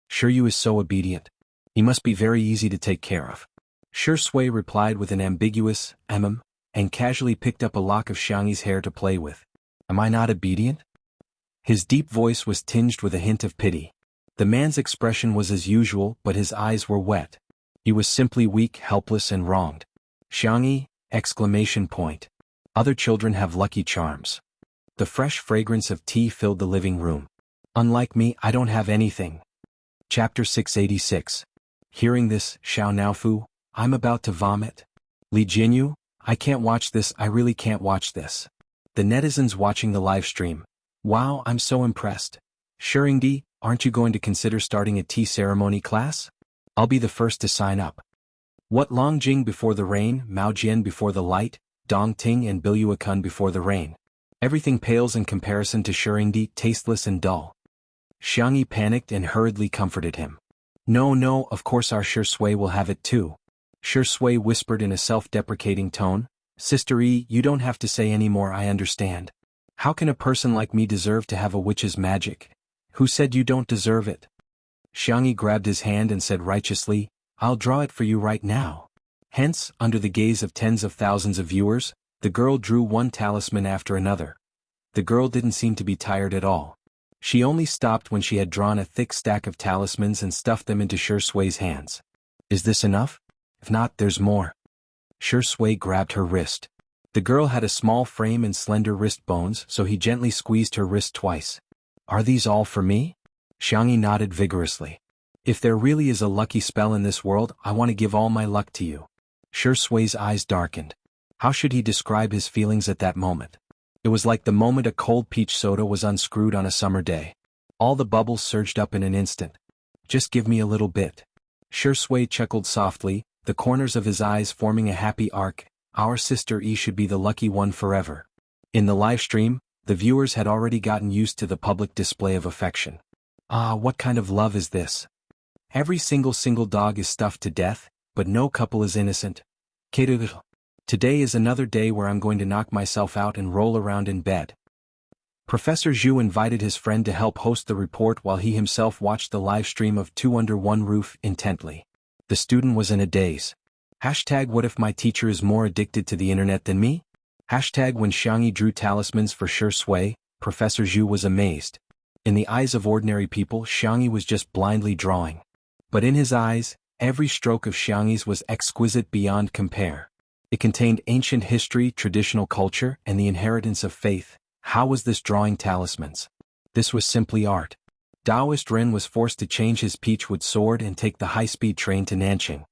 Shiryu is so obedient. He must be very easy to take care of. Shui replied with an ambiguous, and casually picked up a lock of Xianxia's hair to play with. Am I not obedient? His deep voice was tinged with a hint of pity. The man's expression was as usual, but his eyes were wet. He was simply weak, helpless and wronged. Xianxia! Exclamation point. Other children have lucky charms. The fresh fragrance of tea filled the living room. Unlike me, I don't have anything. Chapter 686. Hearing this, Xiao Naofu, I'm about to vomit. Jianghu, I can't watch this, I really can't watch this. The netizens watching the live stream. Wow, I'm so impressed. Shirindi, aren't you going to consider starting a tea ceremony class? I'll be the first to sign up. What Longjing before the rain, Maojian before the light, Dongting and Biluakun before the rain. Everything pales in comparison to Shirindi, tasteless and dull. Xianxia panicked and hurriedly comforted him. No, of course our Shui will have it too. Shui whispered in a self-deprecating tone. Sister E, you don't have to say any more, I understand. How can a person like me deserve to have a witch's magic? Who said you don't deserve it? Xianxia grabbed his hand and said righteously, I'll draw it for you right now. Hence, under the gaze of tens of thousands of viewers, the girl drew one talisman after another. The girl didn't seem to be tired at all. She only stopped when she had drawn a thick stack of talismans and stuffed them into Shui's hands. Is this enough? If not, there's more. Shui grabbed her wrist. The girl had a small frame and slender wrist bones, so he gently squeezed her wrist twice. Are these all for me? Xianxia nodded vigorously. If there really is a lucky spell in this world, I want to give all my luck to you. Sui's eyes darkened. How should he describe his feelings at that moment? It was like the moment a cold peach soda was unscrewed on a summer day. All the bubbles surged up in an instant. Just give me a little bit. Sui chuckled softly, the corners of his eyes forming a happy arc. Our sister E should be the lucky one forever. In the live stream, the viewers had already gotten used to the public display of affection. Ah, what kind of love is this? Every single dog is stuffed to death, but no couple is innocent. Today is another day where I'm going to knock myself out and roll around in bed. Professor Zhu invited his friend to help host the report while he himself watched the live stream of Two Under One Roof intently. The student was in a daze. Hashtag what if my teacher is more addicted to the internet than me? Hashtag when Xianxia drew talismans for Sui, Professor Zhu was amazed. In the eyes of ordinary people, Xianxia was just blindly drawing. But in his eyes, every stroke of Xianxia's was exquisite beyond compare. It contained ancient history, traditional culture, and the inheritance of faith. How was this drawing talismans? This was simply art. Taoist Ren was forced to change his peachwood sword and take the high-speed train to Nanjing.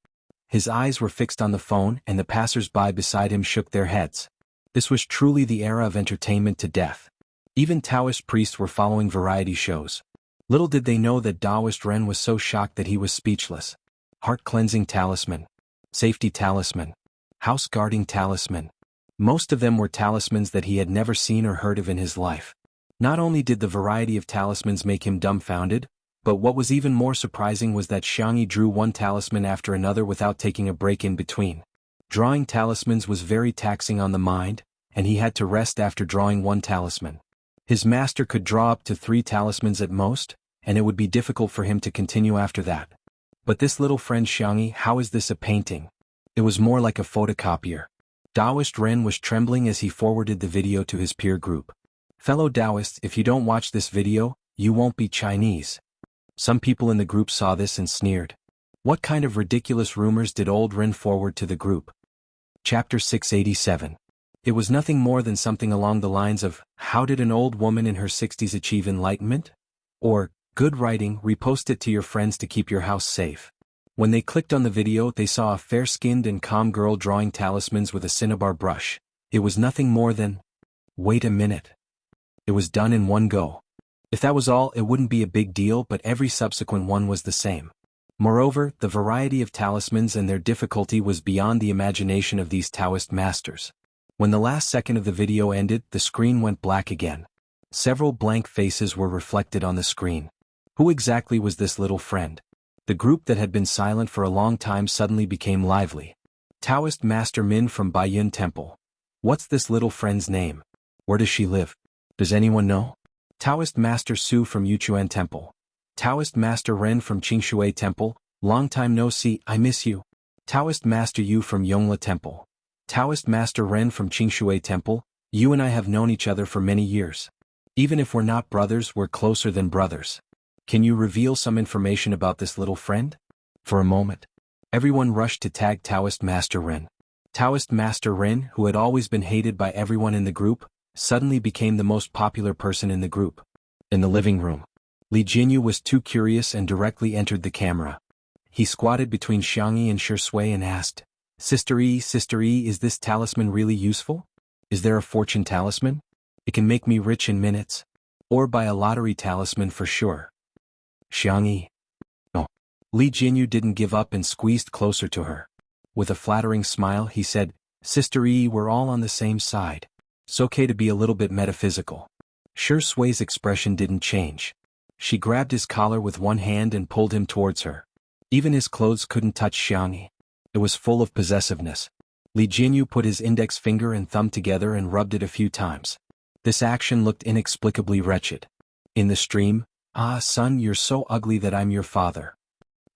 His eyes were fixed on the phone and the passers-by beside him shook their heads. This was truly the era of entertainment to death. Even Taoist priests were following variety shows. Little did they know that Taoist Ren was so shocked that he was speechless. Heart-cleansing talisman. Safety talisman. House-guarding talisman. Most of them were talismans that he had never seen or heard of in his life. Not only did the variety of talismans make him dumbfounded, but what was even more surprising was that Xianxia drew one talisman after another without taking a break in between. Drawing talismans was very taxing on the mind, and he had to rest after drawing one talisman. His master could draw up to 3 talismans at most, and it would be difficult for him to continue after that. But this little friend Xianxia, how is this a painting? It was more like a photocopier. Taoist Ren was trembling as he forwarded the video to his peer group. Fellow Taoists, if you don't watch this video, you won't be Chinese. Some people in the group saw this and sneered. What kind of ridiculous rumors did old Ren forward to the group? Chapter 687. It was nothing more than something along the lines of, how did an old woman in her 60s achieve enlightenment? Or, good writing, repost it to your friends to keep your house safe. When they clicked on the video, they saw a fair-skinned and calm girl drawing talismans with a cinnabar brush. It was nothing more than... Wait a minute. It was done in one go. If that was all, it wouldn't be a big deal, but every subsequent one was the same. Moreover, the variety of talismans and their difficulty was beyond the imagination of these Taoist masters. When the last second of the video ended, the screen went black again. Several blank faces were reflected on the screen. Who exactly was this little friend? The group that had been silent for a long time suddenly became lively. Taoist Master Min from Baiyun Temple. What's this little friend's name? Where does she live? Does anyone know? Taoist Master Su from Yuchuan Temple. Taoist Master Ren from Qingshui Temple. Long time no see, I miss you. Taoist Master Yu from Yongla Temple. Taoist Master Ren from Qingshui Temple. You and I have known each other for many years. Even if we're not brothers, we're closer than brothers. Can you reveal some information about this little friend? For a moment, everyone rushed to tag Taoist Master Ren. Taoist Master Ren, who had always been hated by everyone in the group, suddenly became the most popular person in the group. In the living room, Jianghu was too curious and directly entered the camera. He squatted between Xianxia and Sui and asked, Sister E, is this talisman really useful? Is there a fortune talisman? It can make me rich in minutes. Or buy a lottery talisman for sure. Xianxia. No. Jianghu didn't give up and squeezed closer to her. With a flattering smile, he said, Sister E, we're all on the same side. It's okay to be a little bit metaphysical. Sui's expression didn't change. She grabbed his collar with one hand and pulled him towards her. Even his clothes couldn't touch Xianxia. It was full of possessiveness. Jianghu put his index finger and thumb together and rubbed it a few times. This action looked inexplicably wretched. In the stream, Ah, son, you're so ugly that I'm your father.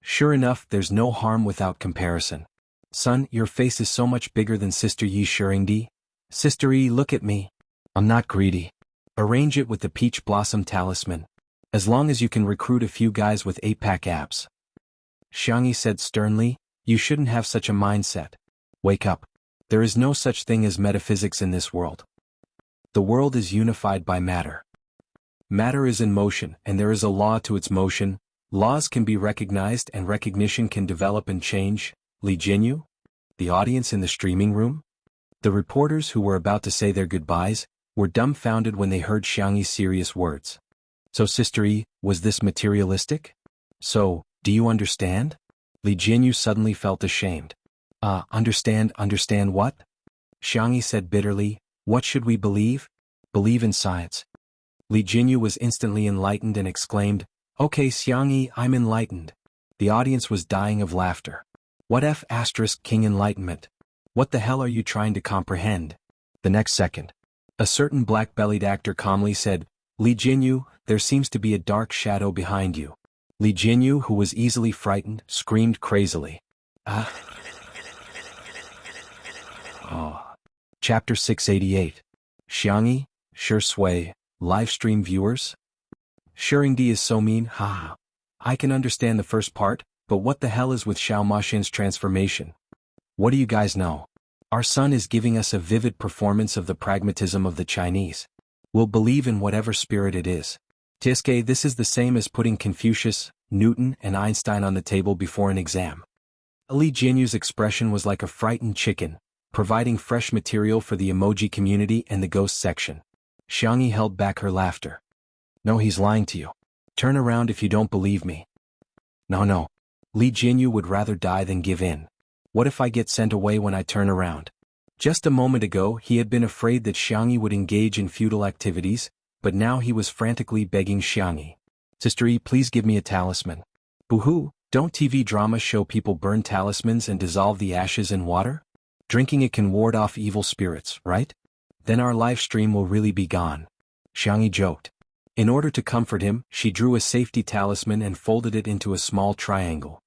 Sure enough, there's no harm without comparison. Son, your face is so much bigger than Sister Yi Shengdi. Sister E, look at me. I'm not greedy. Arrange it with the peach blossom talisman. As long as you can recruit a few guys with 8-pack abs. Xianxia said sternly, you shouldn't have such a mindset. Wake up. There is no such thing as metaphysics in this world. The world is unified by matter. Matter is in motion, and there is a law to its motion. Laws can be recognized and recognition can develop and change. Jianghu? The audience in the streaming room? The reporters who were about to say their goodbyes were dumbfounded when they heard Xianxi's serious words. So Sister Yi, was this materialistic? So, do you understand? Li Jianyu suddenly felt ashamed. Understand what? Xianxi said bitterly, what should we believe? Believe in science. Li Jianyu was instantly enlightened and exclaimed, okay Xianxi, I'm enlightened. The audience was dying of laughter. What F*** King Enlightenment? What the hell are you trying to comprehend? The next second, a certain black-bellied actor calmly said, Li Jianyu, there seems to be a dark shadow behind you. Li Jianyu, who was easily frightened, screamed crazily. Chapter 688. Xianxi, Shui, livestream viewers? Shuringdi is so mean, haha. I can understand the first part, but what the hell is with Xiao Mashin's transformation? What do you guys know? Our son is giving us a vivid performance of the pragmatism of the Chinese. We'll believe in whatever spirit it is. Tiske, this is the same as putting Confucius, Newton, and Einstein on the table before an exam. Li Jianyu's expression was like a frightened chicken, providing fresh material for the emoji community and the ghost section. Xianxi held back her laughter. No, he's lying to you. Turn around if you don't believe me. No. Li Jianyu would rather die than give in. What if I get sent away when I turn around? Just a moment ago he had been afraid that Xianxi would engage in futile activities, but now he was frantically begging Xianxi. Sister Yi, please give me a talisman. Boo-hoo, don't TV dramas show people burn talismans and dissolve the ashes in water? Drinking it can ward off evil spirits, right? Then our live stream will really be gone. Xianxi joked. In order to comfort him, she drew a safety talisman and folded it into a small triangle.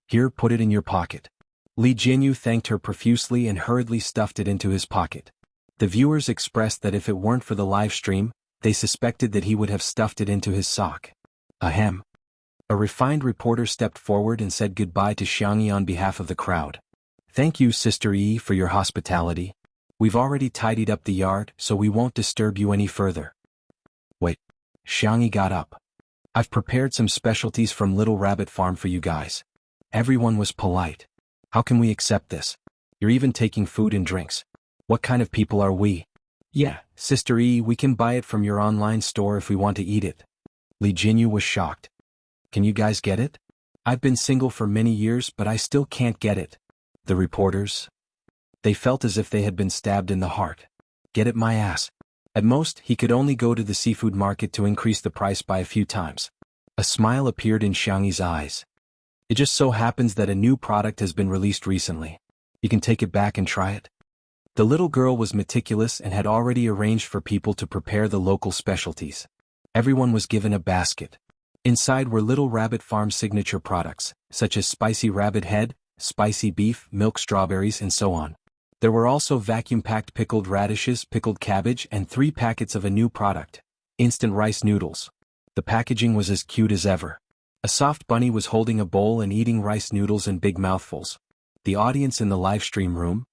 Here, put it in your pocket. Li Jianyu thanked her profusely and hurriedly stuffed it into his pocket. The viewers expressed that if it weren't for the live stream, they suspected that he would have stuffed it into his sock. Ahem. A refined reporter stepped forward and said goodbye to Xianxi on behalf of the crowd. Thank you, Sister Yi, for your hospitality. We've already tidied up the yard, so we won't disturb you any further. Wait. Xianxi got up. I've prepared some specialties from Little Rabbit Farm for you guys. Everyone was polite. How can we accept this? You're even taking food and drinks. What kind of people are we? Yeah, Sister E, we can buy it from your online store if we want to eat it. Li Jianyu was shocked. Can you guys get it? I've been single for many years, but I still can't get it. The reporters? They felt as if they had been stabbed in the heart. Get it, my ass. At most, he could only go to the seafood market to increase the price by a few times. A smile appeared in Xianxi's eyes. It just so happens that a new product has been released recently. You can take it back and try it. The little girl was meticulous and had already arranged for people to prepare the local specialties. Everyone was given a basket. Inside were Little Rabbit Farm signature products, such as spicy rabbit head, spicy beef, milk strawberries, and so on. There were also vacuum-packed pickled radishes, pickled cabbage, and 3 packets of a new product, instant rice noodles. The packaging was as cute as ever. A soft bunny was holding a bowl and eating rice noodles in big mouthfuls. The audience in the live stream room.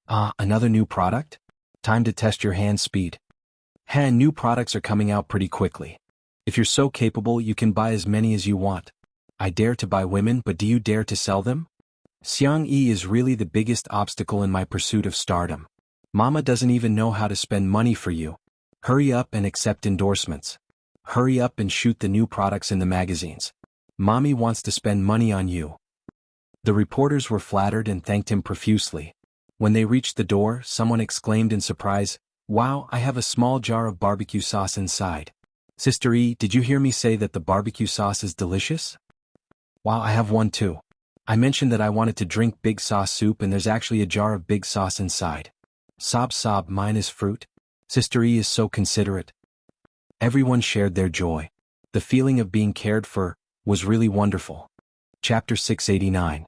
Another new product? Time to test your hand speed. New products are coming out pretty quickly. If you're so capable, you can buy as many as you want. I dare to buy women, but do you dare to sell them? Xianxi is really the biggest obstacle in my pursuit of stardom. Mama doesn't even know how to spend money for you. Hurry up and accept endorsements. Hurry up and shoot the new products in the magazines. Mommy wants to spend money on you. The reporters were flattered and thanked him profusely. When they reached the door, someone exclaimed in surprise, "Wow, I have a small jar of barbecue sauce inside." Sister E, did you hear me say that the barbecue sauce is delicious? Wow, I have one too. I mentioned that I wanted to drink big sauce soup and there's actually a jar of big sauce inside. Sob, mine is fruit. Sister E is so considerate. Everyone shared their joy. The feeling of being cared for was really wonderful. Chapter 689.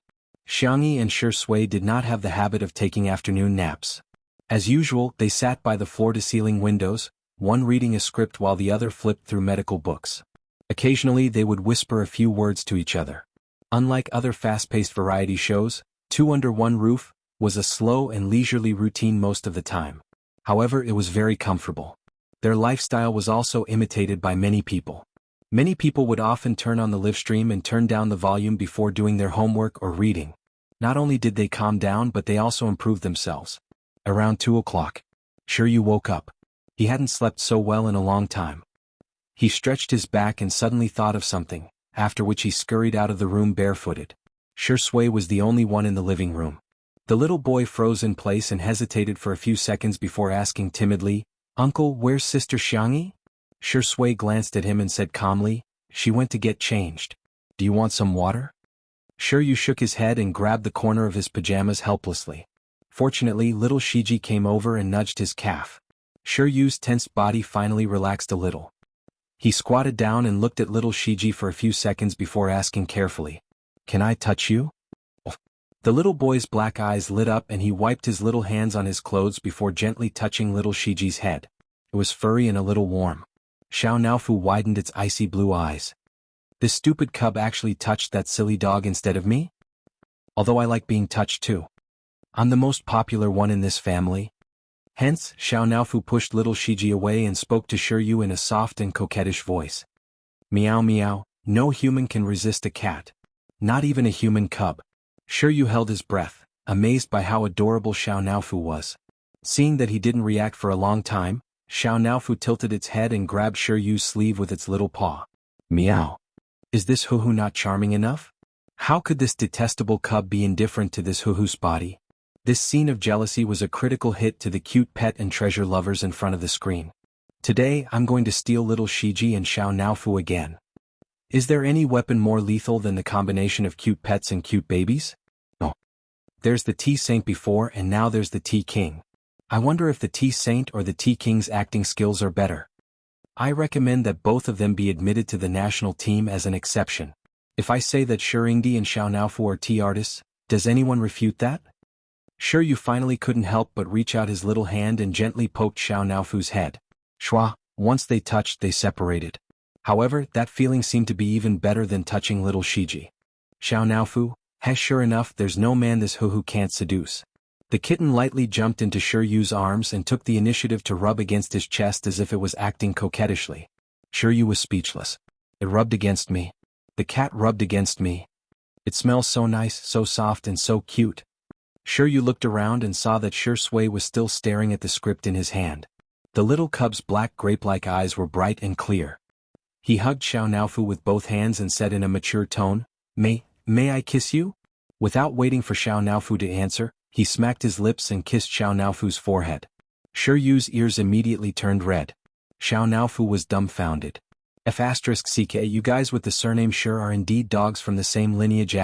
Xianxi and Shui did not have the habit of taking afternoon naps. As usual, they sat by the floor-to-ceiling windows, one reading a script while the other flipped through medical books. Occasionally they would whisper a few words to each other. Unlike other fast-paced variety shows, Two Under One Roof was a slow and leisurely routine most of the time. However, it was very comfortable. Their lifestyle was also imitated by many people. Many people would often turn on the live stream and turn down the volume before doing their homework or reading. Not only did they calm down but they also improved themselves. Around 2 o'clock. Shiryu woke up. He hadn't slept so well in a long time. He stretched his back and suddenly thought of something, after which he scurried out of the room barefooted. Shui was the only one in the living room. The little boy froze in place and hesitated for a few seconds before asking timidly, "Uncle, where's Sister Xianxia?" Shui glanced at him and said calmly, "She went to get changed. Do you want some water?" Shiryu shook his head and grabbed the corner of his pajamas helplessly. Fortunately, little Shiji came over and nudged his calf. Shiryu's tensed body finally relaxed a little. He squatted down and looked at little Shiji for a few seconds before asking carefully, "Can I touch you?" The little boy's black eyes lit up and he wiped his little hands on his clothes before gently touching little Shiji's head. It was furry and a little warm. Xiao Naofu widened its icy blue eyes. This stupid cub actually touched that silly dog instead of me? Although I like being touched too. I'm the most popular one in this family. Hence, Xiao Naofu pushed little Shiji away and spoke to Shiryu in a soft and coquettish voice. "Meow meow, no human can resist a cat. Not even a human cub." Shiryu held his breath, amazed by how adorable Xiao Naofu was. Seeing that he didn't react for a long time, Xiao Naofu tilted its head and grabbed Shiryu's sleeve with its little paw. "Meow. Is this Huhu not charming enough? How could this detestable cub be indifferent to this Huhu's body?" This scene of jealousy was a critical hit to the cute pet and treasure lovers in front of the screen. Today I'm going to steal little Shiji and Xiao Naofu again. Is there any weapon more lethal than the combination of cute pets and cute babies? Oh. There's the T-Saint before and now there's the T-King. I wonder if the T-Saint or the T-King's acting skills are better. I recommend that both of them be admitted to the national team as an exception. If I say that Shirindi and Xiao Naofu are T-artists, does anyone refute that? Shiryu finally couldn't help but reach out his little hand and gently poked Xiao Naofu's head. Shwa, once they touched they separated. However, that feeling seemed to be even better than touching little Shiji. Xiao Naofu, sure enough there's no man this Huhu can't seduce. The kitten lightly jumped into Shiryu's arms and took the initiative to rub against his chest as if it was acting coquettishly. Shiryu was speechless. It rubbed against me. The cat rubbed against me. It smells so nice, so soft and so cute. Shiryu looked around and saw that Shui was still staring at the script in his hand. The little cub's black grape-like eyes were bright and clear. He hugged Xiao Naofu with both hands and said in a mature tone, May I kiss you?" Without waiting for Xiao Naofu to answer, he smacked his lips and kissed Xiao Naofu's forehead. Shiryu's ears immediately turned red. Xiao Naofu was dumbfounded. F***CK, you guys with the surname Shur are indeed dogs from the same lineage.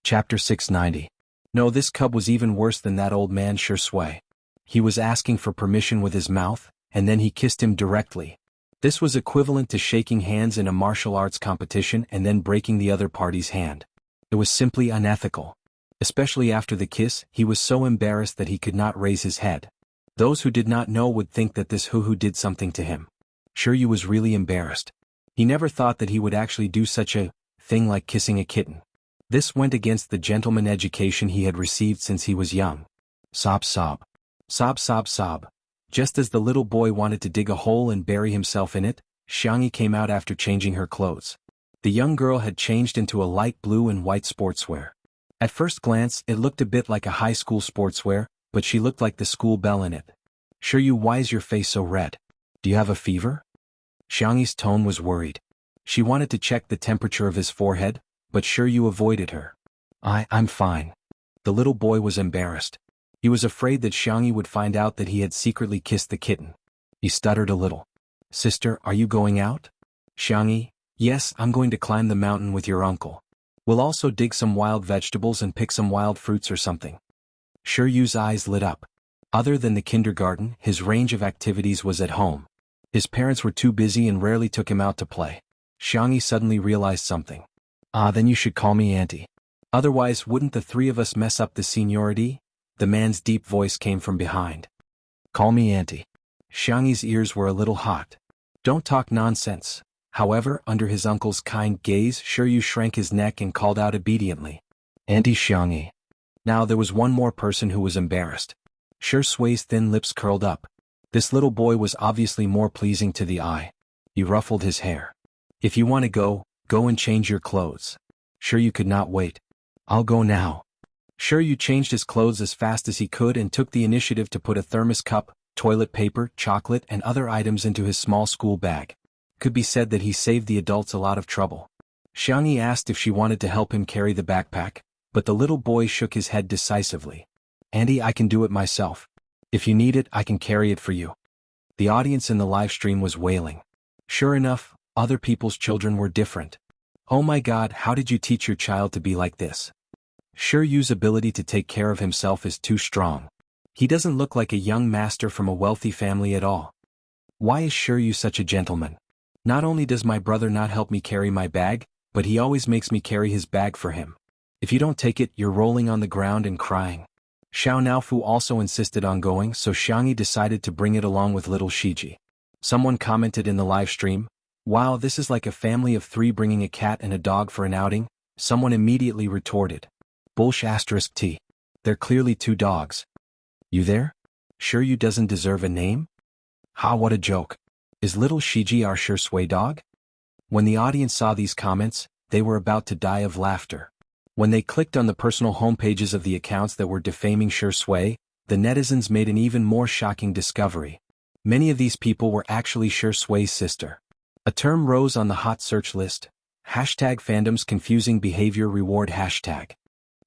Chapter 690. No, this cub was even worse than that old man Shui. He was asking for permission with his mouth, and then he kissed him directly. This was equivalent to shaking hands in a martial arts competition and then breaking the other party's hand. It was simply unethical. Especially after the kiss, he was so embarrassed that he could not raise his head. Those who did not know would think that this Huhu did something to him. Shiryu was really embarrassed. He never thought that he would actually do such a thing like kissing a kitten. This went against the gentleman education he had received since he was young. Sob sob. Sob sob sob. Just as the little boy wanted to dig a hole and bury himself in it, Xianxia came out after changing her clothes. The young girl had changed into a light blue and white sportswear. At first glance, it looked a bit like a high school sportswear, but she looked like the school bell in it. Shiryu, why is your face so red? Do you have a fever? Xianxia's tone was worried. She wanted to check the temperature of his forehead, but Shiryu avoided her. I'm fine. The little boy was embarrassed. He was afraid that Xianxia would find out that he had secretly kissed the kitten. He stuttered a little. Sister, are you going out? Xianxia, yes, I'm going to climb the mountain with your uncle. We'll also dig some wild vegetables and pick some wild fruits or something. Shiryu's eyes lit up. Other than the kindergarten, his range of activities was at home. His parents were too busy and rarely took him out to play. Xianxia suddenly realized something. Then you should call me auntie. Otherwise, wouldn't the three of us mess up the seniority? The man's deep voice came from behind. Call me auntie. Xianxia's ears were a little hot. Don't talk nonsense. However, under his uncle's kind gaze, Shiryu shrank his neck and called out obediently. Auntie Xianxia. Now there was one more person who was embarrassed. Shui's thin lips curled up. This little boy was obviously more pleasing to the eye. He ruffled his hair. If you want to go and change your clothes. Shiryu could not wait. I'll go now. Yu changed his clothes as fast as he could and took the initiative to put a thermos cup, toilet paper, chocolate and other items into his small school bag. Could be said that he saved the adults a lot of trouble. Xianxia asked if she wanted to help him carry the backpack, but the little boy shook his head decisively. "Auntie, I can do it myself. If you need it, I can carry it for you." The audience in the live stream was wailing. Sure enough, other people's children were different. "Oh my God, how did you teach your child to be like this? Yu's ability to take care of himself is too strong. He doesn't look like a young master from a wealthy family at all. Why is Yu such a gentleman? Not only does my brother not help me carry my bag, but he always makes me carry his bag for him. If you don't take it, you're rolling on the ground and crying." Xiao Naofu also insisted on going, so Xianxia decided to bring it along with little Shiji. Someone commented in the live stream, "Wow, this is like a family of 3 bringing a cat and a dog for an outing." Someone immediately retorted, "Bullsh*t. They're clearly 2 dogs. You there? Yu doesn't deserve a name? Ha, what a joke. Is little Shiji our Shui dog?" When the audience saw these comments, they were about to die of laughter. When they clicked on the personal homepages of the accounts that were defaming Shui, the netizens made an even more shocking discovery. Many of these people were actually Shui's sister. A term rose on the hot search list. #fandom's confusing behavior reward hashtag.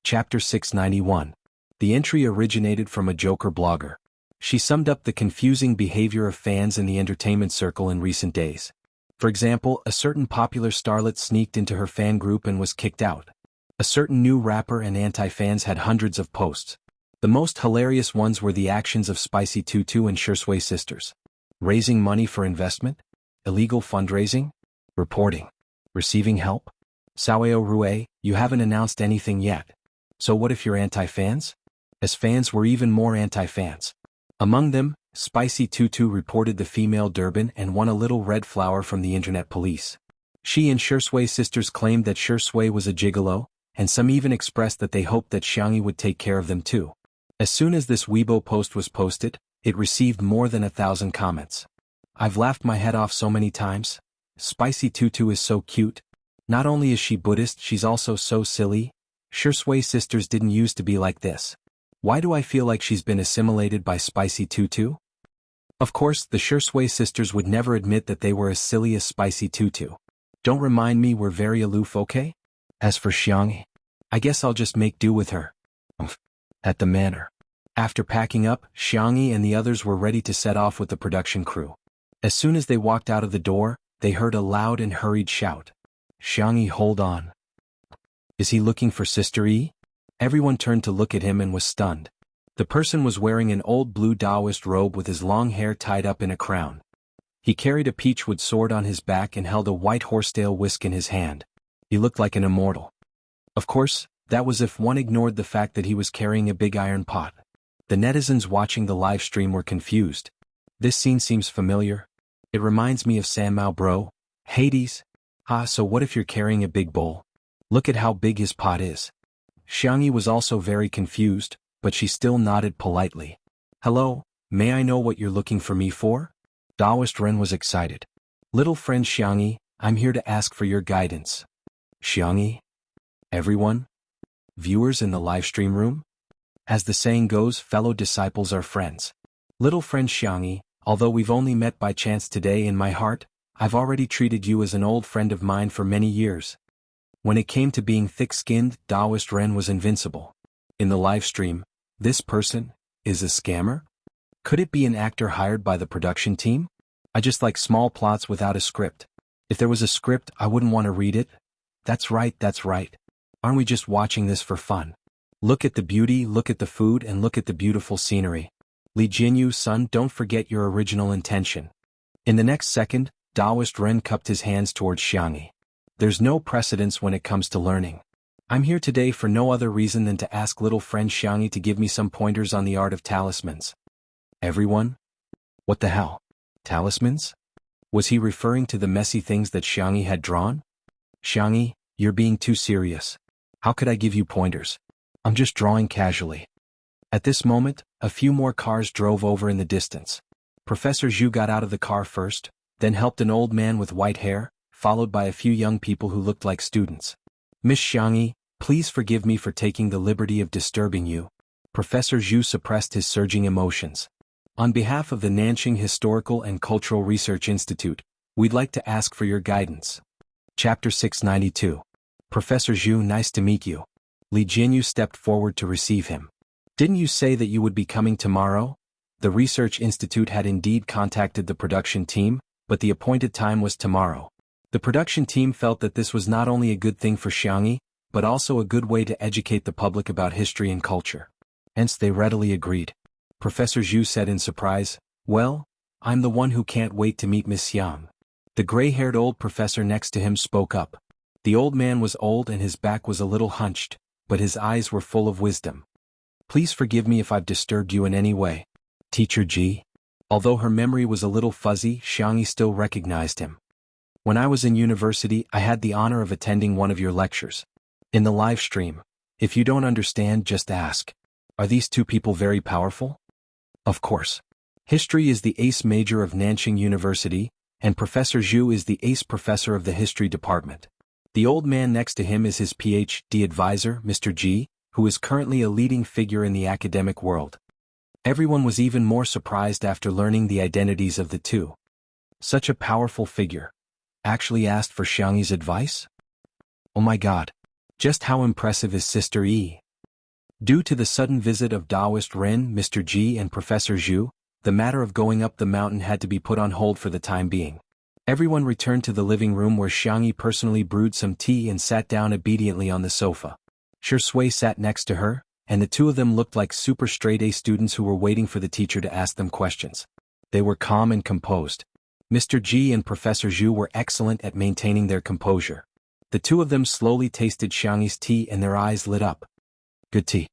Chapter 691. The entry originated from a Joker blogger. She summed up the confusing behavior of fans in the entertainment circle in recent days. For example, a certain popular starlet sneaked into her fan group and was kicked out. A certain new rapper and anti-fans had hundreds of posts. The most hilarious ones were the actions of Spicy Tutu and Shui sisters. Raising money for investment? Illegal fundraising? Reporting? Receiving help? Sao Rue, you haven't announced anything yet. So what if you're anti-fans? As fans were even more anti-fans. Among them, Spicy Tutu reported the female Durban and won a little red flower from the internet police. She and Shui sisters claimed that Shui was a gigolo, and some even expressed that they hoped that Xianxia would take care of them too. As soon as this Weibo post was posted, it received more than 1,000 comments. "I've laughed my head off so many times. Spicy Tutu is so cute. Not only is she Buddhist, she's also so silly. Shui sisters didn't used to be like this. Why do I feel like she's been assimilated by Spicy Tutu?" Of course, the Shui sisters would never admit that they were as silly as Spicy Tutu. "Don't remind me, we're very aloof, okay? As for Xianxia, I guess I'll just make do with her." At the manor. After packing up, Xianxia and the others were ready to set off with the production crew. As soon as they walked out of the door, they heard a loud and hurried shout. "Xianxia, hold on. Is he looking for Sister E?" Everyone turned to look at him and was stunned. The person was wearing an old blue Taoist robe with his long hair tied up in a crown. He carried a peachwood sword on his back and held a white horsetail whisk in his hand. He looked like an immortal. Of course, that was if one ignored the fact that he was carrying a big iron pot. The netizens watching the live stream were confused. "This scene seems familiar. It reminds me of Sanmao bro. Hades? So what if you're carrying a big bowl? Look at how big his pot is." Xianxia was also very confused, but she still nodded politely. "Hello, may I know what you're looking for me for?" Taoist Ren was excited. "Little friend Xianxia, I'm here to ask for your guidance." Xianxia? Everyone? Viewers in the live stream room? As the saying goes, fellow disciples are friends. Little friend Xianxia, although we've only met by chance today, in my heart, I've already treated you as an old friend of mine for many years. When it came to being thick-skinned, Taoist Ren was invincible. In the live stream, this person is a scammer? Could it be an actor hired by the production team? I just like small plots without a script. If there was a script, I wouldn't want to read it. That's right, that's right. Aren't we just watching this for fun? Look at the beauty, look at the food, and look at the beautiful scenery. Li Jinyu, son, don't forget your original intention. In the next second, Taoist Ren cupped his hands towards Xianxia. There's no precedence when it comes to learning. I'm here today for no other reason than to ask little friend Xianxia to give me some pointers on the art of talismans. Everyone? What the hell? Talismans? Was he referring to the messy things that Xianxia had drawn? Xianxia, you're being too serious. How could I give you pointers? I'm just drawing casually. At this moment, a few more cars drove over in the distance. Professor Zhu got out of the car first, then helped an old man with white hair, followed by a few young people who looked like students. Miss Xianxia, Please forgive me for taking the liberty of disturbing you. Professor Zhu suppressed his surging emotions. On behalf of the Nanxing Historical and Cultural Research Institute, we'd like to ask for your guidance. Chapter 692. Professor Zhu, nice to meet you. Li Jianyu stepped forward to receive him. Didn't you say that you would be coming tomorrow? The research institute had indeed contacted the production team, but the appointed time was tomorrow. The production team felt that this was not only a good thing for Xianxia, but also a good way to educate the public about history and culture. Hence they readily agreed. Professor Zhu said in surprise, "Well, I'm the one who can't wait to meet Miss Yang." The gray-haired old professor next to him spoke up. The old man was old and his back was a little hunched, but his eyes were full of wisdom. "Please forgive me if I've disturbed you in any way. Teacher Ji." Although her memory was a little fuzzy, Xianxia still recognized him. "When I was in university, I had the honor of attending one of your lectures. In the live stream, if you don't understand, just ask. Are these two people very powerful?" Of course. History is the ace major of Nanxing University, and Professor Zhu is the ace professor of the history department. The old man next to him is his PhD advisor, Mr. Ji, who is currently a leading figure in the academic world. Everyone was even more surprised after learning the identities of the two. Such a powerful figure. Actually asked for Xianxia's advice? Oh my god. Just how impressive is Sister Yi? Due to the sudden visit of Taoist Ren, Mr. Ji and Professor Zhu, the matter of going up the mountain had to be put on hold for the time being. Everyone returned to the living room where Xianxia personally brewed some tea and sat down obediently on the sofa. Shui sat next to her, and the two of them looked like super straight-A students who were waiting for the teacher to ask them questions. They were calm and composed. Mr. Ji and Professor Zhu were excellent at maintaining their composure. The two of them slowly tasted Xianxia's tea and their eyes lit up. "Good tea."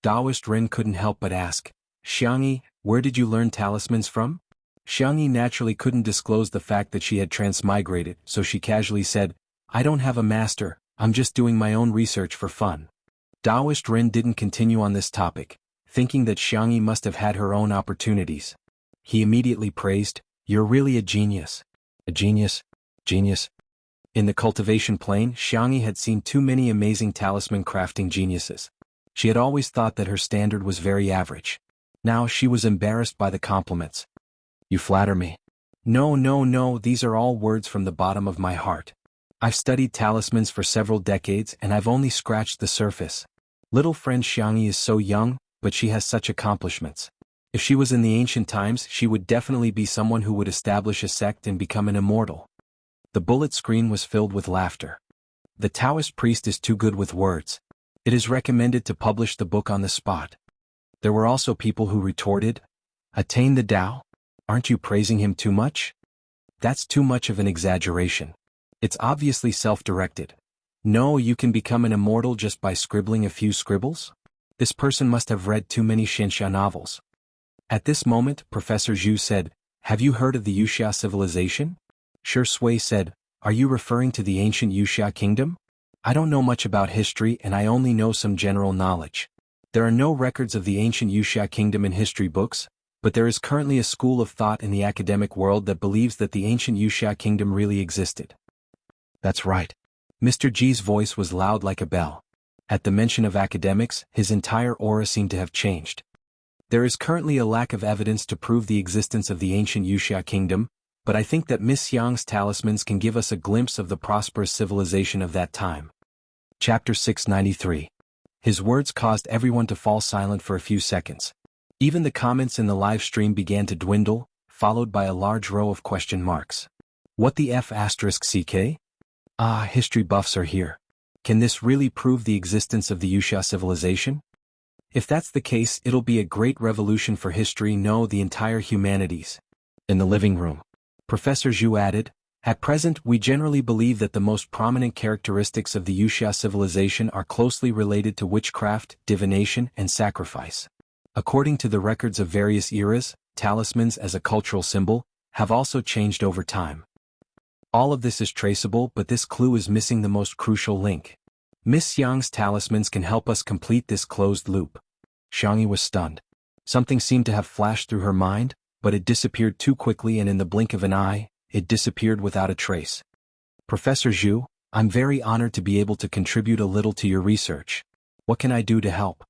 Taoist Ren couldn't help but ask, "Xianxia, where did you learn talismans from?" Xianxia naturally couldn't disclose the fact that she had transmigrated, so she casually said, "I don't have a master, I'm just doing my own research for fun." Taoist Ren didn't continue on this topic, thinking that Xianxia must have had her own opportunities. He immediately praised, "You're really a genius." A genius? Genius? In the cultivation plane, Xianxia had seen too many amazing talisman crafting geniuses. She had always thought that her standard was very average. Now she was embarrassed by the compliments. "You flatter me." No, these are all words from the bottom of my heart. I've studied talismans for several decades and I've only scratched the surface. Little friend Xianxia is so young, but she has such accomplishments. If she was in the ancient times, she would definitely be someone who would establish a sect and become an immortal. The bullet screen was filled with laughter. The Taoist priest is too good with words. It is recommended to publish the book on the spot. There were also people who retorted, "Attain the Tao? Aren't you praising him too much? That's too much of an exaggeration. It's obviously self-directed. No, you can become an immortal just by scribbling a few scribbles? This person must have read too many Xianxia novels." At this moment, Professor Zhu said, "Have you heard of the Wuxia civilization?" Shui said, "Are you referring to the ancient Wuxia kingdom? I don't know much about history and I only know some general knowledge. There are no records of the ancient Wuxia kingdom in history books, but there is currently a school of thought in the academic world that believes that the ancient Wuxia kingdom really existed." That's right. Mr. G's voice was loud like a bell. At the mention of academics, his entire aura seemed to have changed. There is currently a lack of evidence to prove the existence of the ancient Wuxia kingdom, but I think that Miss Yang's talismans can give us a glimpse of the prosperous civilization of that time. Chapter 693. His words caused everyone to fall silent for a few seconds. Even the comments in the live stream began to dwindle, followed by a large row of question marks. What the F***CK? Ah, history buffs are here. Can this really prove the existence of the Wuxia civilization? If that's the case, it'll be a great revolution for history, no, the entire humanities. In the living room, Professor Zhu added, "At present, we generally believe that the most prominent characteristics of the Wuxia civilization are closely related to witchcraft, divination, and sacrifice. According to the records of various eras, talismans as a cultural symbol have also changed over time. All of this is traceable, but this clue is missing the most crucial link. Miss Yang's talismans can help us complete this closed loop." Xianxia was stunned. Something seemed to have flashed through her mind, but it disappeared too quickly and in the blink of an eye, it disappeared without a trace. "Professor Zhu, I'm very honored to be able to contribute a little to your research. What can I do to help?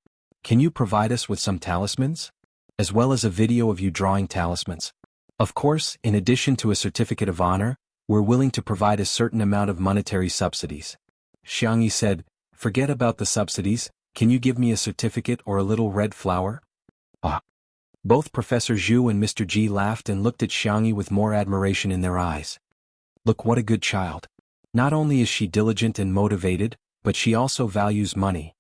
Can you provide us with some talismans? As well as a video of you drawing talismans. Of course, in addition to a certificate of honor, we're willing to provide a certain amount of monetary subsidies. Xianxia said, forget about the subsidies, can you give me a certificate or a little red flower? Ah. Both Professor Zhu and Mr. Ji laughed and looked at Xianxia with more admiration in their eyes. Look what a good child. Not only is she diligent and motivated, but she also values money.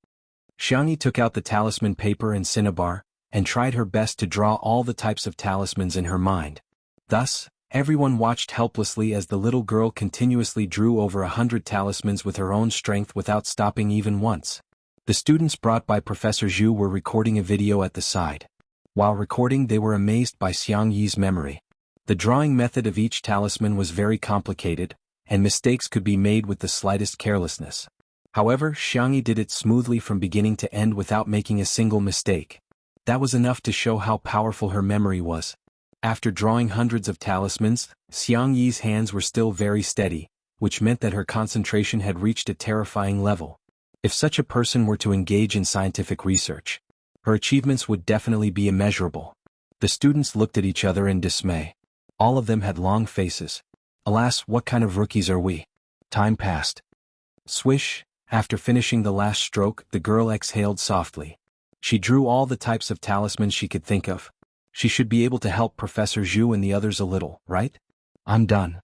Xianxia took out the talisman paper and cinnabar, and tried her best to draw all the types of talismans in her mind. Thus, everyone watched helplessly as the little girl continuously drew over 100 talismans with her own strength without stopping even once. The students brought by Professor Zhu were recording a video at the side. While recording, they were amazed by Xiangyi's memory. The drawing method of each talisman was very complicated, and mistakes could be made with the slightest carelessness. However, Xiangyi did it smoothly from beginning to end without making a single mistake. That was enough to show how powerful her memory was. After drawing hundreds of talismans, Xiangyi's hands were still very steady, which meant that her concentration had reached a terrifying level. If such a person were to engage in scientific research, her achievements would definitely be immeasurable. The students looked at each other in dismay. All of them had long faces. Alas, what kind of rookies are we? Time passed. Swish, after finishing the last stroke, the girl exhaled softly. She drew all the types of talismans she could think of. She should be able to help Professor Zhu and the others a little, right? I'm done.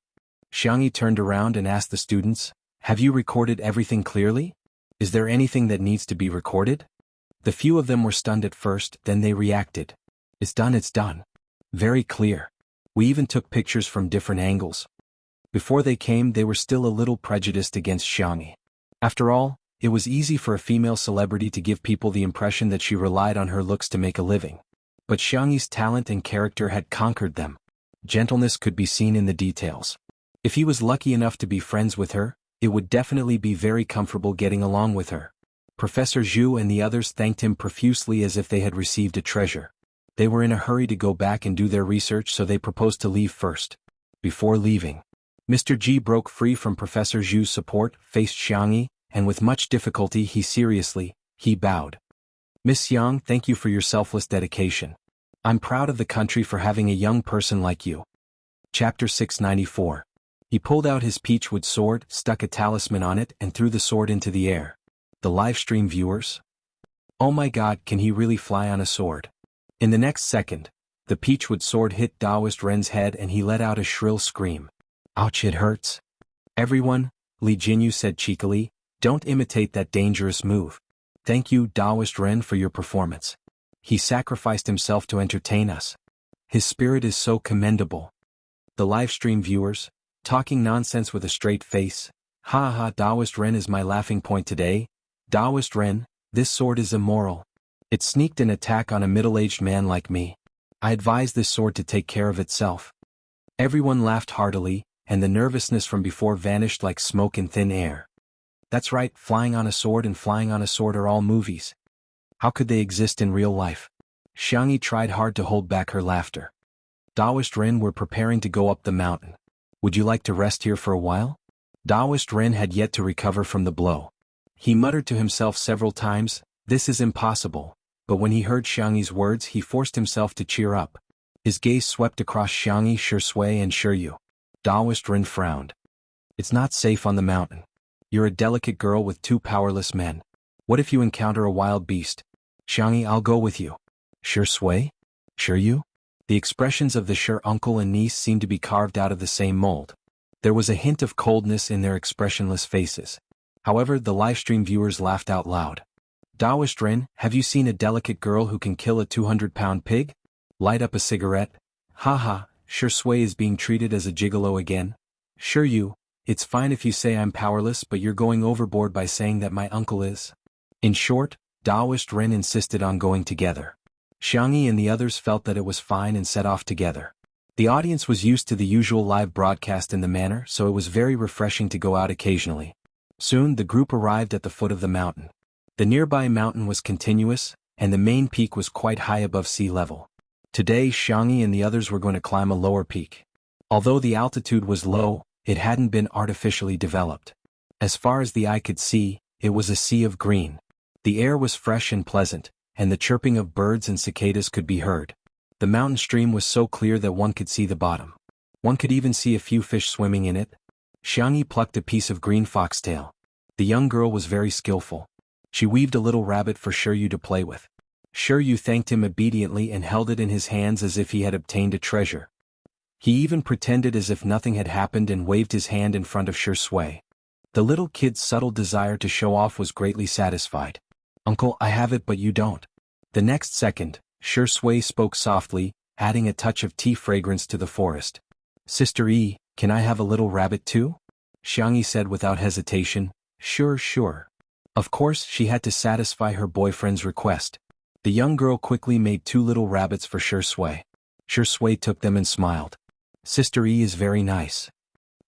Xiangxia turned around and asked the students, have you recorded everything clearly? Is there anything that needs to be recorded? The few of them were stunned at first, then they reacted. It's done, it's done. Very clear. We even took pictures from different angles. Before they came, they were still a little prejudiced against Xiangxia. After all, it was easy for a female celebrity to give people the impression that she relied on her looks to make a living. But Xiangyi's talent and character had conquered them. Gentleness could be seen in the details. If he was lucky enough to be friends with her, it would definitely be very comfortable getting along with her. Professor Zhu and the others thanked him profusely as if they had received a treasure. They were in a hurry to go back and do their research, so they proposed to leave first. Before leaving, Mr. Ji broke free from Professor Zhu's support, faced Xiangxia, and with much difficulty he bowed. Miss Yang, thank you for your selfless dedication. I'm proud of the country for having a young person like you. Chapter 694. He pulled out his peachwood sword, stuck a talisman on it, and threw the sword into the air. The livestream viewers. Oh my god, can he really fly on a sword? In the next second, the peachwood sword hit Daoist Ren's head and he let out a shrill scream. Ouch, it hurts. Everyone, Li Jinyu said cheekily, don't imitate that dangerous move. Thank you, Daoist Ren, for your performance. He sacrificed himself to entertain us. His spirit is so commendable. The livestream viewers, talking nonsense with a straight face. Ha ha, Daoist Ren is my laughing point today. Daoist Ren, this sword is immoral. It sneaked an attack on a middle-aged man like me. I advise this sword to take care of itself. Everyone laughed heartily, and the nervousness from before vanished like smoke in thin air. That's right, flying on a sword and flying on a sword are all movies. How could they exist in real life? Xiangxia tried hard to hold back her laughter. Daoist Ren, we're preparing to go up the mountain. Would you like to rest here for a while? Daoist Ren had yet to recover from the blow. He muttered to himself several times, this is impossible, but when he heard Xiangyi's words he forced himself to cheer up. His gaze swept across Xiangxia, Shui and Shiryu. Daoist Ren frowned. It's not safe on the mountain. You're a delicate girl with two powerless men. What if you encounter a wild beast? Xiangxia, I'll go with you. Shui? Shiryu? The expressions of the Shir uncle and niece seemed to be carved out of the same mold. There was a hint of coldness in their expressionless faces. However, the livestream viewers laughed out loud. Daoist Ren, have you seen a delicate girl who can kill a 200-pound pig? Light up a cigarette? Haha, Shui is being treated as a gigolo again. Shiryu, it's fine if you say I'm powerless, but you're going overboard by saying that my uncle is. In short, Daoist Ren insisted on going together. Xiangxia and the others felt that it was fine and set off together. The audience was used to the usual live broadcast in the manner, so it was very refreshing to go out occasionally. Soon the group arrived at the foot of the mountain. The nearby mountain was continuous, and the main peak was quite high above sea level. Today Xiangxia and the others were going to climb a lower peak. Although the altitude was low, it hadn't been artificially developed. As far as the eye could see, it was a sea of green. The air was fresh and pleasant, and the chirping of birds and cicadas could be heard. The mountain stream was so clear that one could see the bottom. One could even see a few fish swimming in it. Xianxia plucked a piece of green foxtail. The young girl was very skillful. She weaved a little rabbit for Shiryu to play with. Shiryu thanked him obediently and held it in his hands as if he had obtained a treasure. He even pretended as if nothing had happened and waved his hand in front of Shui. The little kid's subtle desire to show off was greatly satisfied. "Uncle, I have it but you don't." The next second, Shui spoke softly, adding a touch of tea fragrance to the forest. "Sister E, can I have a little rabbit too?" Xianxia said without hesitation. Sure, sure. Of course, she had to satisfy her boyfriend's request. The young girl quickly made 2 little rabbits for Shui. Shui took them and smiled. "Sister E is very nice.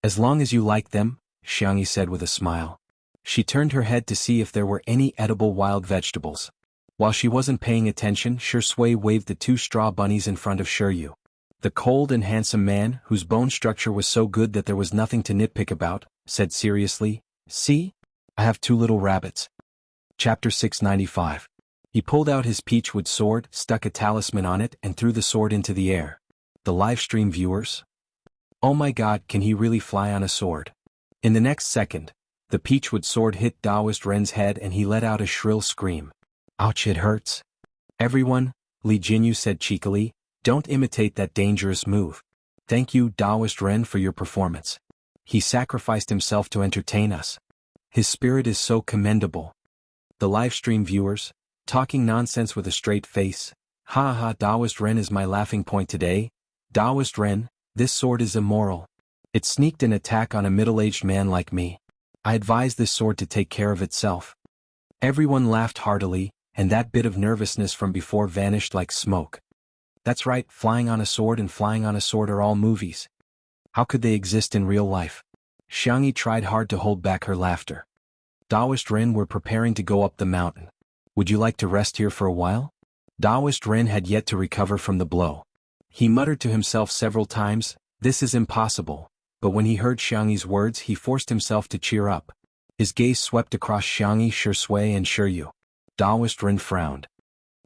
As long as you like them," Xianxia said with a smile. She turned her head to see if there were any edible wild vegetables. While she wasn't paying attention, Shui waved the 2 straw bunnies in front of Shiryu. The cold and handsome man, whose bone structure was so good that there was nothing to nitpick about, said seriously, "See? I have 2 little rabbits." Chapter 695. He pulled out his peachwood sword, stuck a talisman on it, and threw the sword into the air. The livestream viewers? Oh my god, can he really fly on a sword? In the next second, the peachwood sword hit Daoist Ren's head and he let out a shrill scream. "Ouch, it hurts." "Everyone," Li Jinyu said cheekily, "don't imitate that dangerous move. Thank you, Daoist Ren, for your performance. He sacrificed himself to entertain us. His spirit is so commendable." The livestream viewers, talking nonsense with a straight face. "Ha ha, Daoist Ren is my laughing point today. Daoist Ren, this sword is immoral. It sneaked an attack on a middle-aged man like me. I advise this sword to take care of itself." Everyone laughed heartily, and that bit of nervousness from before vanished like smoke. That's right, flying on a sword and flying on a sword are all movies. How could they exist in real life? Xianxia tried hard to hold back her laughter. "Daoist Ren, we're preparing to go up the mountain. Would you like to rest here for a while?" Daoist Ren had yet to recover from the blow. He muttered to himself several times, "This is impossible," but when he heard Xianxia's words he forced himself to cheer up. His gaze swept across Xianxia, Shui and Shiryu. Daoist Ren frowned.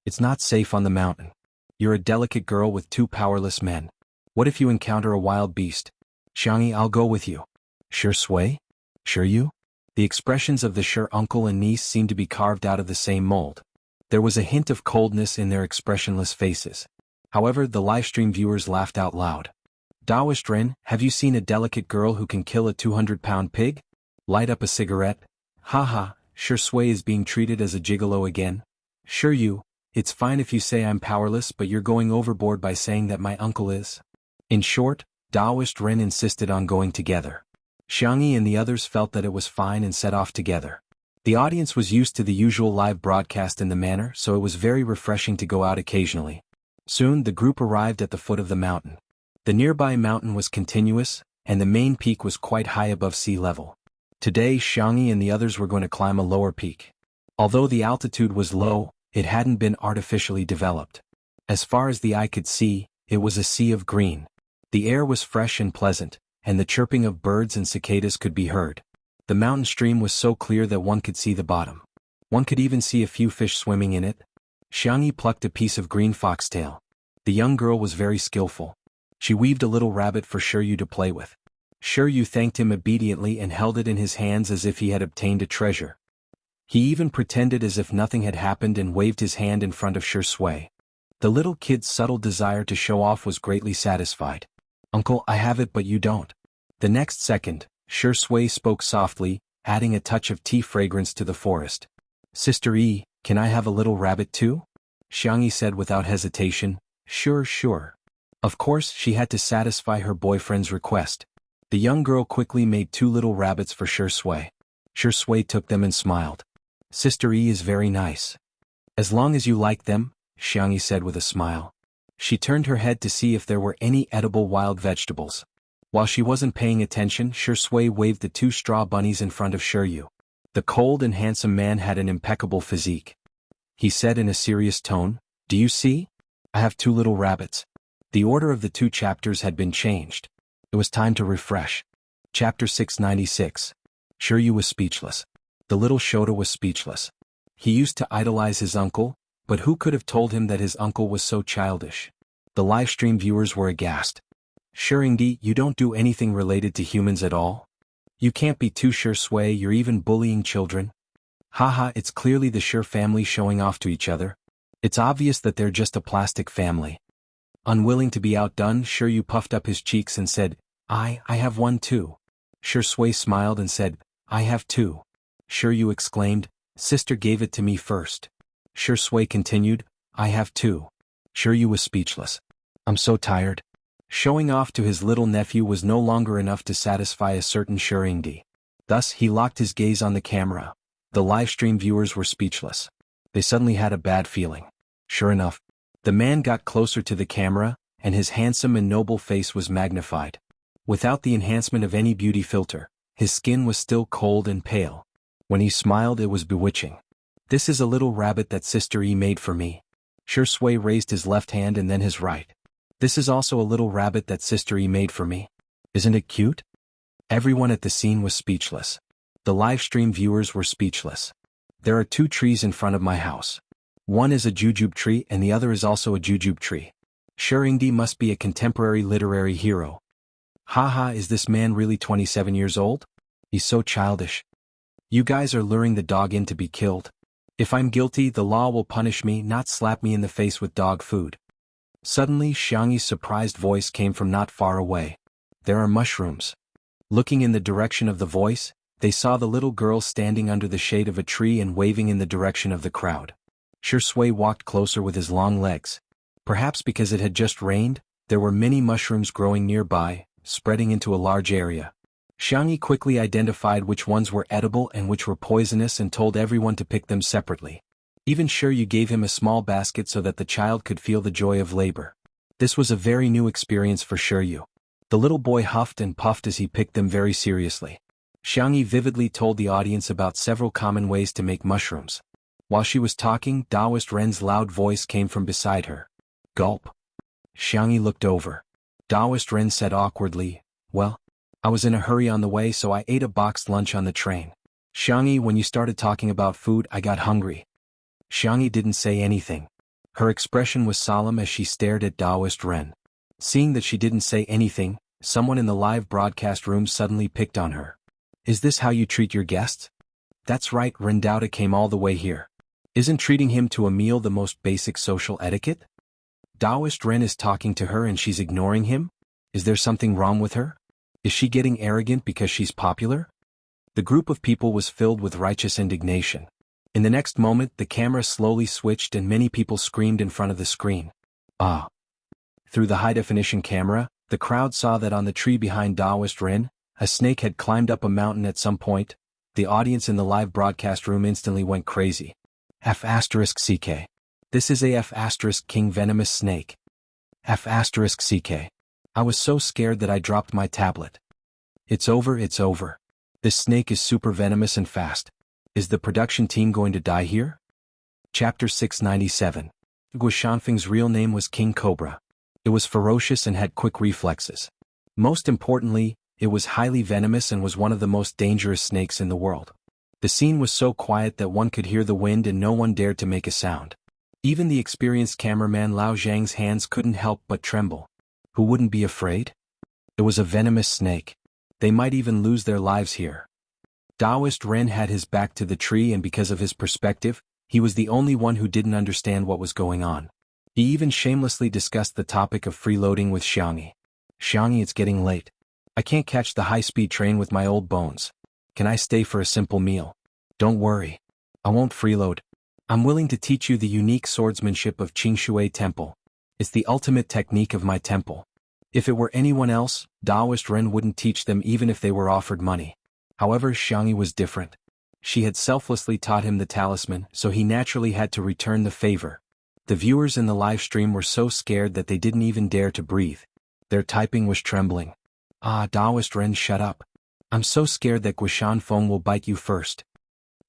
"It's not safe on the mountain. You're a delicate girl with 2 powerless men. What if you encounter a wild beast?" "Xianxia, I'll go with you." "Shui? Shiryu?" The expressions of the Shur uncle and niece seemed to be carved out of the same mold. There was a hint of coldness in their expressionless faces. However, the livestream viewers laughed out loud. "Daoist Ren, have you seen a delicate girl who can kill a 200-pound pig? Light up a cigarette?" "Haha, Shui is being treated as a gigolo again." "Shiryu, it's fine if you say I'm powerless, but you're going overboard by saying that my uncle is." In short, Daoist Ren insisted on going together. Xianxia and the others felt that it was fine and set off together. The audience was used to the usual live broadcast in the manner, so it was very refreshing to go out occasionally. Soon the group arrived at the foot of the mountain. The nearby mountain was continuous, and the main peak was quite high above sea level. Today Xianxia and the others were going to climb a lower peak. Although the altitude was low, it hadn't been artificially developed. As far as the eye could see, it was a sea of green. The air was fresh and pleasant, and the chirping of birds and cicadas could be heard. The mountain stream was so clear that one could see the bottom. One could even see a few fish swimming in it. Xianxia plucked a piece of green foxtail. The young girl was very skillful. She weaved a little rabbit for Shiryu to play with. Shiryu thanked him obediently and held it in his hands as if he had obtained a treasure. He even pretended as if nothing had happened and waved his hand in front of Shui. The little kid's subtle desire to show off was greatly satisfied. "Uncle, I have it but you don't." The next second, Shui spoke softly, adding a touch of tea fragrance to the forest. "Sister E, can I have a little rabbit too?" Xianxia said without hesitation. Sure, sure. Of course, she had to satisfy her boyfriend's request. The young girl quickly made 2 little rabbits for Shui. Shui took them and smiled. "Sister E is very nice. As long as you like them," Xianxia said with a smile. She turned her head to see if there were any edible wild vegetables. While she wasn't paying attention, Shui waved the 2 straw bunnies in front of Shiryu. The cold and handsome man had an impeccable physique. He said in a serious tone, "Do you see? I have 2 little rabbits." The order of the 2 chapters had been changed. It was time to refresh. Chapter 696. Shiryu was speechless. The little Shota was speechless. He used to idolize his uncle, but who could have told him that his uncle was so childish? The livestream viewers were aghast. Xianxia, you don't do anything related to humans at all? You can't be too sure, Sui, you're even bullying children? Haha, it's clearly the Sure family showing off to each other. It's obvious that they're just a plastic family. Unwilling to be outdone, Shiryu puffed up his cheeks and said, I have one too. Sui smiled and said, I have two. Shiryu exclaimed, Sister gave it to me first. Sui continued, I have two. Shiryu was speechless. I'm so tired. Showing off to his little nephew was no longer enough to satisfy a certain Xianxia. Thus he locked his gaze on the camera. The livestream viewers were speechless. They suddenly had a bad feeling. Sure enough, the man got closer to the camera, and his handsome and noble face was magnified. Without the enhancement of any beauty filter, his skin was still cold and pale. When he smiled, it was bewitching. This is a little rabbit that Sister E made for me. Sui raised his left hand and then his right. This is also a little rabbit that Sister E made for me. Isn't it cute? Everyone at the scene was speechless. The livestream viewers were speechless. There are two trees in front of my house. One is a jujube tree and the other is also a jujube tree. Xianxia must be a contemporary literary hero. Haha, is this man really 27 years old? He's so childish. You guys are luring the dog in to be killed. If I'm guilty, the law will punish me, not slap me in the face with dog food. Suddenly, Xianxi's surprised voice came from not far away. There are mushrooms. Looking in the direction of the voice, they saw the little girl standing under the shade of a tree and waving in the direction of the crowd. Sui walked closer with his long legs. Perhaps because it had just rained, there were many mushrooms growing nearby, spreading into a large area. Xianxia quickly identified which ones were edible and which were poisonous and told everyone to pick them separately. Even Shiryu gave him a small basket so that the child could feel the joy of labor. This was a very new experience for Shiryu. The little boy huffed and puffed as he picked them very seriously. Xianxia vividly told the audience about several common ways to make mushrooms. While she was talking, Taoist Ren's loud voice came from beside her. Gulp. Xianxia looked over. Taoist Ren said awkwardly, well, I was in a hurry on the way so I ate a boxed lunch on the train. Xianxia, when you started talking about food, I got hungry. Xianxia didn't say anything. Her expression was solemn as she stared at Taoist Ren. Seeing that she didn't say anything, someone in the live broadcast room suddenly picked on her. Is this how you treat your guests? That's right, Rendauta came all the way here. Isn't treating him to a meal the most basic social etiquette? Taoist Ren is talking to her and she's ignoring him? Is there something wrong with her? Is she getting arrogant because she's popular? The group of people was filled with righteous indignation. In the next moment, the camera slowly switched and many people screamed in front of the screen. Ah! Through the high-definition camera, the crowd saw that on the tree behind Taoist Ren, a snake had climbed up a mountain at some point. The audience in the live broadcast room instantly went crazy. F***CK. This is a F***King venomous snake. F***CK. I was so scared that I dropped my tablet. It's over, it's over. This snake is super venomous and fast. Is the production team going to die here? Chapter 697. Guo Shanfeng's real name was King Cobra. It was ferocious and had quick reflexes. Most importantly, it was highly venomous and was one of the most dangerous snakes in the world. The scene was so quiet that one could hear the wind and no one dared to make a sound. Even the experienced cameraman Lao Zhang's hands couldn't help but tremble. Who wouldn't be afraid? It was a venomous snake. They might even lose their lives here. Taoist Ren had his back to the tree and because of his perspective, he was the only one who didn't understand what was going on. He even shamelessly discussed the topic of freeloading with Xianxia. Xianxia, it's getting late. I can't catch the high-speed train with my old bones. Can I stay for a simple meal? Don't worry. I won't freeload. I'm willing to teach you the unique swordsmanship of Qingshui Temple. It's the ultimate technique of my temple. If it were anyone else, Taoist Ren wouldn't teach them even if they were offered money. However, Xianxia was different. She had selflessly taught him the talisman, so he naturally had to return the favor. The viewers in the live stream were so scared that they didn't even dare to breathe. Their typing was trembling. Ah, Taoist Ren, shut up. I'm so scared that Guishan Feng will bite you first.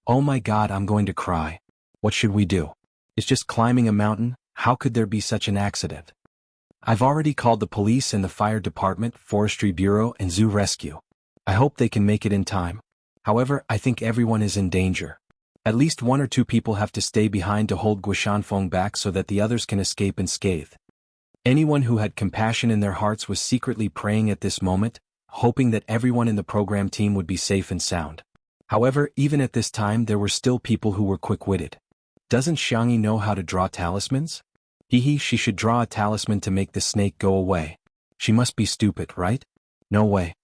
Oh my god, I'm going to cry. What should we do? It's just climbing a mountain, how could there be such an accident? I've already called the police and the fire department, forestry bureau and zoo rescue. I hope they can make it in time. However, I think everyone is in danger. At least 1 or 2 people have to stay behind to hold Guishanfeng back so that the others can escape unscathed. Anyone who had compassion in their hearts was secretly praying at this moment, hoping that everyone in the program team would be safe and sound. However, even at this time there were still people who were quick-witted. Doesn't Xianxia know how to draw talismans? She should draw a talisman to make the snake go away. She must be stupid, right? No way.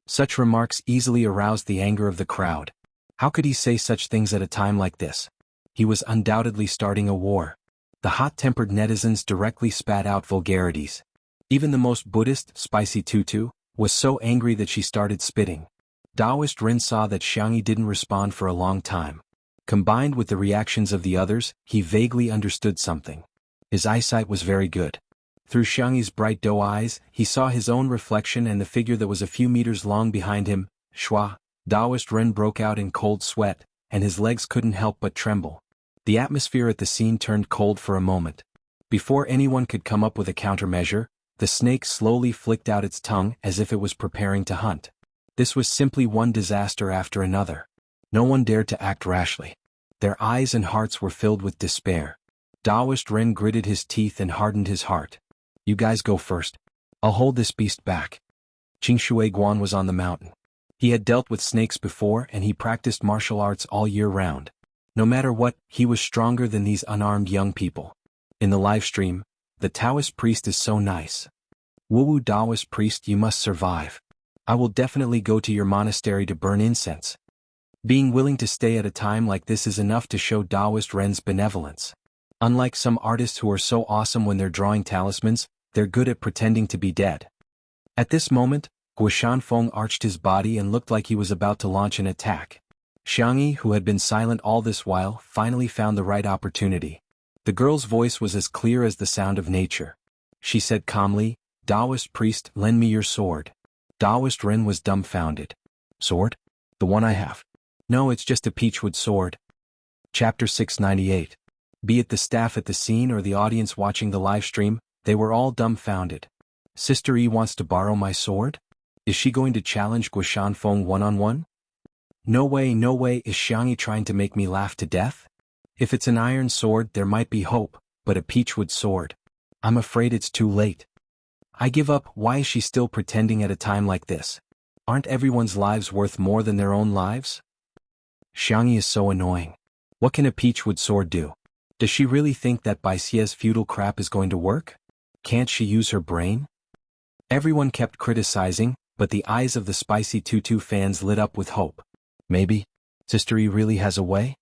Such remarks easily aroused the anger of the crowd. How could he say such things at a time like this? He was undoubtedly starting a war. The hot-tempered netizens directly spat out vulgarities. Even the most Buddhist, Spicy Tutu, was so angry that she started spitting. Taoist Ren saw that Xianxia didn't respond for a long time. Combined with the reactions of the others, he vaguely understood something. His eyesight was very good. Through Xiangxi's bright doe eyes, he saw his own reflection and the figure that was a few meters long behind him. Shua, Taoist Ren broke out in cold sweat, and his legs couldn't help but tremble. The atmosphere at the scene turned cold for a moment. Before anyone could come up with a countermeasure, the snake slowly flicked out its tongue as if it was preparing to hunt. This was simply one disaster after another. No one dared to act rashly. Their eyes and hearts were filled with despair. Taoist Ren gritted his teeth and hardened his heart. You guys go first. I'll hold this beast back. Qingshui Guan was on the mountain. He had dealt with snakes before and he practiced martial arts all year round. No matter what, he was stronger than these unarmed young people. In the live stream, the Taoist priest is so nice. Wu Taoist priest, you must survive. I will definitely go to your monastery to burn incense. Being willing to stay at a time like this is enough to show Taoist Ren's benevolence. Unlike some artists who are so awesome when they're drawing talismans, they're good at pretending to be dead. At this moment, Guishanfeng arched his body and looked like he was about to launch an attack. Xianxia, who had been silent all this while, finally found the right opportunity. The girl's voice was as clear as the sound of nature. She said calmly, Taoist priest, lend me your sword. Taoist Ren was dumbfounded. Sword? The one I have. No, it's just a peachwood sword. Chapter 698. Be it the staff at the scene or the audience watching the live stream, they were all dumbfounded. Sister E wants to borrow my sword? Is she going to challenge Guishanfeng one-on-one? No way, is Xianxia trying to make me laugh to death? If it's an iron sword there might be hope, but a peachwood sword. I'm afraid it's too late. I give up. Why is she still pretending at a time like this? Aren't everyone's lives worth more than their own lives? Xianxia is so annoying. What can a peachwood sword do? Does she really think that Baixie's feudal crap is going to work? Can't she use her brain? Everyone kept criticizing, but the eyes of the Spicy Tutu fans lit up with hope. Maybe Sister E really has a way?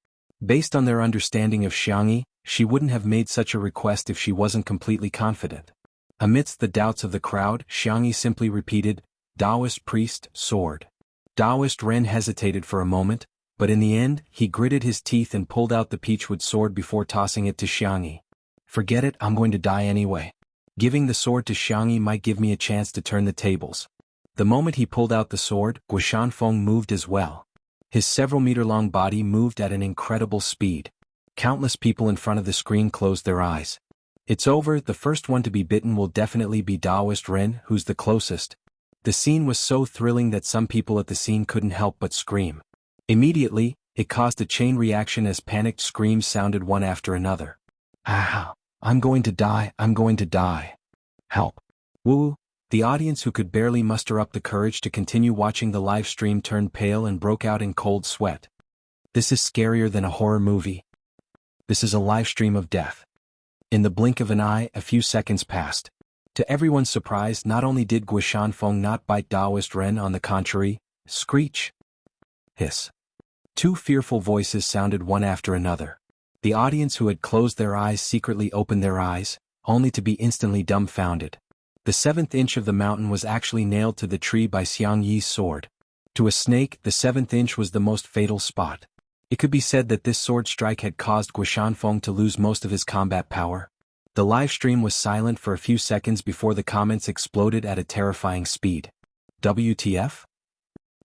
Based on their understanding of Xianxia, she wouldn't have made such a request if she wasn't completely confident. Amidst the doubts of the crowd, Xianxia simply repeated, Taoist priest, sword. Taoist Ren hesitated for a moment, but in the end, he gritted his teeth and pulled out the peachwood sword before tossing it to Xianxia. Forget it, I'm going to die anyway. Giving the sword to Xianxia might give me a chance to turn the tables. The moment he pulled out the sword, Guishanfeng moved as well. His several-meter-long body moved at an incredible speed. Countless people in front of the screen closed their eyes. It's over, the first one to be bitten will definitely be Taoist Ren, who's the closest. The scene was so thrilling that some people at the scene couldn't help but scream. Immediately, it caused a chain reaction as panicked screams sounded one after another. Ah! I'm going to die, I'm going to die. Help. Woo! The audience, who could barely muster up the courage to continue watching the live stream, turned pale and broke out in cold sweat. This is scarier than a horror movie. This is a live stream of death. In the blink of an eye, a few seconds passed. To everyone's surprise, not only did Guishanfeng not bite Taoist Ren, on the contrary, screech. Hiss. Two fearful voices sounded one after another. The audience, who had closed their eyes, secretly opened their eyes, only to be instantly dumbfounded. The 7th inch of the mountain was actually nailed to the tree by Xiangxi's sword. To a snake, the 7th inch was the most fatal spot. It could be said that this sword strike had caused Guishanfeng to lose most of his combat power. The live stream was silent for a few seconds before the comments exploded at a terrifying speed. WTF?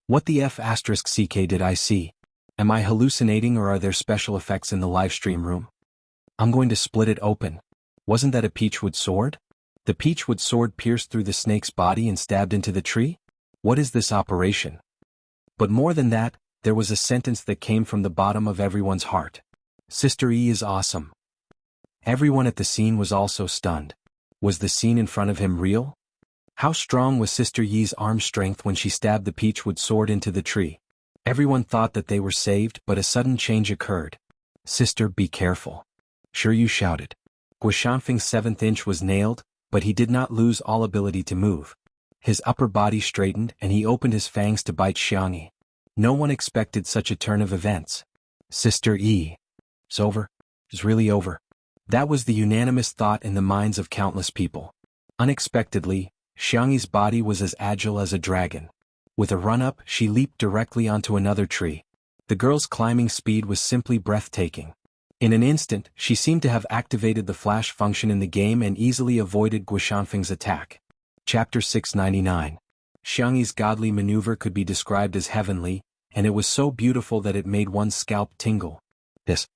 What the F***ck did I see? Am I hallucinating, or are there special effects in the livestream room? I'm going to split it open. Wasn't that a peachwood sword? The peachwood sword pierced through the snake's body and stabbed into the tree? What is this operation? But more than that, there was a sentence that came from the bottom of everyone's heart. Sister E is awesome. Everyone at the scene was also stunned. Was the scene in front of him real? How strong was Sister Yi's arm strength when she stabbed the peachwood sword into the tree? Everyone thought that they were saved, but a sudden change occurred. Sister, be careful. Sure, you shouted. Guishanfeng's 7th inch was nailed, but he did not lose all ability to move. His upper body straightened and he opened his fangs to bite Xianxia. No one expected such a turn of events. Sister E. It's over. It's really over. That was the unanimous thought in the minds of countless people. Unexpectedly, Xianxia's body was as agile as a dragon. With a run-up, she leaped directly onto another tree. The girl's climbing speed was simply breathtaking. In an instant, she seemed to have activated the flash function in the game and easily avoided Guishanfeng's attack. Chapter 699. Xianxia's godly maneuver could be described as heavenly, and it was so beautiful that it made one's scalp tingle. This.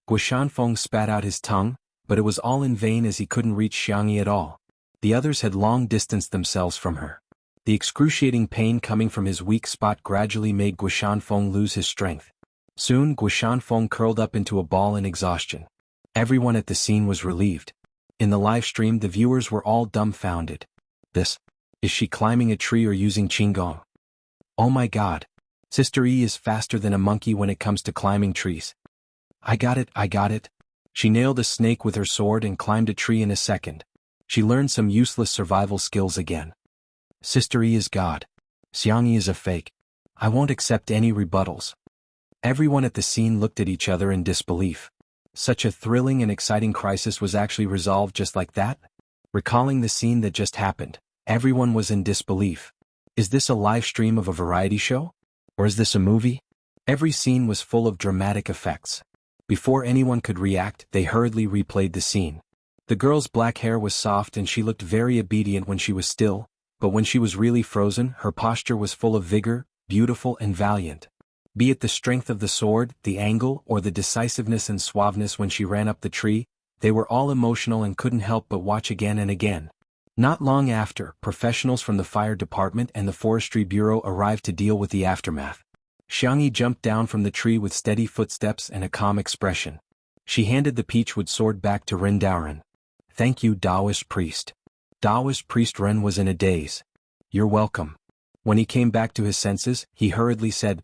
Guishanfeng spat out his tongue, but it was all in vain as he couldn't reach Xianxia at all. The others had long distanced themselves from her. The excruciating pain coming from his weak spot gradually made Guishanfeng lose his strength. Soon Guishanfeng curled up into a ball in exhaustion. Everyone at the scene was relieved. In the live stream the viewers were all dumbfounded. This. Is she climbing a tree or using Qinggong? Oh my god. Sister E is faster than a monkey when it comes to climbing trees. I got it. She nailed a snake with her sword and climbed a tree in a second. She learned some useless survival skills again. Sister E is God. Xianxia is a fake. I won't accept any rebuttals. Everyone at the scene looked at each other in disbelief. Such a thrilling and exciting crisis was actually resolved just like that? Recalling the scene that just happened, everyone was in disbelief. Is this a live stream of a variety show? Or is this a movie? Every scene was full of dramatic effects. Before anyone could react, they hurriedly replayed the scene. The girl's black hair was soft and she looked very obedient when she was still, but when she was really frozen, her posture was full of vigor, beautiful and valiant. Be it the strength of the sword, the angle, or the decisiveness and suaveness when she ran up the tree, they were all emotional and couldn't help but watch again and again. Not long after, professionals from the fire department and the forestry bureau arrived to deal with the aftermath. Xianxia jumped down from the tree with steady footsteps and a calm expression. She handed the peachwood sword back to Ren Daoren. Thank you, Taoist priest. Taoist priest Ren was in a daze. You're welcome. When he came back to his senses, he hurriedly said,